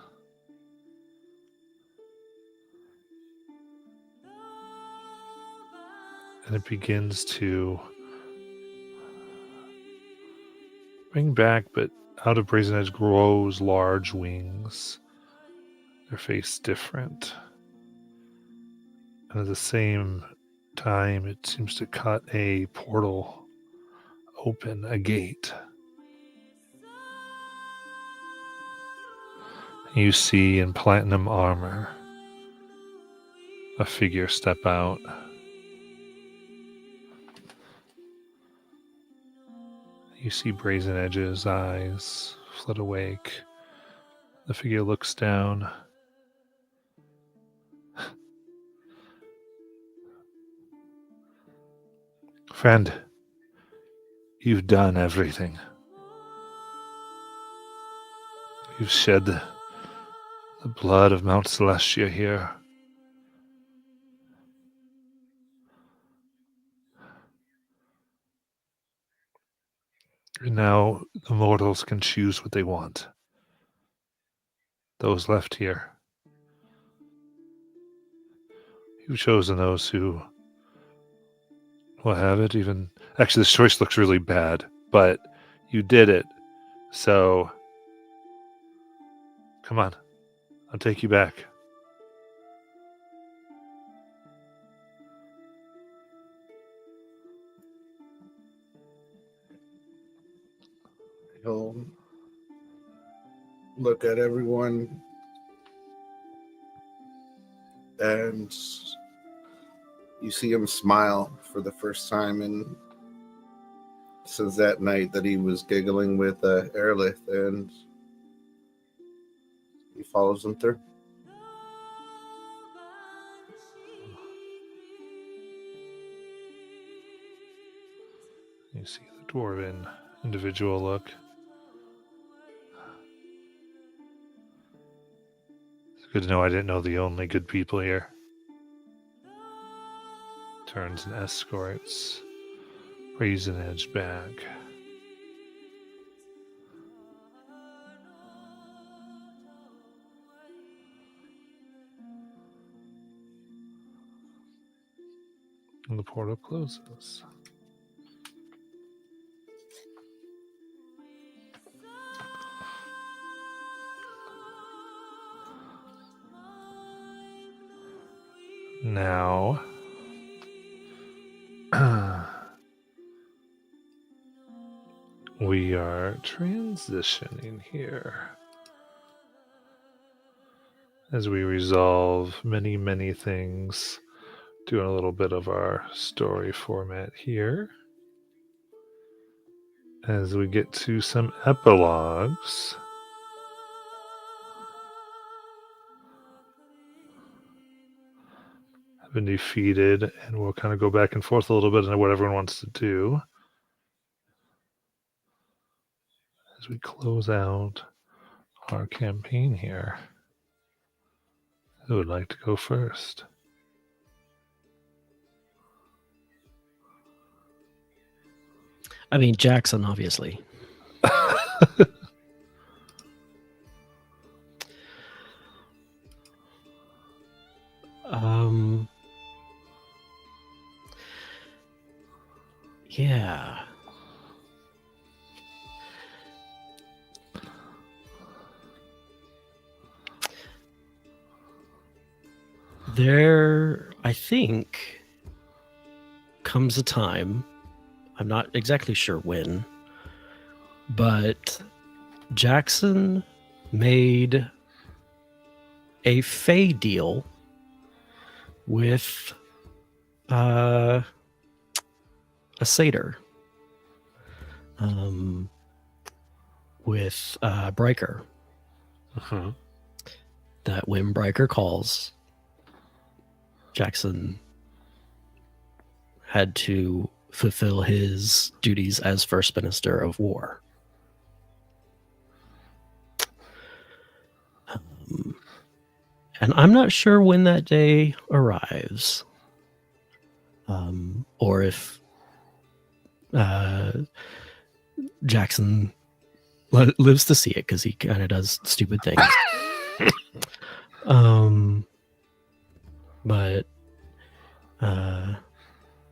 And it begins to bring back, but out of Brazen Edge grows large wings. Their face different. And at the same time, it seems to cut a portal open, a gate. You see in platinum armor a figure step out. You see Brazen Edge's eyes flit awake. The figure looks down. Friend, you've done everything. You've shed the blood of Mount Celestia here. And now the mortals can choose what they want. Those left here. You've chosen those who will have it. Even actually, this choice looks really bad, but you did it. So, come on, I'll take you back. He'll look at everyone and you see him smile for the first time, and since that night that he was giggling with Erlith, and he follows him through. You see the dwarven individual look. It's good to know I didn't know the only good people here. Turns and escorts Brazen Edge back. And the portal closes. Now, we are transitioning here as we resolve many, many things, doing a little bit of our story format here. as we get to some epilogues. Have been defeated, and we'll kind of go back and forth a little bit on what everyone wants to do as we close out our campaign here. Who would like to go first? I mean, Jackson, obviously. Yeah. There, I think, comes a time, I'm not exactly sure when, but Jackson made a Fey deal with a satyr, with Bryker. Uh-huh. That when Bryker calls, Jackson had to fulfill his duties as First Minister of War. And I'm not sure when that day arrives, or if Jackson lives to see it, because he kind of does stupid things. But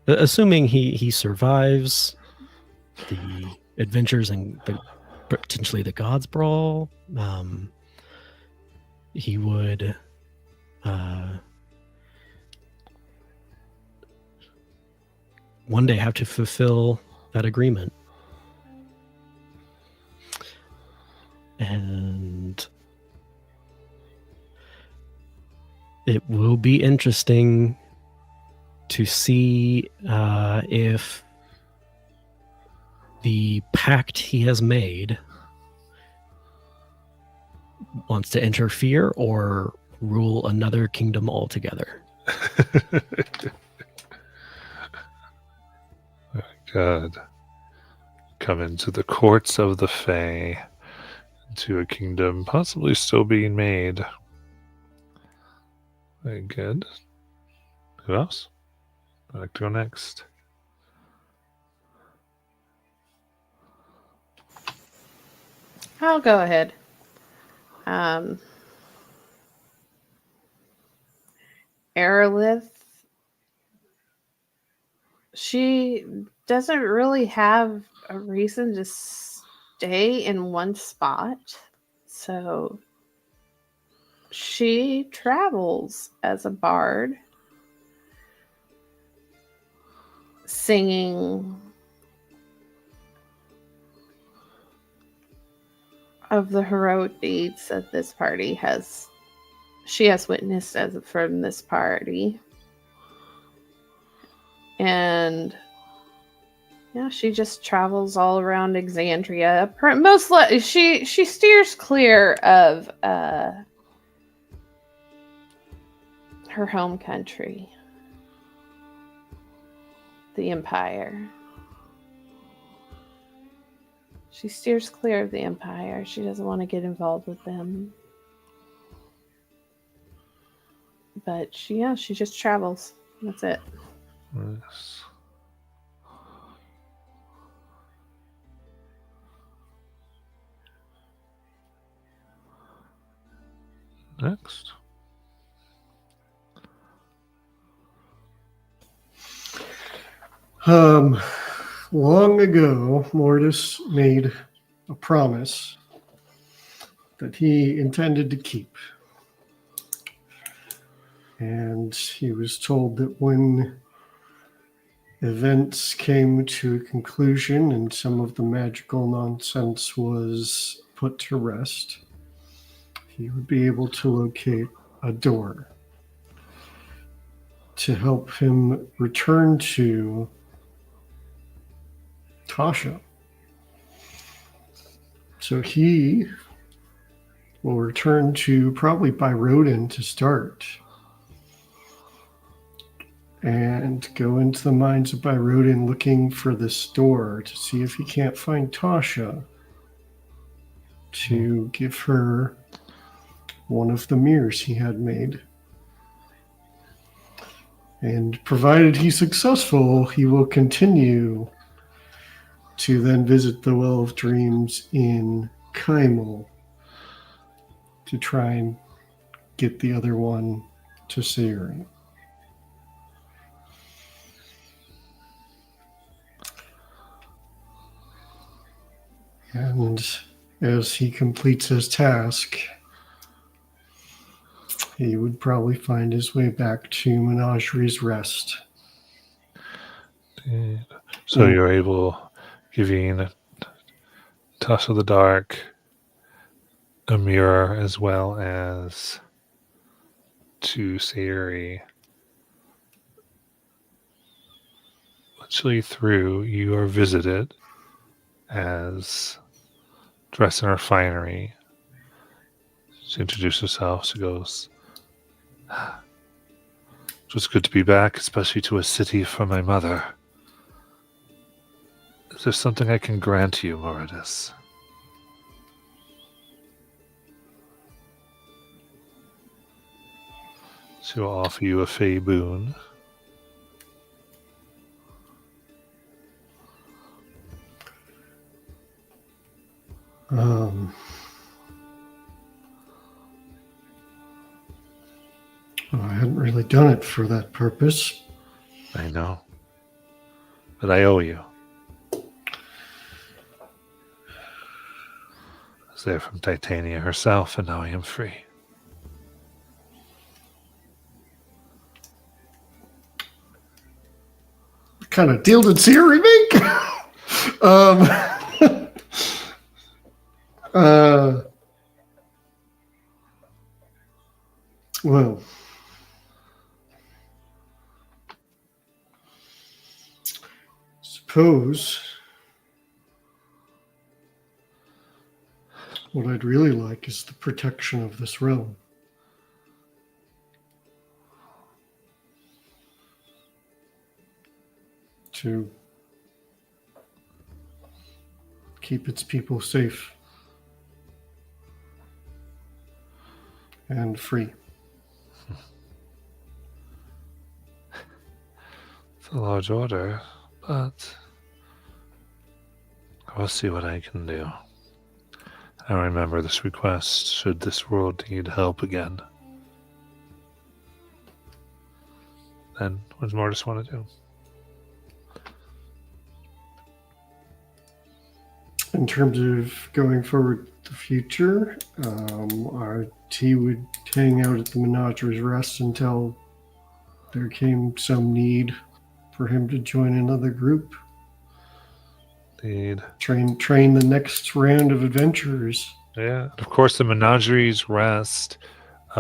assuming he survives the adventures and potentially the Gods Brawl, he would one day have to fulfill that agreement. And it will be interesting to see if the pact he has made wants to interfere or rule another kingdom altogether. My God. Come into the courts of the Fae, into a kingdom possibly still being made. Very good. Who else? I'd like to go next. I'll go ahead. Aerolith, she doesn't really have a reason to stay in one spot, so she travels as a bard, singing of the heroic deeds that this party has witnessed from this party. And yeah, she just travels all around Exandria. She steers clear of her home country, the Empire. She steers clear of the Empire. She doesn't want to get involved with them. But she just travels. That's it. Yes. Next. Long ago, Mortis made a promise that he intended to keep. And he was told that when events came to a conclusion and some of the magical nonsense was put to rest, he would be able to locate a door to help him return to Tasha So he will return to probably Byrodin to start. And go into the mines of Byrodin looking for this door to see if he can't find Tasha to give her one of the mirrors he had made. And provided he's successful, he will continue to then visit the Well of Dreams in Kaimel to try and get the other one to Sayuri. And as he completes his task, he would probably find his way back to Menagerie's Rest. So you're able, giving Tasha the Dark a mirror as well as to Sayuri. Literally through, you are visited as dressed in her finery. She introduced herself. She goes, "It was good to be back, especially to a city for my mother. Is there something I can grant you, Moradis?" She will offer you a fey boon. I hadn't really done it for that purpose. I know. But I owe you. I was there from Titania herself, and now I am free. What kind of deal did Sayuri make? Well, suppose what I'd really like is the protection of this realm. To keep its people safe and free. It's a large order, but I'll see what I can do. I remember this request should this world need help again. Then what does Mortis want to do? In terms of going forward the future, he would hang out at the Menagerie's Rest until there came some need for him to join another group. Indeed. Train the next round of adventurers. Yeah, of course, the Menagerie's Rest,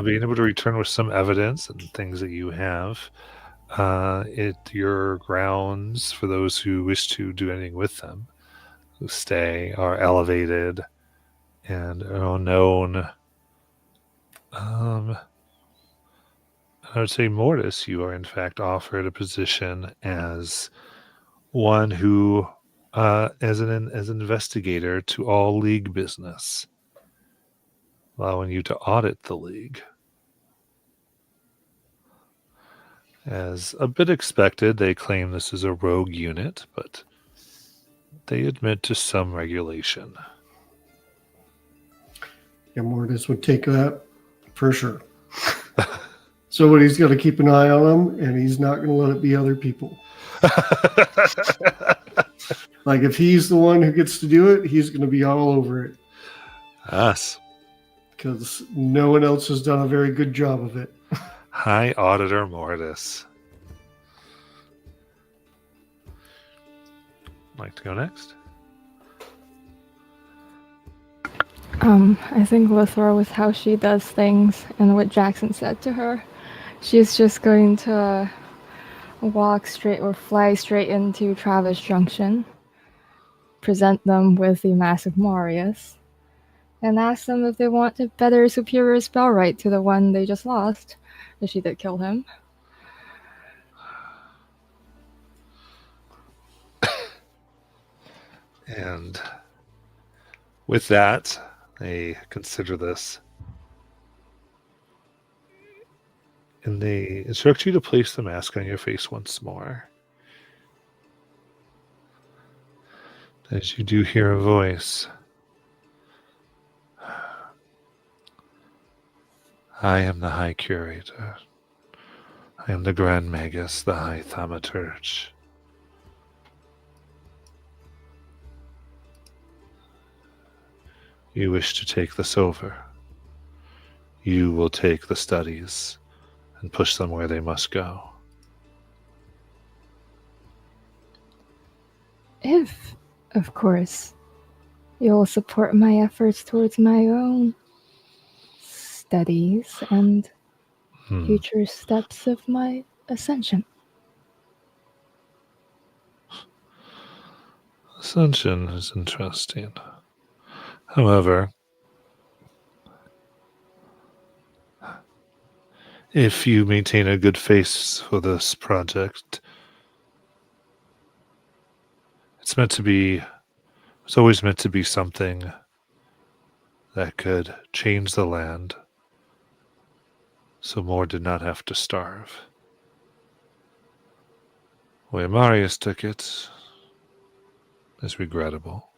being able to return with some evidence and things that you have, your grounds for those who wish to do anything with them, who stay, are elevated and are known. I would say, Mortis, you are in fact offered a position as one who, as an investigator to all League business, allowing you to audit the League. As a bit expected, they claim this is a rogue unit, but they admit to some regulation. Yeah, Mortis would take that for sure. Somebody's got to keep an eye on him, and he's not going to let it be other people. Like, if he's the one who gets to do it, he's going to be all over it. Us. Because no one else has done a very good job of it. High Auditor Mortis. Like to go next? I think Lithra, with how she does things and what Jackson said to her, she's just going to walk straight or fly straight into Travis Junction, present them with the massive Marius, and ask them if they want a better, superior spell right to the one they just lost. If she did kill him. And with that, they consider this. And they instruct you to place the mask on your face once more. As you do hear a voice. I am the High Curator. I am the Grand Magus, the High Thaumaturge. You wish to take this over. You will take the studies and push them where they must go. If, of course, you'll support my efforts towards my own studies and future steps of my ascension. Ascension is interesting. However, if you maintain a good face for this project, it's always meant to be something that could change the land so more did not have to starve. Where Marius took it is regrettable.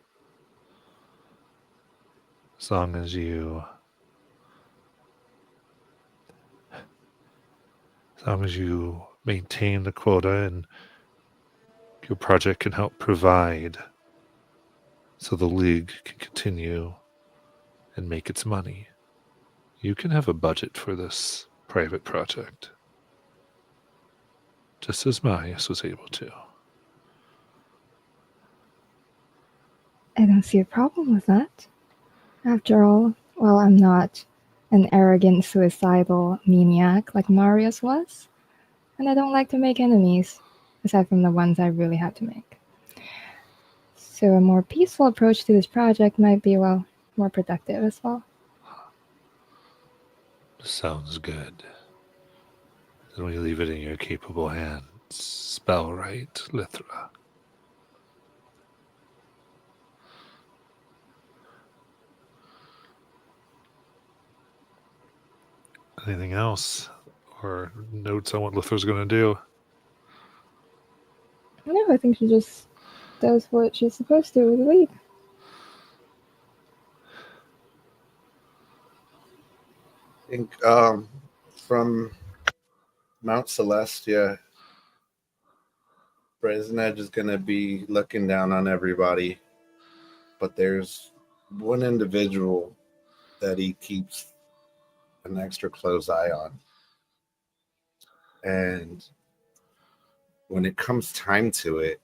As long as you maintain the quota and your project can help provide so the League can continue and make its money, you can have a budget for this private project. Just as Marius was able to. I don't see a problem with that. After all, well, I'm not an arrogant, suicidal maniac like Marius was, and I don't like to make enemies, aside from the ones I really had to make. So a more peaceful approach to this project might be, well, more productive as well. Sounds good. Then we leave it in your capable hands. Spellwright, Lythra. Anything else? Or notes on what Lythra's going to do? No, I think she just does what she's supposed to with the League. I think from Mount Celestia, Brazen Edge is going to be looking down on everybody, but there's one individual that he keeps an extra close eye on. And when it comes time to it,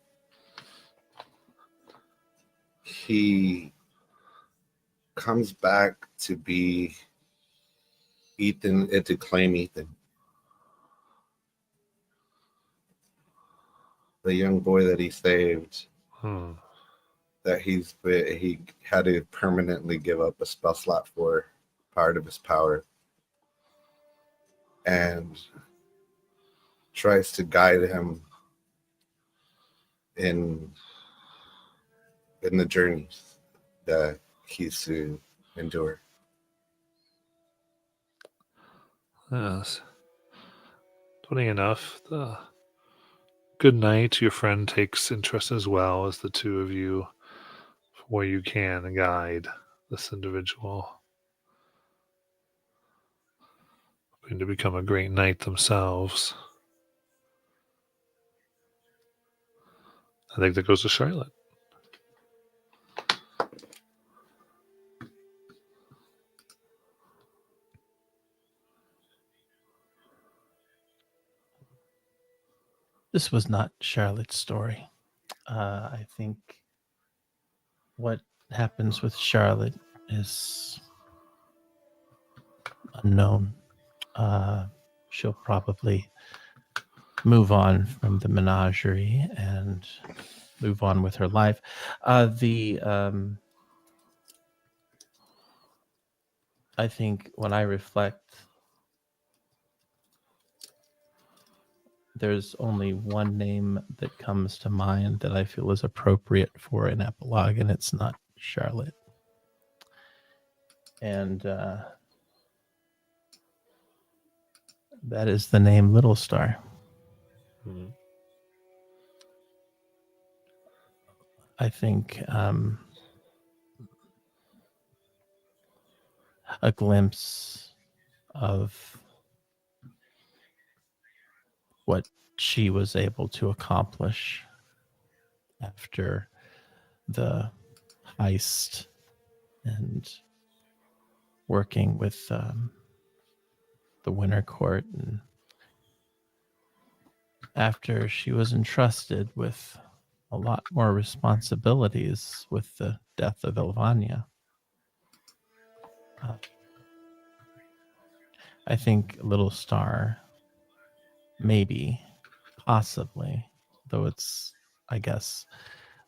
he comes back to be Ethan, to claim Ethan. The young boy that he saved, that he had to permanently give up a spell slot for part of his power, and tries to guide him in the journeys that he's to endure. Yes. Funny enough, the good night, your friend takes interest as well as the two of you, where you can guide this individual, hoping to become a great knight themselves. I think that goes to Charlotte. This was not Charlotte's story. I think what happens with Charlotte is unknown. She'll probably move on from the menagerie and move on with her life. I think when I reflect, there's only one name that comes to mind that I feel is appropriate for an epilogue, and it's not Charlotte. And that is the name Little Star. Hmm. I think a glimpse of what she was able to accomplish after the heist and working with the Winter Court, and after she was entrusted with a lot more responsibilities with the death of Elvania. I think Little Star, maybe, possibly, though it's, I guess,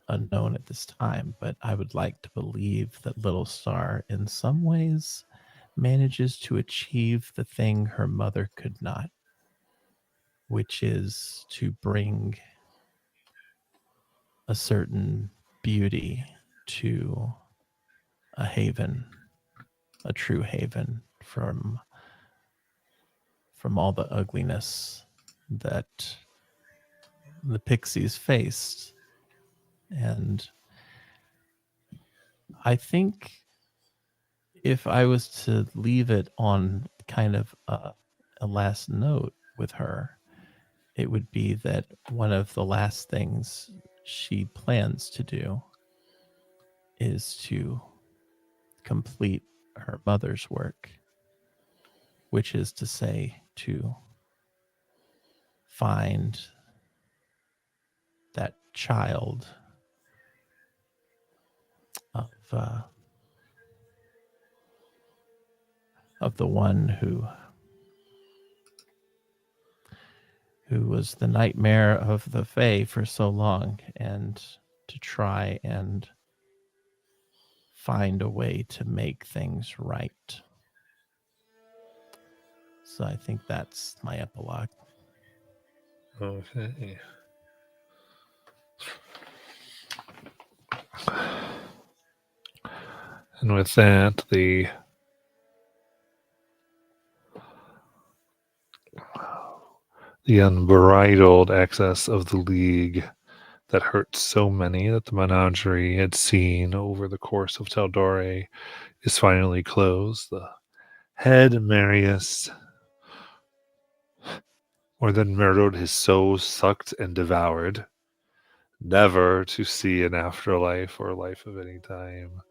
unknown at this time, but I would like to believe that Little Star, in some ways, manages to achieve the thing her mother could not, which is to bring a certain beauty to a haven, a true haven from all the ugliness that the pixies faced. And I think if I was to leave it on kind of a last note with her, it would be that one of the last things she plans to do is to complete her mother's work, which is to say, to find that child of the one who was the nightmare of the Fae for so long, and to try and find a way to make things right. So I think that's my epilogue. Okay. And with that, the unbridled excess of the League that hurt so many that the menagerie had seen over the course of Taldore is finally closed. The head Marius, more than murdered, his soul sucked and devoured, never to see an afterlife or life of any time.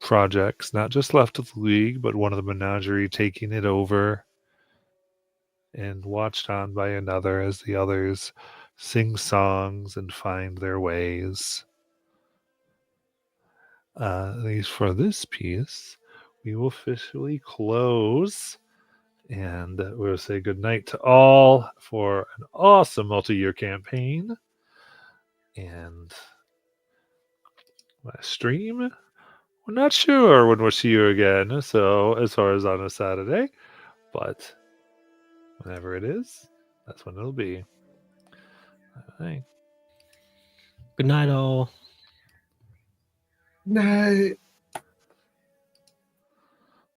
Projects, not just left of the League, but one of the menagerie taking it over, and watched on by another as the others sing songs and find their ways. At least for this piece, we will officially close, and we'll say goodnight to all for an awesome multi-year campaign. And my stream, we're not sure when we'll see you again, so as far as on a Saturday, but whenever it is, that's when it'll be. All right. Good night, all. Night.